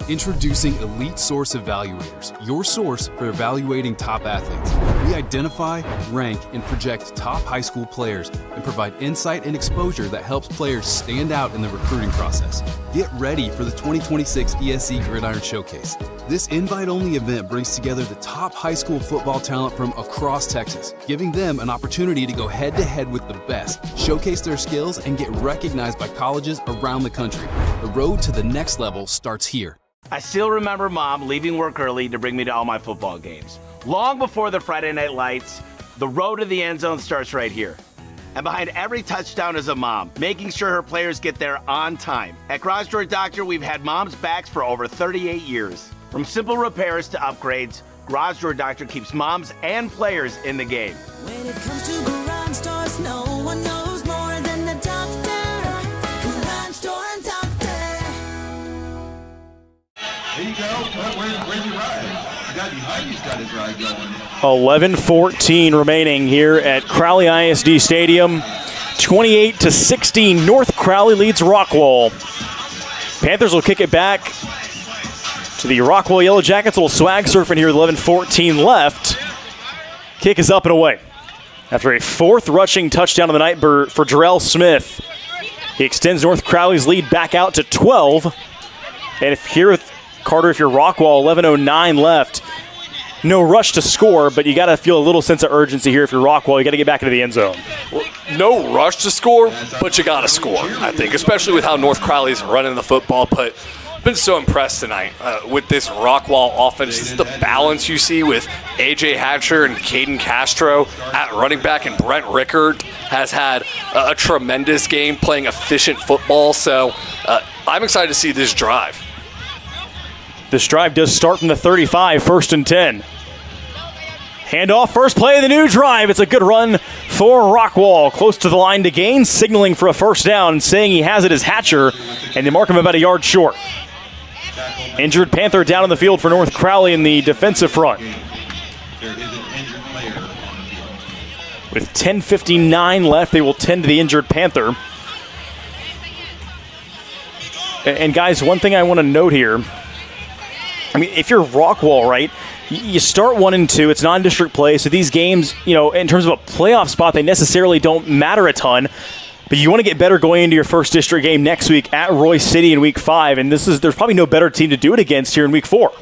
Introducing Elite Source Evaluators, your source for evaluating top athletes. We identify, rank, and project top high school players and provide insight and exposure that helps players stand out in the recruiting process. Get ready for the 2026 ESC Gridiron Showcase. This invite-only event brings together the top high school football talent from across Texas, giving them an opportunity to go head-to-head with the best, showcase their skills, and get recognized by colleges around the country. The road to the next level starts here. I still remember Mom leaving work early to bring me to all my football games. Long before the Friday night lights, the road to the end zone starts right here. And behind every touchdown is a mom, making sure her players get there on time. At Garage Door Doctor, we've had mom's backs for over 38 years. From simple repairs to upgrades, Garage Door Doctor keeps moms and players in the game. When it comes to garage doors, no one knows more than the doctor. Garage Door and Doctor. There you go. Where's your ride? The guy behind you's got his ride going. 11-14 remaining here at Crowley ISD Stadium. 28-16. North Crowley leads Rockwall. Panthers will kick it back to the Rockwall Yellow Jackets. A little swag surfing here with 11-14 left. Kick is up and away. After a 4th rushing touchdown of the night for Jarrell Smith, he extends North Crowley's lead back out to 12. And if you're Carter, if you're Rockwall, 11:09 left. No rush to score, but you got to feel a little sense of urgency here if you're Rockwall. You got to get back into the end zone. Well, no rush to score, but you got to score, I think, especially with how North Crowley's running the football. But I've been so impressed tonight with this Rockwall offense. Just the balance you see with A.J. Hatcher and Caden Castro at running back, and Brent Rickard has had a tremendous game playing efficient football. So I'm excited to see this drive. This drive does start from the 35, 1st and 10. Handoff, first play of the new drive. It's a good run for Rockwall. Close to the line to gain, signaling for a 1st down, saying he has it as Hatcher, and they mark him about a yard short. Injured Panther down on the field for North Crowley in the defensive front. With 10:59 left, they will tend to the injured Panther. And guys, one thing I want to note here, I mean, if you're Rockwall, right, you start 1-2. It's non-district play, so these games, in terms of a playoff spot, they necessarily don't matter a ton. But you want to get better going into your first district game next week at Royce City in week 5, and there's probably no better team to do it against here in week 4.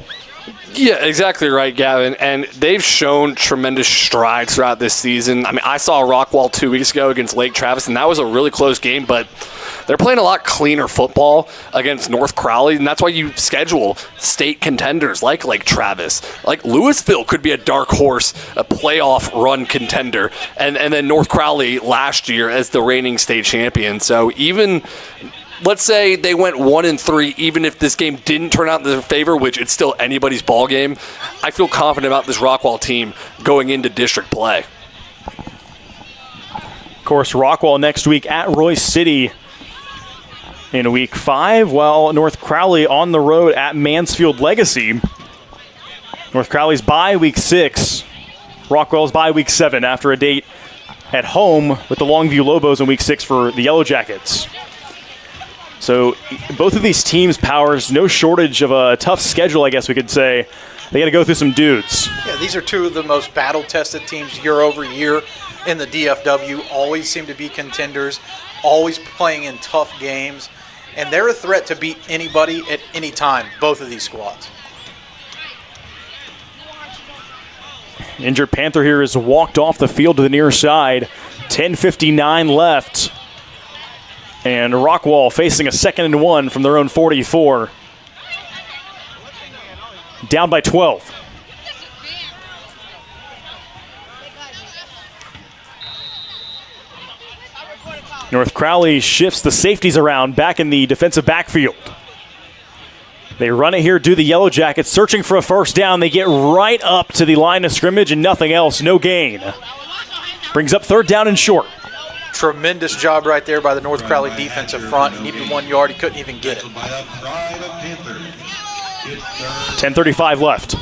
Yeah, exactly right, Gavin. And they've shown tremendous strides throughout this season. I mean, I saw Rockwall 2 weeks ago against Lake Travis, and that was a really close game, but they're playing a lot cleaner football against North Crowley, and that's why you schedule state contenders like Lake Travis. Like Louisville could be a dark horse, a playoff run contender, and then North Crowley last year as the reigning state champion. So even, let's say they went 1-3, even if this game didn't turn out in their favor, which it's still anybody's ball game, I feel confident about this Rockwall team going into district play. Of course, Rockwall next week at Royce City in week 5, while North Crowley on the road at Mansfield Legacy. North Crowley's bye week 6. Rockwell's bye week 7 after a date at home with the Longview Lobos in week 6 for the Yellow Jackets. So both of these teams, Powers, no shortage of a tough schedule, I guess we could say. They got to go through some dudes. Yeah, these are two of the most battle-tested teams year over year in the DFW. Always seem to be contenders, always playing in tough games. And they're a threat to beat anybody at any time, both of these squads. Injured Panther here has walked off the field to the near side. 10:59 left. And Rockwall facing a 2nd and 1 from their own 44. Down by 12. North Crowley shifts the safeties around back in the defensive backfield. They run it here, do the Yellow Jackets, searching for a first down. They get right up to the line of scrimmage and nothing else, no gain. Brings up 3rd down and short. Tremendous job right there by the North Crowley defensive front. He needed 1 yard, he couldn't even get it. 10:35 left.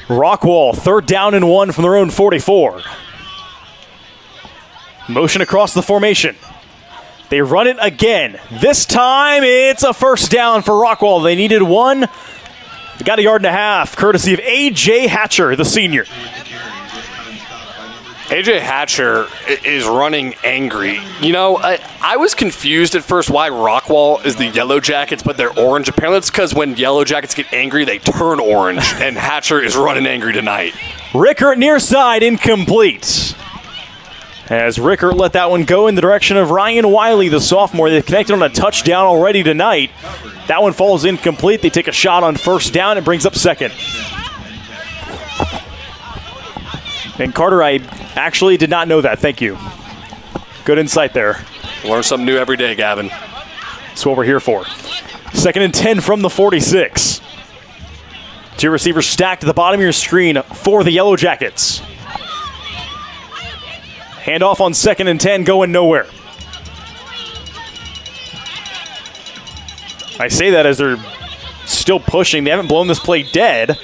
Rockwall, 3rd down and 1 from their own 44. Motion across the formation. They run it again. This time it's a first down for Rockwall. They needed 1. They got a 1.5 yards, courtesy of A.J. Hatcher, the senior. A.J. Hatcher is running angry. You know, I was confused at first why Rockwall is the Yellow Jackets, but they're orange. Apparently it's because when Yellow Jackets get angry, they turn orange, and Hatcher is running angry tonight. Rickert near side, incomplete. As Rickert let that one go in the direction of Ryan Wiley, the sophomore. They've connected on a touchdown already tonight. That one falls incomplete. They take a shot on first down. It brings up 2nd. And Carter, I actually did not know that. Thank you. Good insight there. Learn something new every day, Gavin. That's what we're here for. 2nd and 10 from the 46. 2 receivers stacked at the bottom of your screen for the Yellow Jackets. Handoff on 2nd and 10, going nowhere. I say that as they're still pushing. They haven't blown this play dead.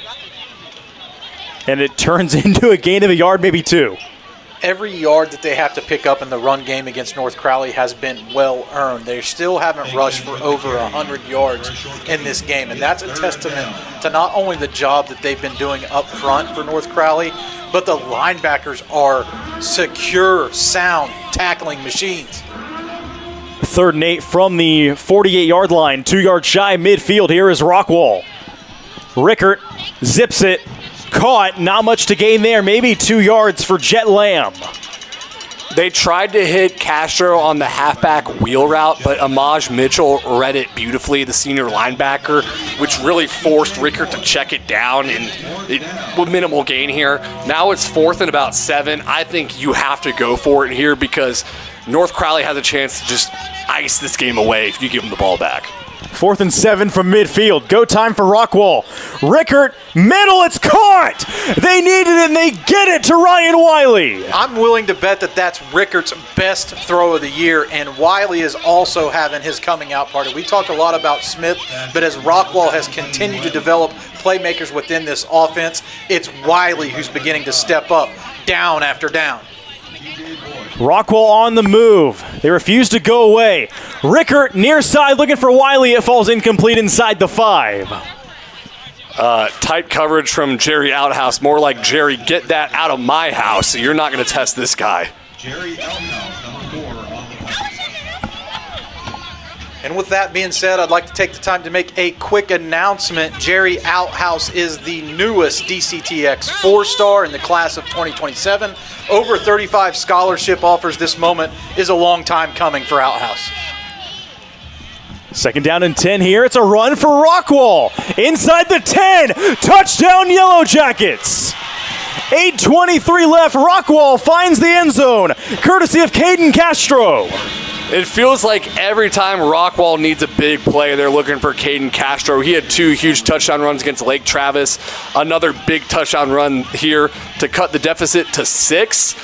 And it turns into a gain of 1 yard, maybe 2. Every yard that they have to pick up in the run game against North Crowley has been well earned. They still haven't rushed for over 100 yards in this game, and that's a testament to not only the job that they've been doing up front for North Crowley, but the linebackers are secure, sound tackling machines. 3rd and 8 from the 48-yard line, 2 yards shy midfield. Here is Rockwall. Rickert zips it. Caught, not much to gain there, maybe 2 yards for Jet Lamb. They tried to hit Castro on the halfback wheel route, but Amaj Mitchell read it beautifully, the senior linebacker, which really forced Rickert to check it down with minimal gain here. Now it's 4th and about 7. I think you have to go for it here because North Crowley has a chance to just ice this game away if you give them the ball back. 4th and 7 from midfield. Go time for Rockwall. Rickert, middle, it's caught! They needed it and they get it to Ryan Wiley. I'm willing to bet that that's Rickert's best throw of the year, and Wiley is also having his coming out party. We talked a lot about Smith, but as Rockwall has continued to develop playmakers within this offense, it's Wiley who's beginning to step up down after down. Rockwall on the move. They refuse to go away. Rickert near side looking for Wiley. It falls incomplete inside the 5. Tight coverage from Jerry Outhouse. More like, Jerry, get that out of my house. You're not going to test this guy. Jerry Outhouse, number 4 on the punt. And with that being said, I'd like to take the time to make a quick announcement. Jerry Outhouse is the newest DCTX 4-star in the class of 2027. Over 35 scholarship offers. This moment is a long time coming for Outhouse. Second down and 10 here. It's a run for Rockwall. Inside the 10. Touchdown, Yellow Jackets. 8:23 left. Rockwall finds the end zone, courtesy of Caden Castro. It feels like every time Rockwall needs a big play, they're looking for Caden Castro. He had 2 huge touchdown runs against Lake Travis. Another big touchdown run here to cut the deficit to 6.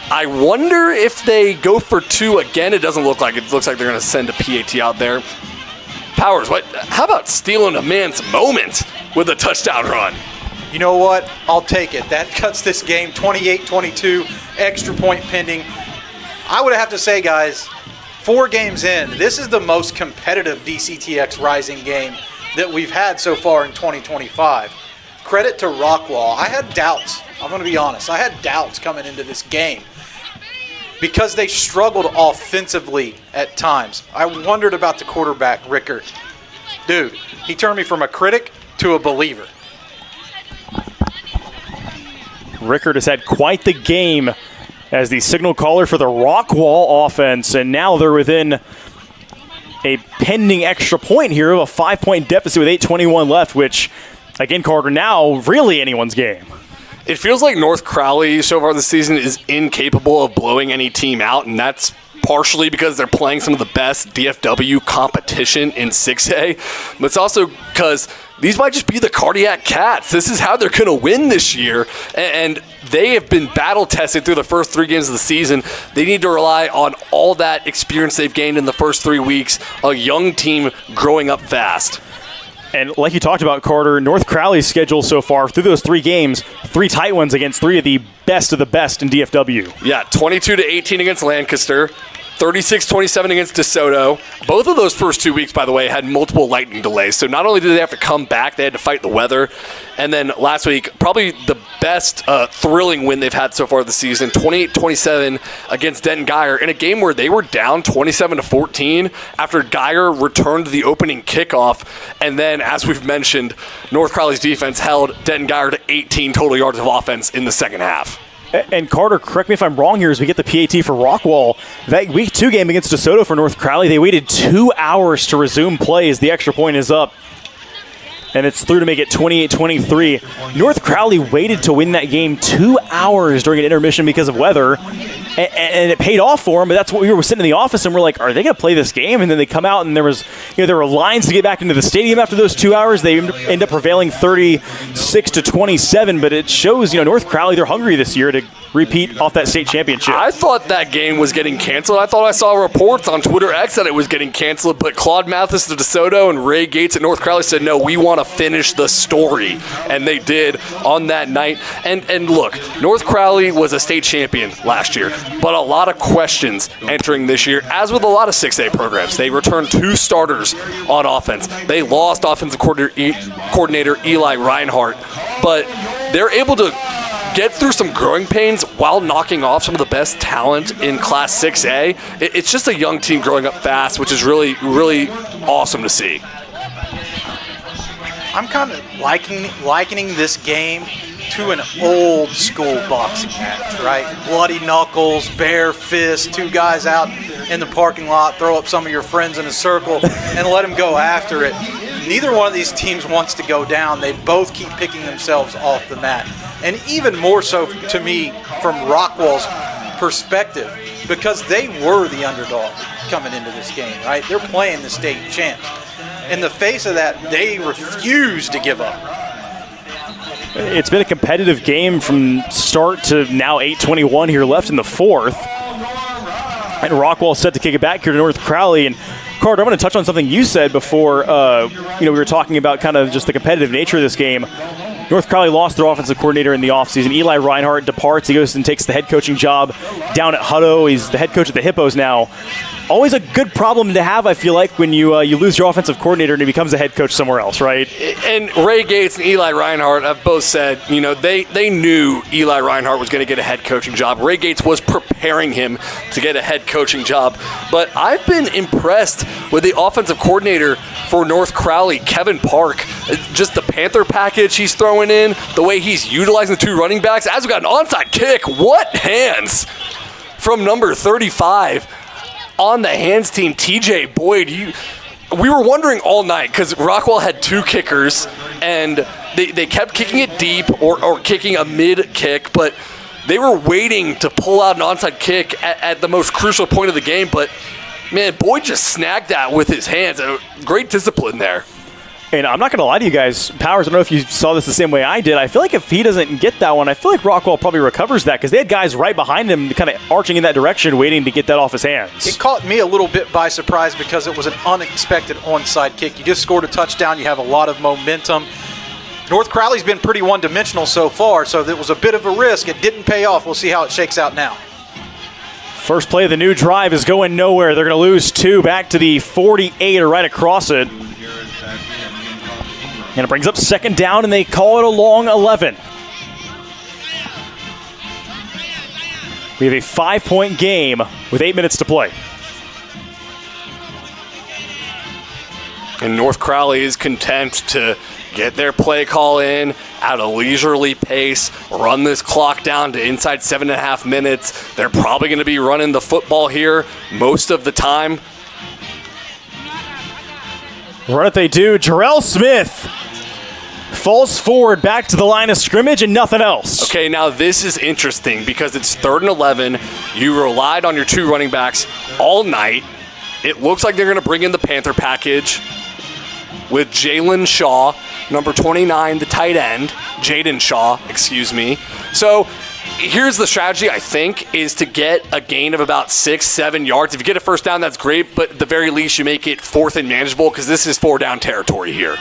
I wonder if they go for 2 again. It doesn't look like it. It looks like they're going to send a PAT out there. Powers, how about stealing a man's moment with a touchdown run? You know what? I'll take it. That cuts this game 28-22, extra point pending. I would have to say, guys, 4 games in, this is the most competitive DCTX Rising game that we've had so far in 2025. Credit to Rockwall. I had doubts. I'm going to be honest. I had doubts coming into this game because they struggled offensively at times. I wondered about the quarterback, Rickert. Dude, he turned me from a critic to a believer. Rickert has had quite the game as the signal caller for the Rockwall offense, and now they're within a pending extra point here of a 5-point deficit with 8:21 left, which, again, Carter, now really anyone's game. It feels like North Crowley so far this season is incapable of blowing any team out, and that's partially because they're playing some of the best DFW competition in 6A, but it's also because these might just be the Cardiac Cats. This is how they're going to win this year, and they have been battle-tested through the first 3 games of the season. They need to rely on all that experience they've gained in the first 3 weeks, a young team growing up fast. And like you talked about, Carter, North Crowley's schedule so far through those 3 games, 3 tight ones against 3 of the best in DFW. Yeah, 22-18 against Lancaster, 36-27 against DeSoto. Both of those first 2 weeks, by the way, had multiple lightning delays. So not only did they have to come back, they had to fight the weather. And then last week, probably the best thrilling win they've had so far this season, 28-27 against Denton Geyer in a game where they were down 27-14 after Geyer returned the opening kickoff. And then, as we've mentioned, North Crowley's defense held Denton Geyer to 18 total yards of offense in the second half. And Carter, correct me if I'm wrong here, as we get the PAT for Rockwall. That Week 2 game against DeSoto for North Crowley, they waited 2 hours to resume play as the extra point is up. And it's through to make it 28-23. North Crowley waited to win that game 2 hours during an intermission because of weather. And it paid off for them, but that's what we were sitting in the office and we're like, are they going to play this game? And then they come out and there were lines to get back into the stadium after those 2 hours. They end up prevailing 36-27, but it shows, North Crowley, they're hungry this year to repeat off that state championship. I thought that game was getting canceled. I thought I saw reports on Twitter X that it was getting canceled, but Claude Mathis of DeSoto and Ray Gates at North Crowley said, no, we want to finish the story. And they did on that night. And look, North Crowley was a state champion last year, but a lot of questions entering this year, as with a lot of 6A programs. They returned 2 starters on offense. They lost offensive coordinator Eli Reinhardt, but they're able to get through some growing pains while knocking off some of the best talent in Class 6A. It's just a young team growing up fast, which is really, really awesome to see. I'm kind of likening this game to an old school boxing match, right? Bloody knuckles, bare fists, 2 guys out in the parking lot, throw up some of your friends in a circle and let them go after it. Neither one of these teams wants to go down. They both keep picking themselves off the mat. And even more so to me from Rockwall's perspective, because they were the underdog coming into this game, right? They're playing the state champs. In the face of that, they refuse to give up. It's been a competitive game from start to now 8:21 here left in the 4th. And Rockwall set to kick it back here to North Crowley. And Carter, I'm going to touch on something you said before. We were talking about kind of just the competitive nature of this game. North Crowley lost their offensive coordinator in the offseason. Eli Reinhardt departs. He goes and takes the head coaching job down at Hutto. He's the head coach at the Hippos now. Always a good problem to have, I feel like, when you lose your offensive coordinator and he becomes a head coach somewhere else, right? And Ray Gates and Eli Reinhardt have both said, they knew Eli Reinhardt was going to get a head coaching job. Ray Gates was preparing him to get a head coaching job. But I've been impressed with the offensive coordinator for North Crowley, Kevin Park. Just the Panther package he's throwing in, the way he's utilizing the 2 running backs. As we got an onside kick, what hands from number 35 on the hands team, TJ Boyd. We were wondering all night because Rockwall had 2 kickers and they kept kicking it deep or kicking a mid kick, but they were waiting to pull out an onside kick at the most crucial point of the game. But man, Boyd just snagged that with his hands. Great discipline there. And I'm not going to lie to you guys, Powers, I don't know if you saw this the same way I did. I feel like if he doesn't get that one, I feel like Rockwall probably recovers that because they had guys right behind him kind of arching in that direction, waiting to get that off his hands. It caught me a little bit by surprise because it was an unexpected onside kick. You just scored a touchdown. You have a lot of momentum. North Crowley's been pretty one-dimensional so far, so it was a bit of a risk. It didn't pay off. We'll see how it shakes out now. First play of the new drive is going nowhere. They're going to lose 2 back to the 48 or right across it. And it brings up second down, and they call it a long 11. We have a 5-point game with 8 minutes to play. And North Crowley is content to get their play call in at a leisurely pace, run this clock down to inside 7.5 minutes. They're probably going to be running the football here most of the time. Run it they do. Jarrell Smith falls forward back to the line of scrimmage and nothing else. Okay, now this is interesting because it's 3rd and 11. You relied on your 2 running backs all night. It looks like they're going to bring in the Panther package with Jalen Shaw, number 29, the tight end. Jaden Shaw, excuse me. So here's the strategy, I think, is to get a gain of about 6-7 yards. If you get a first down, that's great, but at the very least you make it 4th and manageable because this is 4-down territory here.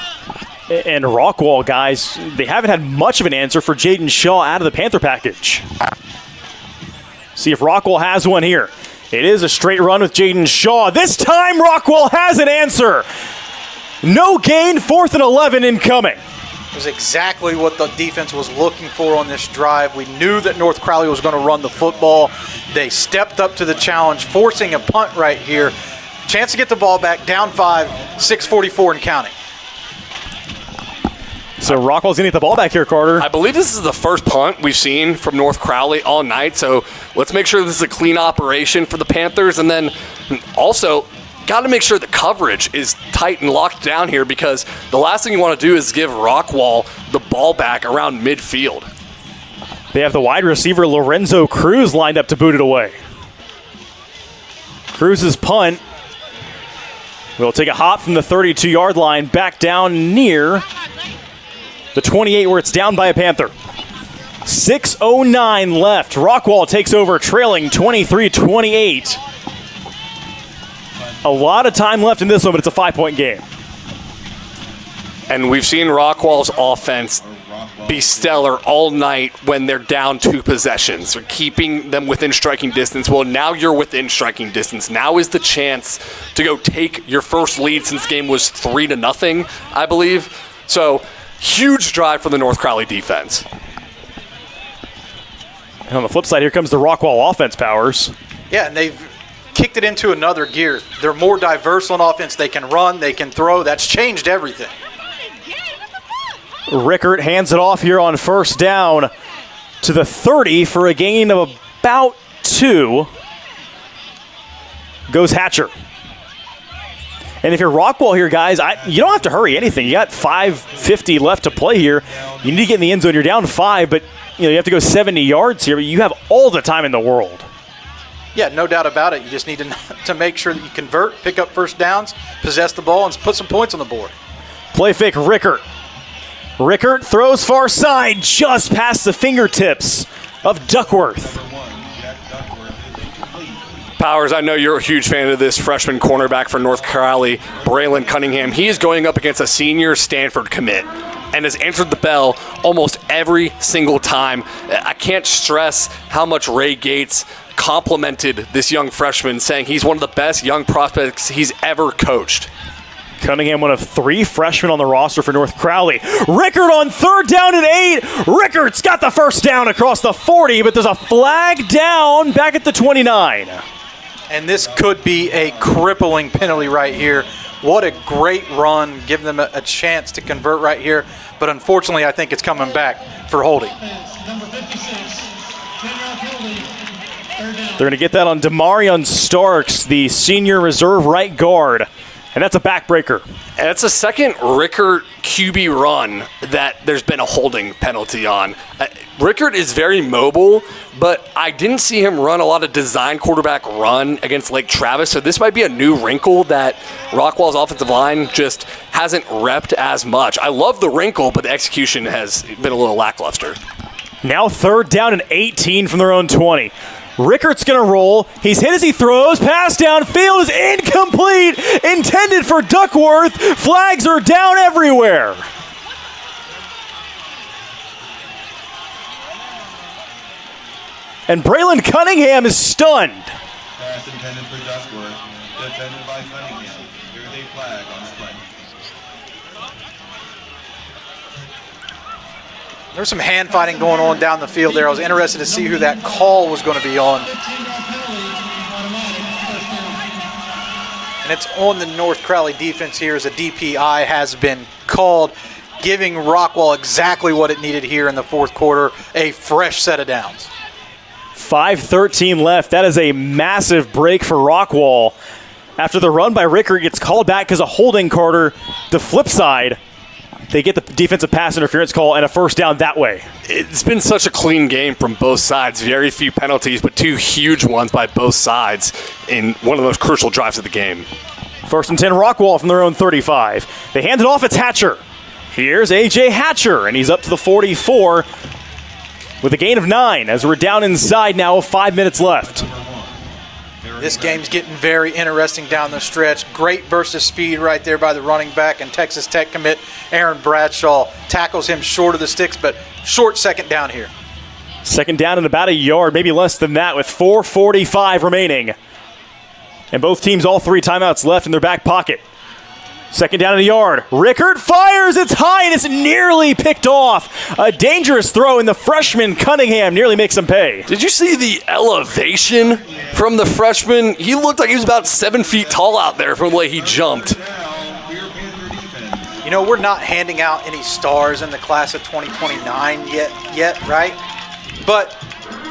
And Rockwall, guys, they haven't had much of an answer for Jaden Shaw out of the Panther package. See if Rockwall has one here. It is a straight run with Jaden Shaw. This time Rockwall has an answer. No gain, 4th and 11 incoming. It was exactly what the defense was looking for on this drive. We knew that North Crowley was going to run the football. They stepped up to the challenge, forcing a punt right here. Chance to get the ball back, down 5, 6:44 and counting. So Rockwall's going to get the ball back here, Carter. I believe this is the first punt we've seen from North Crowley all night, so let's make sure this is a clean operation for the Panthers. And then also, got to make sure the coverage is tight and locked down here because the last thing you want to do is give Rockwall the ball back around midfield. They have the wide receiver Lorenzo Cruz lined up to boot it away. Cruz's punt will take a hop from the 32-yard line back down near the 28 where it's down by a Panther. 6:09 left. Rockwall takes over trailing 23-28. A lot of time left in this one, but it's a 5-point game. And we've seen Rockwall's offense be stellar all night when they're down 2 possessions. They're keeping them within striking distance. Well, now you're within striking distance. Now is the chance to go take your first lead since the game was 3-0, I believe. So, huge drive for the North Crowley defense. And on the flip side, here comes the Rockwall offense, Powers. Yeah, and they've kicked it into another gear. They're more diverse on offense. They can run, they can throw. That's changed everything. Rickert hands it off here on first down to the 30 for a gain of about 2. Goes Hatcher. And if you're Rockwall here, guys, you don't have to hurry anything. You got 5:50 left to play here. You need to get in the end zone. You're down 5, but you have to go 70 yards here. But you have all the time in the world. Yeah, no doubt about it. You just need to make sure that you convert, pick up first downs, possess the ball, and put some points on the board. Play fake, Rickert. Rickert throws far side, just past the fingertips of Duckworth. Powers, I know you're a huge fan of this freshman cornerback for North Crowley, Braylon Cunningham. He is going up against a senior Stanford commit. and has answered the bell almost every single time. I can't stress how much Ray Gates complimented this young freshman, saying he's one of the best young prospects he's ever coached. Cunningham, one of 3 freshmen on the roster for North Crowley. Rickert on 3rd down and 8. Rickert's got the first down across the 40, but there's a flag down back at the 29. And this could be a crippling penalty right here. What a great run, give them a chance to convert right here. But unfortunately, I think it's coming back for holding. Number 56, 10-yard penalty, 3rd down. They're going to get that on Demarion Starks, the senior reserve right guard. And that's a backbreaker. And it's a second Rickert QB run that there's been a holding penalty on. Rickert is very mobile, but I didn't see him run a lot of design quarterback run against Lake Travis, so this might be a new wrinkle that Rockwall's offensive line just hasn't repped as much. I love the wrinkle, but the execution has been a little lackluster. Now 3rd down and 18 from their own 20. Rickert's going to roll. He's hit as he throws. Pass downfield is incomplete. Intended for Duckworth. Flags are down everywhere. And Braylon Cunningham is stunned. Pass intended for Duckworth. Defended by Cunningham. Here's a flag on the play. There's some hand fighting going on down the field there. I was interested to see who that call was going to be on. And it's on the North Crowley defense here as a DPI has been called, giving Rockwall exactly what it needed here in the 4th quarter, a fresh set of downs. 5:13 left. That is a massive break for Rockwall. After the run by Rickert gets called back because of holding Carter, the flip side, they get the defensive pass interference call and a first down that way. It's been such a clean game from both sides. Very few penalties, but 2 huge ones by both sides in one of the most crucial drives of the game. 1st and 10 Rockwall from their own 35. They hand it off, it's Hatcher. Here's A.J. Hatcher, and he's up to the 44 with a gain of 9 as we're down inside now with 5 minutes left. This game's getting very interesting down the stretch. Great burst of speed right there by the running back, and Texas Tech commit Aaron Bradshaw tackles him short of the sticks, but short 2nd down here. 2nd down and about a yard, maybe less than that, with 4:45 remaining. And both teams, all 3 timeouts left in their back pocket. 2nd down and a yard. Rickert fires, it's high, and it's nearly picked off. A dangerous throw, and the freshman Cunningham nearly makes him pay. Did you see the elevation from the freshman? He looked like he was about 7 feet tall out there from the way he jumped. You know, we're not handing out any stars in the class of 2029 yet, right? But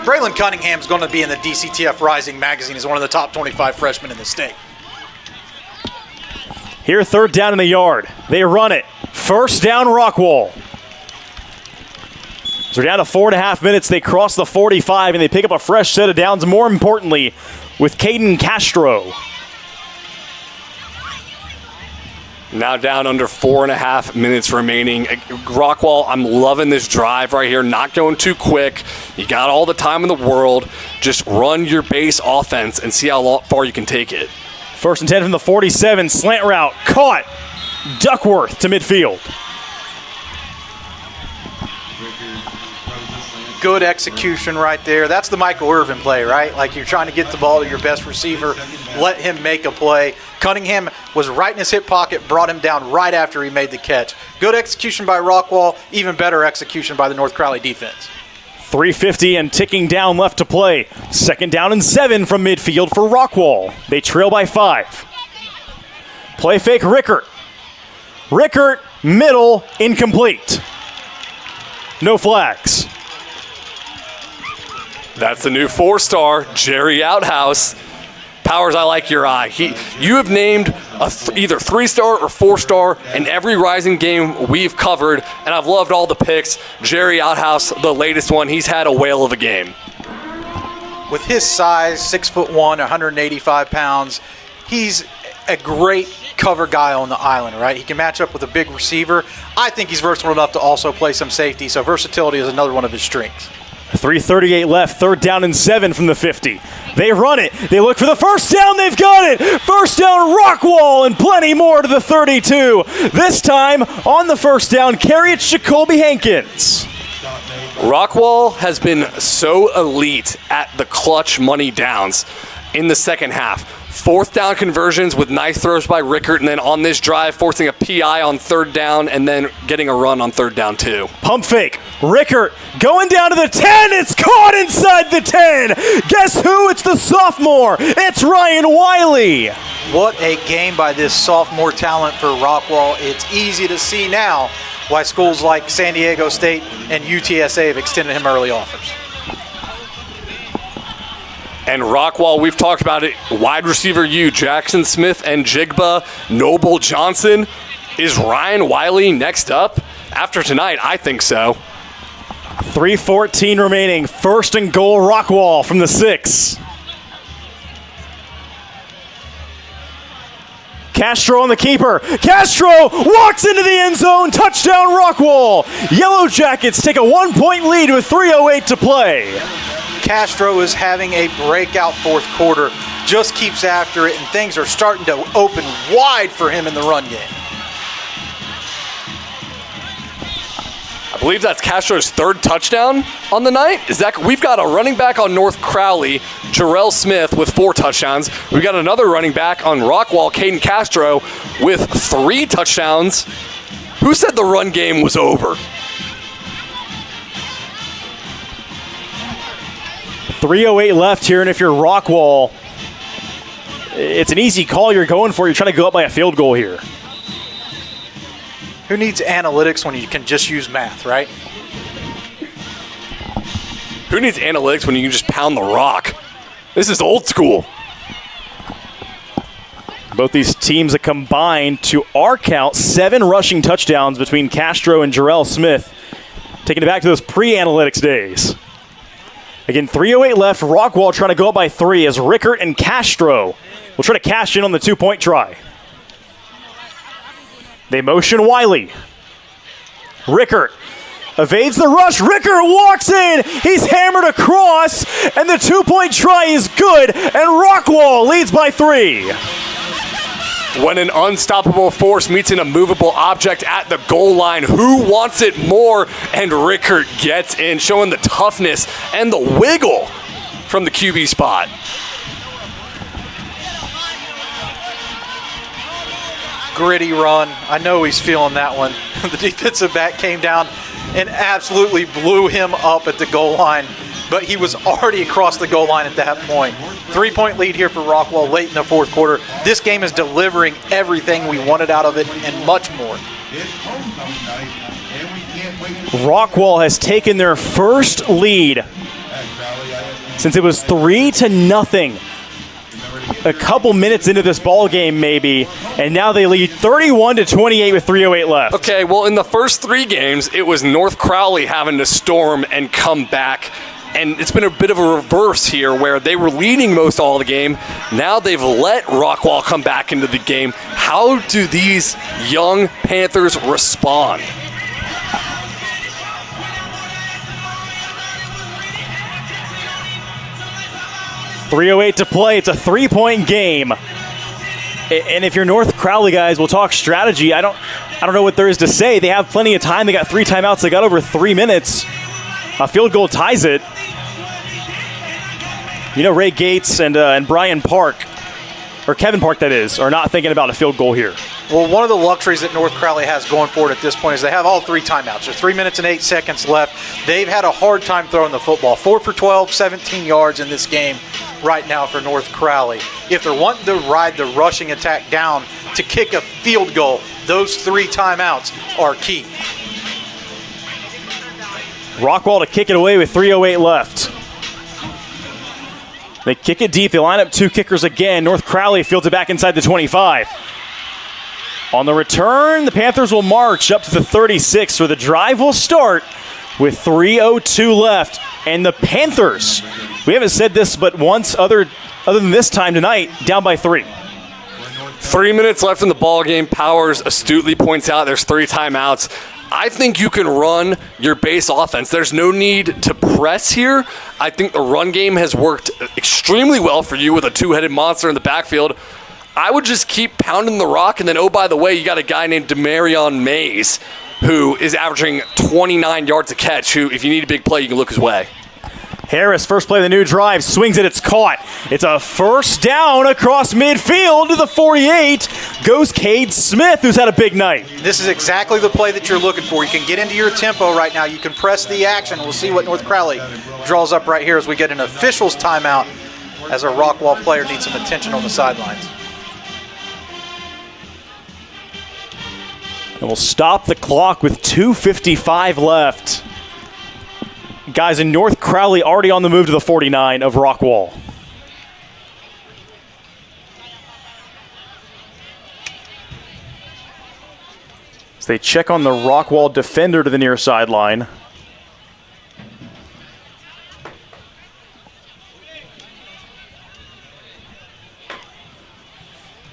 Braylon Cunningham's going to be in the DCTF Rising magazine as one of the top 25 freshmen in the state. Here, 3rd down in the yard. They run it. 1st down, Rockwall. So they're down to 4.5 minutes. They cross the 45, and they pick up a fresh set of downs, more importantly, with Caden Castro. Now down under 4.5 minutes remaining. Rockwall, I'm loving this drive right here. Not going too quick. You got all the time in the world. Just run your base offense and see how far you can take it. 1st and 10 from the 47, slant route, caught. Duckworth to midfield. Good execution right there. That's the Michael Irvin play, right? Like you're trying to get the ball to your best receiver, let him make a play. Cunningham was right in his hip pocket, brought him down right after he made the catch. Good execution by Rockwall, even better execution by the North Crowley defense. 3:50 and ticking down left to play. 2nd down and 7 from midfield for Rockwall. They trail by 5. Play fake Rickert. Rickert, middle, incomplete. No flags. That's the new 4-star, Jerry Outhouse. Powers, I like your eye. You have named either 3-star or 4-star in every Rising game we've covered, and I've loved all the picks. Jerry Outhouse, the latest one, he's had a whale of a game. With his size, 6'1", 185 pounds, he's a great cover guy on the island, right? He can match up with a big receiver. I think he's versatile enough to also play some safety, so versatility is another one of his strengths. 3:38 left, 3rd down and 7 from the 50. They run it. They look for the first down. They've got it. First down, Rockwall, and plenty more to the 32. This time, on the first down, carry it Jacoby Hankins. Rockwall has been so elite at the clutch money downs in the second half. 4th down conversions with nice throws by Rickert, and then on this drive, forcing a PI on 3rd down and then getting a run on 3rd down too. Pump fake. Rickert going down to the 10. It's caught inside the 10. Guess who? It's the sophomore. It's Ryan Wiley. What a game by this sophomore talent for Rockwall. It's easy to see now why schools like San Diego State and UTSA have extended him early offers. And Rockwall, we've talked about it, wide receiver U, Jackson Smith and Jigba, Noble Johnson. Is Ryan Wiley next up? After tonight, I think so. 3:14 remaining. 1st and goal, Rockwall from the 6. Castro on the keeper. Castro walks into the end zone. Touchdown, Rockwall. Yellow Jackets take a 1-point lead with 3:08 to play. Castro is having a breakout 4th quarter. Just keeps after it, and things are starting to open wide for him in the run game. I believe that's Castro's 3rd touchdown on the night. We've got a running back on North Crowley, Jarrell Smith, with 4 touchdowns. We've got another running back on Rockwall, Caden Castro, with 3 touchdowns. Who said the run game was over? 3:08 left here, and if you're Rockwall, it's an easy call you're going for. You're trying to go up by a field goal here. Who needs analytics when you can just use math, right? Who needs analytics when you can just pound the rock? This is old school. Both these teams have combined to our count 7 rushing touchdowns between Castro and Jarrell Smith, taking it back to those pre-analytics days. Again, 3:08 left. Rockwall trying to go up by 3 as Rickert and Castro will try to cash in on the 2-point try. They motion Wiley. Rickert evades the rush. Rickert walks in. He's hammered across, and the 2-point try is good, and Rockwall leads by 3. When an unstoppable force meets an immovable object at the goal line, who wants it more? And Rickert gets in, showing the toughness and the wiggle from the QB spot. Gritty run. I know he's feeling that one. The defensive back came down and absolutely blew him up at the goal line, but he was already across the goal line at that point. 3-point lead here for Rockwall late in the 4th quarter. This game is delivering everything we wanted out of it and much more. Rockwall has taken their first lead since it was 3-0 a couple minutes into this ball game maybe, and now they lead 31-28 with 3:08 left. Okay, well, in the first 3 games, it was North Crowley having to storm and come back, and it's been a bit of a reverse here where they were leading most all the game. Now they've let Rockwall come back into the game. How do these young Panthers respond? .308 to play. It's a 3-point game. And if you're North Crowley, guys, we'll talk strategy. I don't know what there is to say. They have plenty of time. They got 3 timeouts. They got over 3 minutes. A field goal ties it. You know, Ray Gates and Brian Park, or Kevin Park that is, are not thinking about a field goal here. Well, one of the luxuries that North Crowley has going forward at this point is they have all 3 timeouts. There's 3 minutes and 8 seconds left. They've had a hard time throwing the football. 4 for 12, 17 yards in this game right now for North Crowley. If they're wanting to ride the rushing attack down to kick a field goal, those 3 timeouts are key. Rockwall to kick it away with 3:08 left. They kick it deep. They line up 2 kickers again. North Crowley fields it back inside the 25. On the return, the Panthers will march up to the 36, so the drive will start with 3:02 left. And the Panthers, we haven't said this but once other than this time tonight, down by 3. 3 minutes left in the ball game. Powers astutely points out there's 3 timeouts. I think you can run your base offense. There's no need to press here. I think the run game has worked extremely well for you with a two-headed monster in the backfield. I would just keep pounding the rock, and then, oh, by the way, you got a guy named Demarion Mays who is averaging 29 yards a catch, who, if you need a big play, you can look his way. Harris, first play of the new drive, swings it, it's caught. It's a first down across midfield to the 48. Goes Cade Smith, who's had a big night. This is exactly the play that you're looking for. You can get into your tempo right now. You can press the action. We'll see what North Crowley draws up right here as we get an official's timeout as a Rockwall player needs some attention on the sidelines. And we'll stop the clock with 2:55 left. Guys in North Crowley already on the move to the 49 of Rockwall. As they check on the Rockwall defender to the near sideline.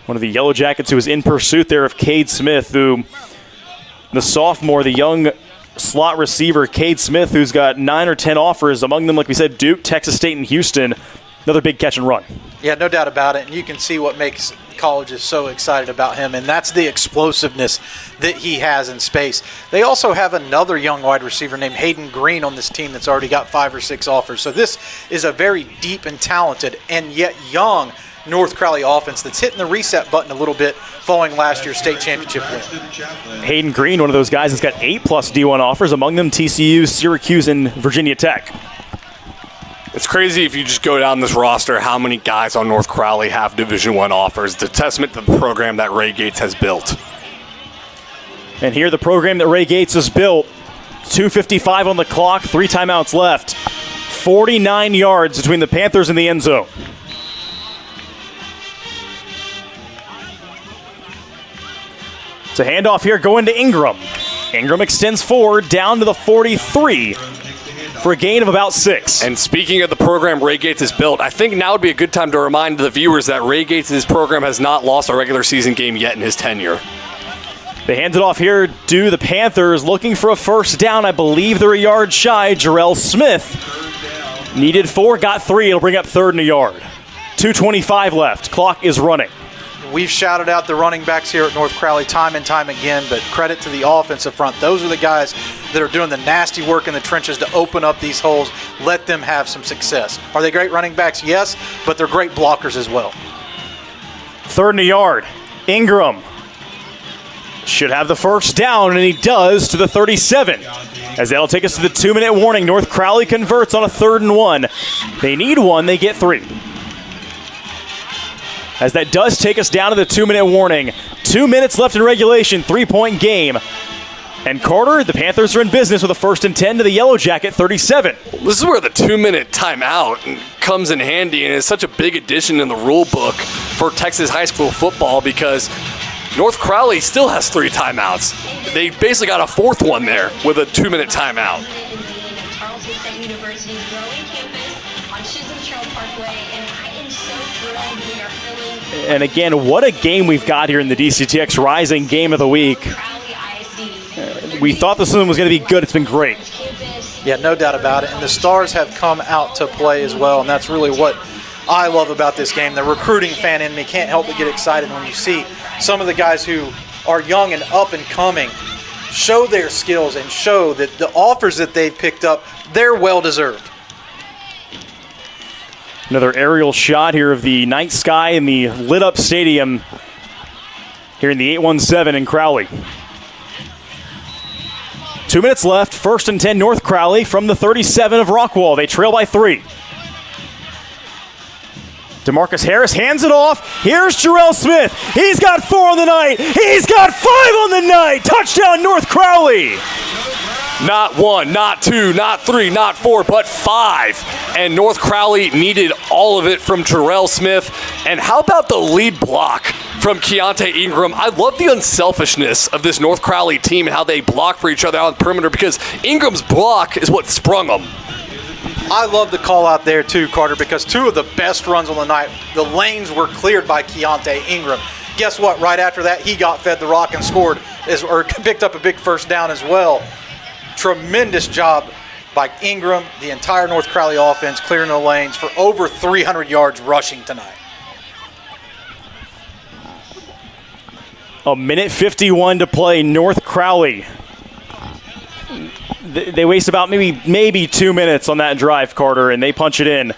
One of the Yellow Jackets who was in pursuit there of Cade Smith, who the sophomore, the young slot receiver, Cade Smith, who's got 9 or 10 offers, among them, like we said, Duke, Texas State, and Houston. Another big catch and run. Yeah, no doubt about it. And you can see what makes colleges so excited about him, and that's the explosiveness that he has in space. They also have another young wide receiver named Hayden Green on this team that's already got 5 or 6 offers. So this is a very deep and talented and yet young North Crowley offense that's hitting the reset button a little bit following last year's state championship win. Hayden Green, one of those guys that's got 8+ D1 offers, among them TCU, Syracuse, and Virginia Tech. It's crazy if you just go down this roster how many guys on North Crowley have Division I offers. It's a testament to the program that Ray Gates has built. And here the program that Ray Gates has built. 2:55 on the clock, 3 timeouts left. 49 yards between the Panthers and the end zone. It's a handoff here going to Ingram. Ingram extends forward down to the 43 for a gain of about 6. And speaking of the program Ray Gates has built, I think now would be a good time to remind the viewers that Ray Gates' program has not lost a regular season game yet in his tenure. They hand it off here to the Panthers, looking for a first down. I believe they're a yard shy. Jarrell Smith needed 4, got 3. It'll bring up 3rd and a yard. 2:25 left. Clock is running. We've shouted out the running backs here at North Crowley time and time again, but credit to the offensive front. Those are the guys that are doing the nasty work in the trenches to open up these holes. Let them have some success. Are they great running backs? Yes, but they're great blockers as well. 3rd and a yard. Ingram should have the first down, and he does, to the 37. As that'll take us to the 2-minute warning. North Crowley converts on a 3rd and 1. They need 1, they get 3. As that does take us down to the 2-minute warning. 2 minutes left in regulation, 3-point game. And Carter, the Panthers are in business with a 1st and 10 to the Yellow Jacket 37. This is where the 2-minute timeout comes in handy, and it's such a big addition in the rule book for Texas high school football because North Crowley still has 3 timeouts. They basically got a 4th one there with a 2-minute timeout. Tarleton State University's growing campus on Chisholm Trail Parkway, and I am so thrilled we are filling. And again, what a game we've got here in the DCTX Rising Game of the Week. We thought this one was going to be good. It's been great. Yeah, no doubt about it. And the stars have come out to play as well, and that's really what I love about this game. The recruiting fan in me can't help but get excited when you see some of the guys who are young and up and coming show their skills and show that the offers that they've picked up, they're well-deserved. Another aerial shot here of the night sky in the lit-up stadium here in the 817 in Crowley. 2 minutes left, 1st and 10 North Crowley from the 37 of Rockwall. They trail by 3. DeMarcus Harris hands it off. Here's Jarrell Smith. He's got 4 on the night. He's got 5 on the night. Touchdown North Crowley. Not 1, not 2, not 3, not 4, but 5. And North Crowley needed all of it from Jarrell Smith. And how about the lead block from Keontae Ingram? I love the unselfishness of this North Crowley team and how they block for each other on the perimeter because Ingram's block is what sprung them. I love the call out there too, Carter, because 2 of the best runs on the night, the lanes were cleared by Keontae Ingram. Guess what? Right after that, he got fed the rock and scored, or picked up a big first down as well. Tremendous job by Ingram, the entire North Crowley offense, clearing the lanes for over 300 yards rushing tonight. A minute 51 to play. North Crowley. They waste about maybe 2 minutes on that drive, Carter, and they punch it in.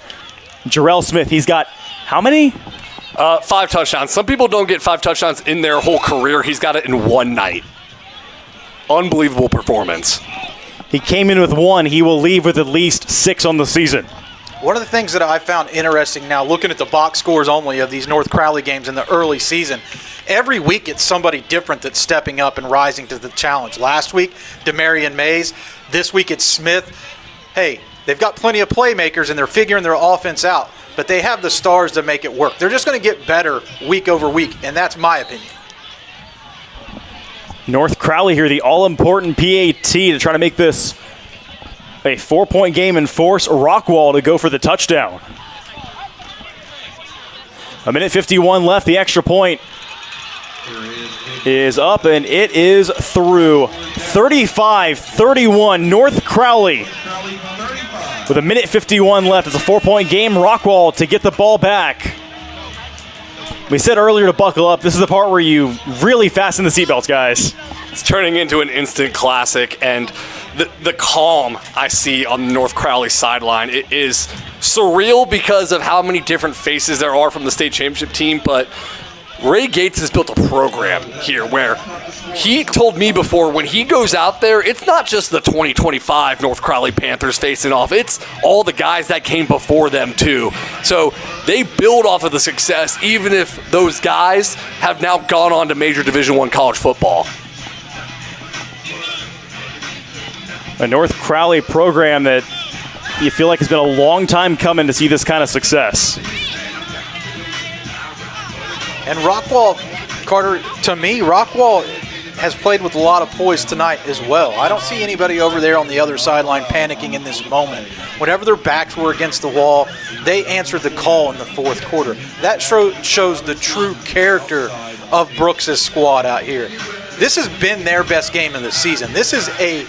Jarrell Smith, he's got how many? 5 touchdowns. Some people don't get 5 touchdowns in their whole career. He's got it in one night. Unbelievable performance. He came in with 1. He will leave with at least 6 on the season. One of the things that I found interesting now, looking at the box scores only of these North Crowley games in the early season, every week it's somebody different that's stepping up and rising to the challenge. Last week, Demarion Mays. This week it's Smith. Hey, they've got plenty of playmakers and they're figuring their offense out, but they have the stars to make it work. They're just going to get better week over week, and that's my opinion. North Crowley here, the all-important PAT to try to make this a 4-point game and force Rockwall to go for the touchdown. A minute 51 left. The extra point is up, and it is through. 35-31, North Crowley. With a minute 51 left, it's a 4-point game. Rockwall to get the ball back. We said earlier to buckle up. This is the part where you really fasten the seatbelts, guys. It's turning into an instant classic, and the calm I see on the North Crowley sideline, it is surreal because of how many different faces there are from the state championship team, but Ray Gates has built a program here where he told me before when he goes out there, it's not just the 2025 North Crowley Panthers facing off. It's all the guys that came before them too. So they build off of the success even if those guys have now gone on to major Division I college football. A North Crowley program that you feel like has been a long time coming to see this kind of success. And Rockwall, Carter, to me, Rockwall has played with a lot of poise tonight as well. I don't see anybody over there on the other sideline panicking in this moment. Whenever their backs were against the wall, they answered the call in the fourth quarter. That shows the true character of Brooks' squad out here. This has been their best game of the season. This is a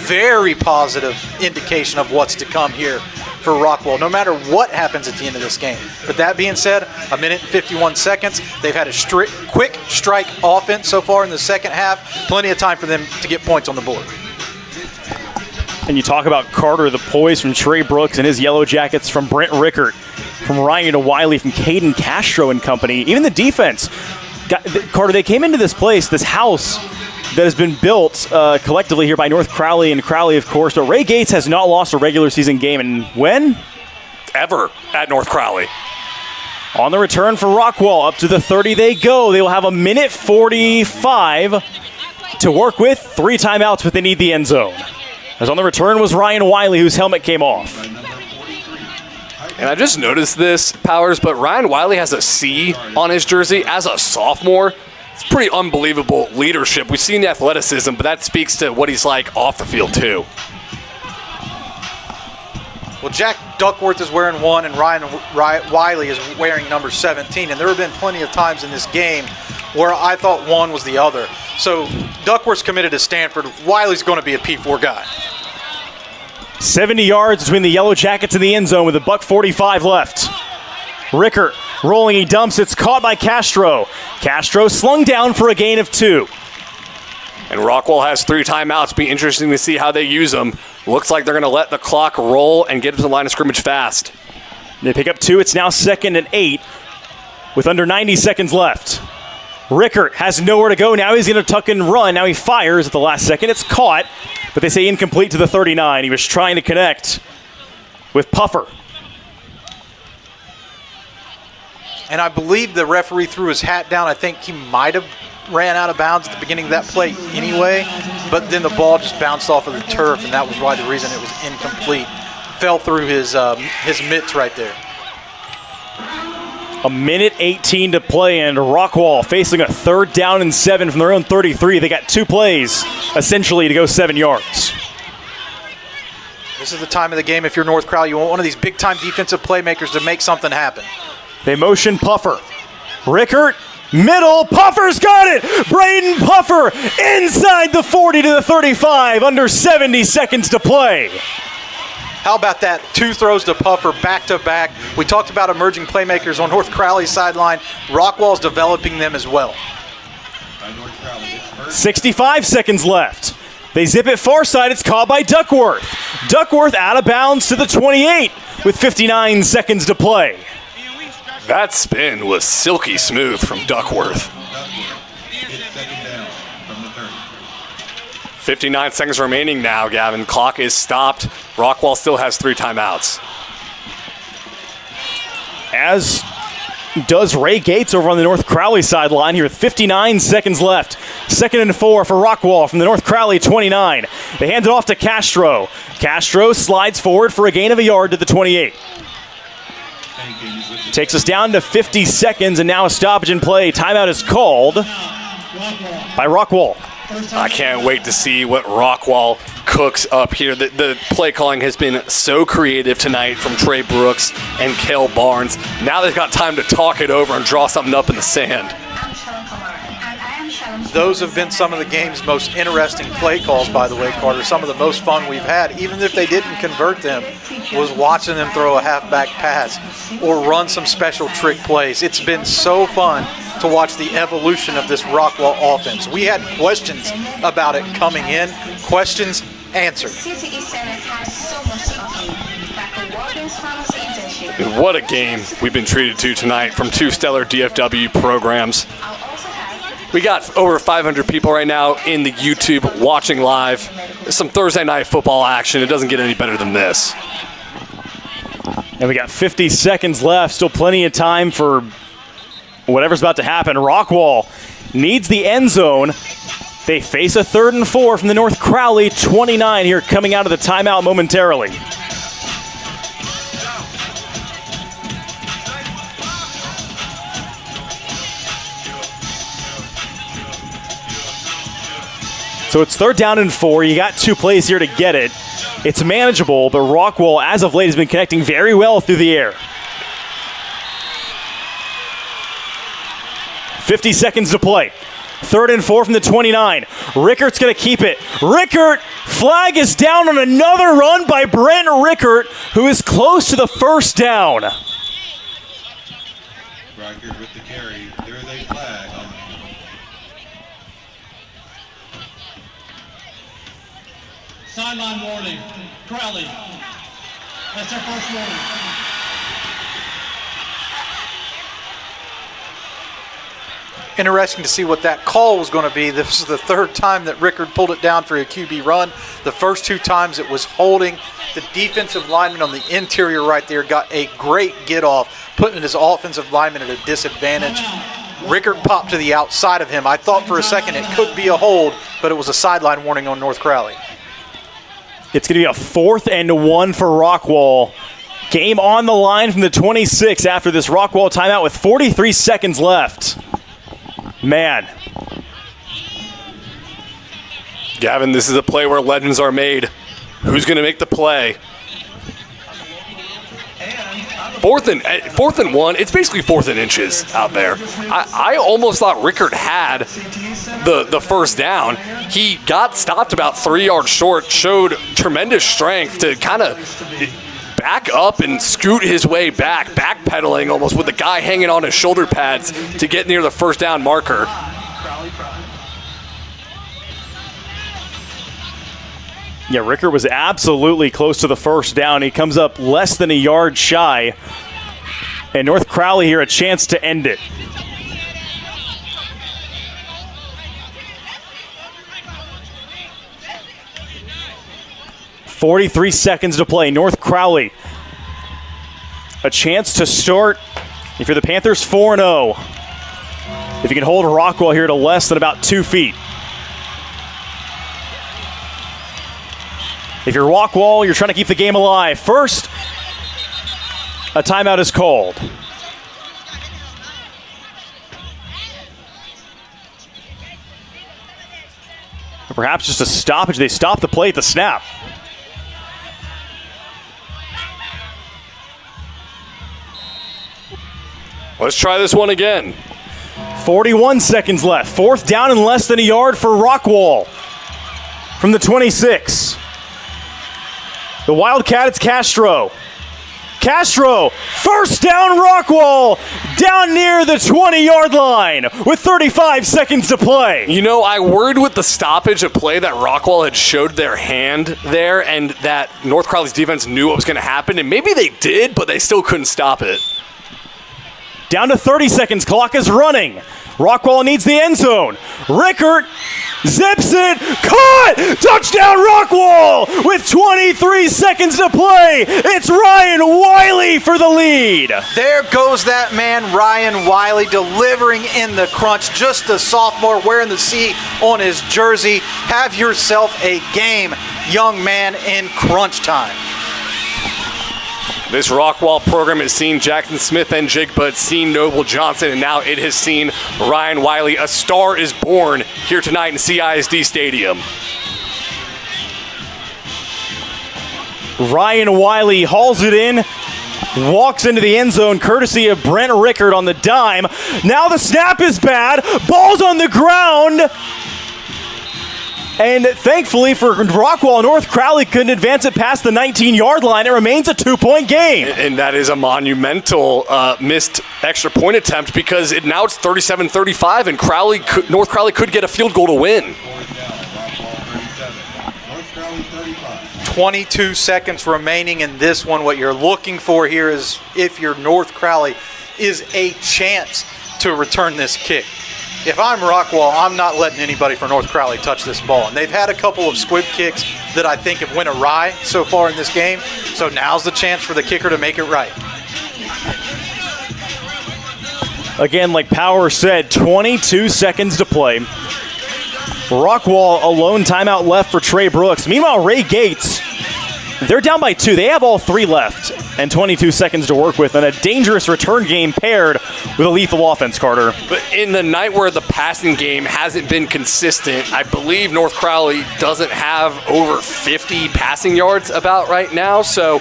very positive indication of what's to come here for Rockwall, no matter what happens at the end of this game. But that being said, a minute and 51 seconds. They've had a quick strike offense so far in the second half. Plenty of time for them to get points on the board. And you talk about Carter, the poise from Trey Brooks and his Yellow Jackets, from Brent Rickert, from Ryan Wiley, from Caden Castro and company. Even the defense. Carter, they came into this place, this house, that has been built collectively here by North Crowley and Crowley, of course. But Ray Gates has not lost a regular season game. And when? Ever at North Crowley. On the return for Rockwall, up to the 30 they go. They will have a minute 45 to work with. 3 timeouts, but they need the end zone. As on the return was Ryan Wiley, whose helmet came off. And I just noticed this, Powers, but Ryan Wiley has a C on his jersey as a sophomore. It's pretty unbelievable leadership. We've seen the athleticism, but that speaks to what he's like off the field, too. Well, Jack Duckworth is wearing 1, and Ryan Wiley is wearing number 17. And there have been plenty of times in this game where I thought one was the other. So Duckworth's committed to Stanford. Wiley's going to be a P4 guy. 70 yards between the Yellow Jackets and the end zone with a $1:45 left. Rickert rolling, he dumps, it's caught by Castro. Castro slung down for a gain of 2. And Rockwall has 3 timeouts. Be interesting to see how they use them. Looks like they're going to let the clock roll and get to the line of scrimmage fast. They pick up 2. It's now 2nd and 8 with under 90 seconds left. Rickert has nowhere to go. Now he's going to tuck and run. Now he fires at the last second. It's caught, but they say incomplete to the 39. He was trying to connect with Puffer. And I believe the referee threw his hat down. I think he might have ran out of bounds at the beginning of that play anyway, but then the ball just bounced off of the turf, and that was why the reason it was incomplete. Fell through his mitts right there. A minute 18 to play, and Rockwall facing a 3rd down and 7 from their own 33. They got 2 plays, essentially, to go 7 yards. This is the time of the game if you're North Crowley. You want one of these big-time defensive playmakers to make something happen. They motion Puffer. Rickert Middle, Puffer's got it! Braden Puffer inside the 40 to the 35, under 70 seconds to play. How about that? 2 throws to Puffer back to back. We talked about emerging playmakers on North Crowley's sideline. Rockwall's developing them as well. 65 seconds left. They zip it far side. It's caught by Duckworth. Duckworth out of bounds to the 28 with 59 seconds to play. That spin was silky smooth from Duckworth. 59 seconds remaining now, Gavin. Clock is stopped. Rockwall still has 3 timeouts. As does Ray Gates over on the North Crowley sideline here with 59 seconds left. 2nd and 4 for Rockwall from the North Crowley 29. They hand it off to Castro. Castro slides forward for a gain of a yard to the 28. Takes us down to 50 seconds, and now a stoppage in play. Timeout is called by Rockwall. I can't wait to see what Rockwall cooks up here. The play calling has been so creative tonight from Trey Brooks and Cale Barnes. Now they've got time to talk it over and draw something up in the sand. Those have been some of the game's most interesting play calls, by the way, Carter. Some of the most fun we've had, even if they didn't convert them, was watching them throw a halfback pass or run some special trick plays. It's been so fun to watch the evolution of this Rockwall offense. We had questions about it coming in. Questions answered. What a game we've been treated to tonight from 2 stellar DFW programs. We got over 500 people right now in the YouTube watching live. There's some Thursday night football action. It doesn't get any better than this. And we got 50 seconds left. Still plenty of time for whatever's about to happen. Rockwall needs the end zone. They face a 3rd and 4 from the North Crowley 29 here coming out of the timeout momentarily. So it's 3rd down and 4. You got 2 plays here to get it. It's manageable, but Rockwall, as of late, has been connecting very well through the air. 50 seconds to play. 3rd and 4 from the 29. Rickert's going to keep it. Rickert, flag is down on another run by Brent Rickert, who is close to the 1st down. Rickert with the carry. There is a flag on Sideline warning. Crowley. That's their first warning. Interesting to see what that call was going to be. This is the 3rd time that Rickard pulled it down for a QB run. The first 2 times it was holding. The defensive lineman on the interior right there got a great get off, putting his offensive lineman at a disadvantage. Rickard popped to the outside of him. I thought for a second it could be a hold, but it was a sideline warning on North Crowley. It's going to be a 4th and 1 for Rockwall. Game on the line from the 26 after this Rockwall timeout with 43 seconds left. Man. Gavin, this is a play where legends are made. Who's going to make the play? 4th and 1. It's basically 4th and inches out there. I almost thought Rickert had the 1st down. He got stopped about 3 yards short, showed tremendous strength to kind of back up and scoot his way back, backpedaling almost with the guy hanging on his shoulder pads to get near the 1st down marker. Yeah, Rickert was absolutely close to the 1st down. He comes up less than a yard shy. And North Crowley here a chance to end it. .43 seconds to play. North Crowley a chance to start, if you're the Panthers, 4-0. If you can hold Rockwall here to less than about 2 feet. If you're Rockwall, you're trying to keep the game alive. First, a timeout is called. Or perhaps just a stoppage. They stop the play at the snap. Let's try this one again. 41 seconds left. Fourth down and less than a yard for Rockwall from the 26. The Wildcat, it's Castro. Castro, first down Rockwall, down near the 20-yard line with 35 seconds to play. You know, I worried with the stoppage of play that Rockwall had showed their hand there and that North Crowley's defense knew what was going to happen, and maybe they did, but they still couldn't stop it. Down to 30 seconds, clock is running. Rockwall needs the end zone. Rickert zips it, caught! Touchdown Rockwall with 23 seconds to play. It's Ryan Wiley for the lead. There goes that man, Ryan Wiley, delivering in the crunch. Just a sophomore wearing the C on his jersey. Have yourself a game, young man, in crunch time. This Rockwall program has seen Jackson Smith and Jigba, it's seen Noble Johnson, and now it has seen Ryan Wiley. A star is born here tonight in CISD Stadium. Ryan Wiley hauls it in, walks into the end zone courtesy of Brent Rickert on the dime. Now the snap is bad, ball's on the ground. And thankfully for Rockwall, North Crowley couldn't advance it past the 19-yard line. It remains a 2-point game. And that is a monumental missed extra point attempt because now it's 37-35 and North Crowley could get a field goal to win. 22 seconds remaining in this one. What you're looking for here is, if you're North Crowley, is a chance to return this kick. If I'm Rockwall, I'm not letting anybody for North Crowley touch this ball. And they've had a couple of squib kicks that I think have went awry so far in this game. So now's the chance for the kicker to make it right. Again, like Power said, 22 seconds to play. Rockwall, a lone timeout left for Trey Brooks. Meanwhile, Ray Gates, they're down by 2. They have all 3 left and 22 seconds to work with, and a dangerous return game paired with a lethal offense, Carter. But in the night where the passing game hasn't been consistent, I believe North Crowley doesn't have over 50 passing yards about right now. So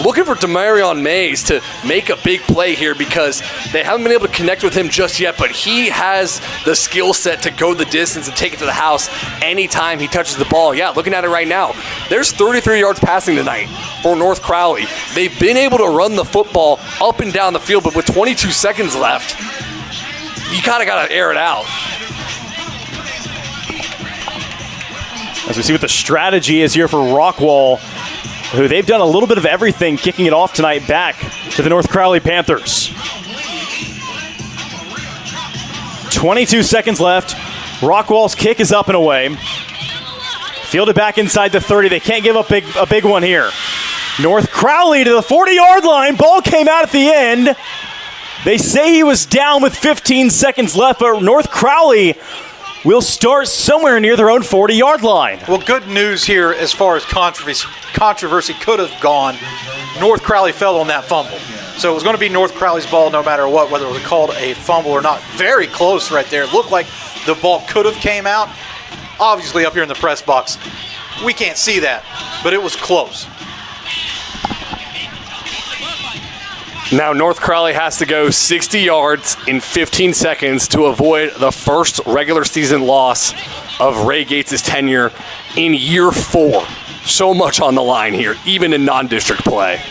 looking for Demarion Mays to make a big play here because they haven't been able to connect with him just yet, but he has the skill set to go the distance and take it to the house anytime he touches the ball. Yeah, looking at it right now, there's 33 yards passing tonight for North Crowley. They've been able to run the football up and down the field, but with 22 seconds left, you kind of got to air it out. As we see what the strategy is here for Rockwall, who they've done a little bit of everything, kicking it off tonight back to the North Crowley Panthers. 22 seconds left. Rockwall's kick is up and away. Fielded back inside the 30. They can't give up a big one here. North Crowley to the 40-yard line. Ball came out at the end. They say he was down with 15 seconds left, but North Crowley will start somewhere near their own 40-yard line. Well, good news here as far as controversy could have gone. North Crowley fell on that fumble. So it was going to be North Crowley's ball no matter what, whether it was called a fumble or not. Very close right there. It looked like the ball could have came out. Obviously up here in the press box, we can't see that, but it was close. Now North Crowley has to go 60 yards in 15 seconds to avoid the first regular season loss of Ray Gates' tenure in year 4. So much on the line here, even in non-district play.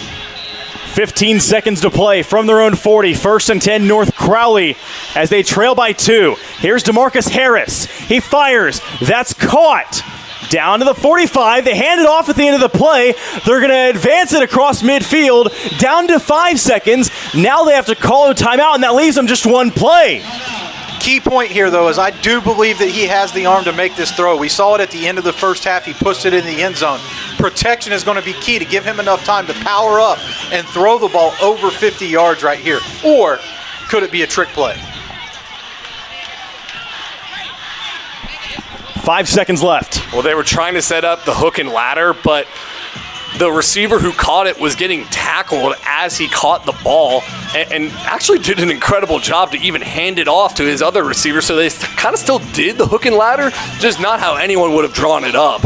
15 seconds to play from their own 40. 1st and 10 North Crowley as they trail by 2. Here's DeMarcus Harris. He fires. That's caught. Down to the 45. They hand it off at the end of the play. They're going to advance it across midfield. Down to 5 seconds. Now they have to call a timeout, and that leaves them just one play. Key point here, though, is I do believe that he has the arm to make this throw. We saw it at the end of the first half. He pushed it in the end zone. Protection is going to be key to give him enough time to power up and throw the ball over 50 yards right here. Or could it be a trick play? 5 seconds left. Well, they were trying to set up the hook and ladder, but the receiver who caught it was getting tackled as he caught the ball and actually did an incredible job to even hand it off to his other receiver. So they kind of still did the hook and ladder, just not how anyone would have drawn it up.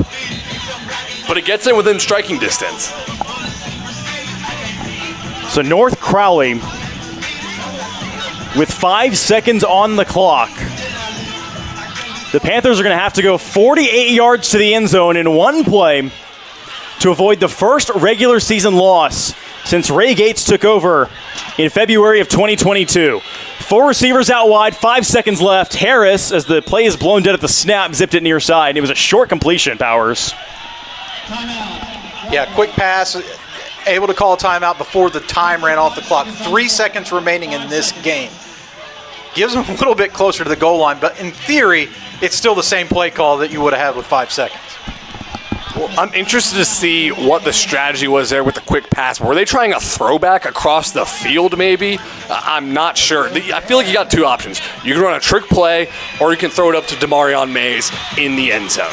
But it gets in within striking distance. So North Crowley with 5 seconds on the clock. The Panthers are going to have to go 48 yards to the end zone in one play to avoid the first regular season loss since Ray Gates took over in February of 2022. 4 receivers out wide, 5 seconds left. Harris, as the play is blown dead at the snap, zipped it near side. It was a short completion, Powers. Yeah, quick pass, able to call a timeout before the time ran off the clock. 3 seconds remaining in this game. Gives them a little bit closer to the goal line, but in theory, it's still the same play call that you would have had with 5 seconds. Well, I'm interested to see what the strategy was there with the quick pass. Were they trying a throwback across the field maybe? I'm not sure. I feel like you got two options. You can run a trick play, or you can throw it up to Demarion Mays in the end zone.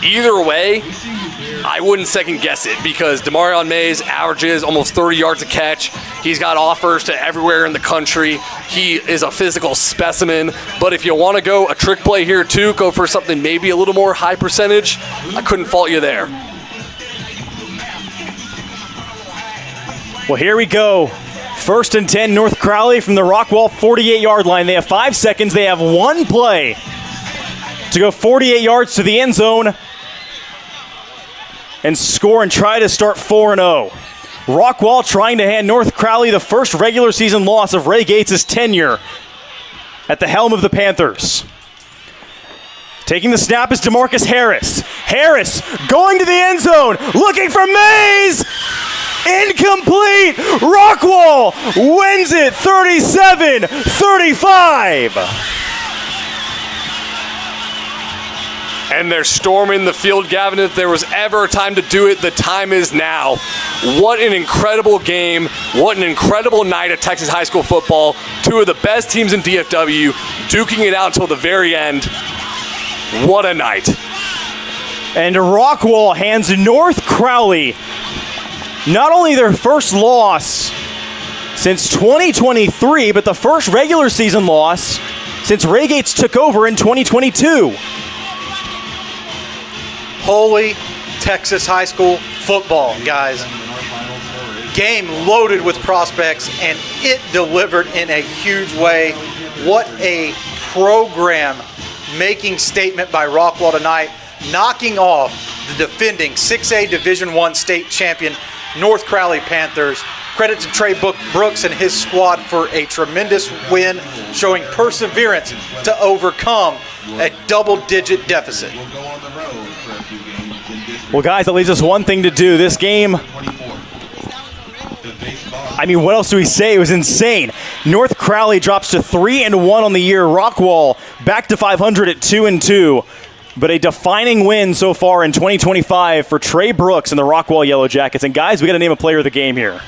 Either way, I wouldn't second guess it because Demarion Mays averages almost 30 yards a catch. He's got offers to everywhere in the country. He is a physical specimen. But if you want to go a trick play here too, go for something maybe a little more high percentage, I couldn't fault you there. Well, here we go. 1st and 10, North Crowley from the Rockwall 48-yard line. They have 5 seconds. They have one play to go 48 yards to the end zone and score and try to start 4-0. Rockwall trying to hand North Crowley the first regular season loss of Ray Gates' tenure at the helm of the Panthers. Taking the snap is DeMarcus Harris. Harris going to the end zone, looking for Mays. Incomplete. Rockwall wins it 37-35. And they're storming the field, Gavin. If there was ever a time to do it, the time is now. What an incredible game. What an incredible night at Texas high school football. Two of the best teams in DFW, duking it out until the very end. What a night. And Rockwall hands North Crowley not only their first loss since 2023, but the first regular season loss since Ray Gates took over in 2022. Holy Texas high school football, guys. Game loaded with prospects, and it delivered in a huge way. What a program-making statement by Rockwall tonight, knocking off the defending 6A Division I state champion North Crowley Panthers. Credit to Trey Brooks and his squad for a tremendous win, showing perseverance to overcome a double-digit deficit. Well, guys, that leaves us one thing to do. This game, I mean, what else do we say? It was insane. North Crowley drops to 3-1 on the year. Rockwall back to 500 at 2-2. But a defining win so far in 2025 for Trey Brooks and the Rockwall Yellow Jackets. And, guys, we got to name a player of the game here.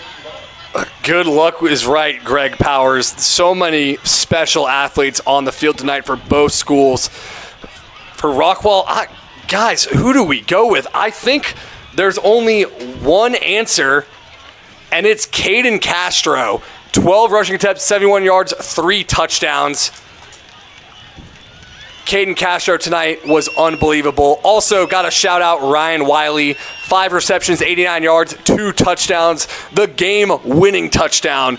Good luck is right, Greg Powers. So many special athletes on the field tonight for both schools. For Rockwall, guys, who do we go with? I think there's only one answer, and it's Caden Castro. 12 rushing attempts, 71 yards, 3 touchdowns. Caden Castro tonight was unbelievable. Also, got to shout out Ryan Wiley. 5 receptions, 89 yards, 2 touchdowns. The game-winning touchdown.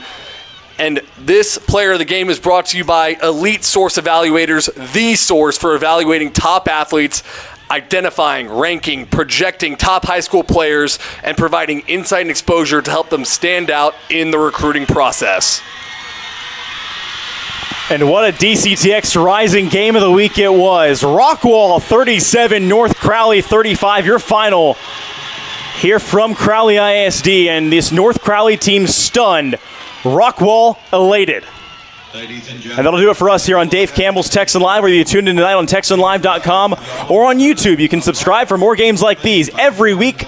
And this player of the game is brought to you by Elite Source Evaluators, the source for evaluating top athletes, identifying, ranking, projecting top high school players, and providing insight and exposure to help them stand out in the recruiting process. And what a DCTX Rising Game of the Week it was. Rockwall 37, North Crowley 35. Your final here from Crowley ISD. And this North Crowley team stunned. Rockwall elated. And that'll do it for us here on Dave Campbell's Texan Live, whether you tuned in tonight on TexanLive.com or on YouTube. You can subscribe for more games like these every week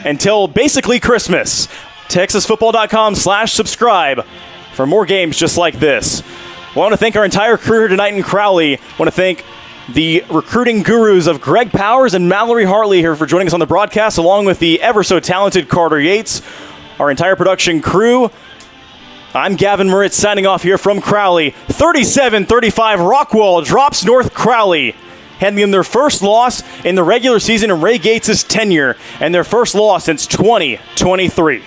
until basically Christmas. TexasFootball.com/subscribe for more games just like this. I want to thank our entire crew here tonight in Crowley. I want to thank the recruiting gurus of Greg Powers and Mallory Hartley here for joining us on the broadcast, along with the ever-so-talented Carter Yates, our entire production crew. I'm Gavin Moritz signing off here from Crowley. 37-35, Rockwall drops North Crowley, handing them their first loss in the regular season in Ray Gates' tenure, and their first loss since 2023.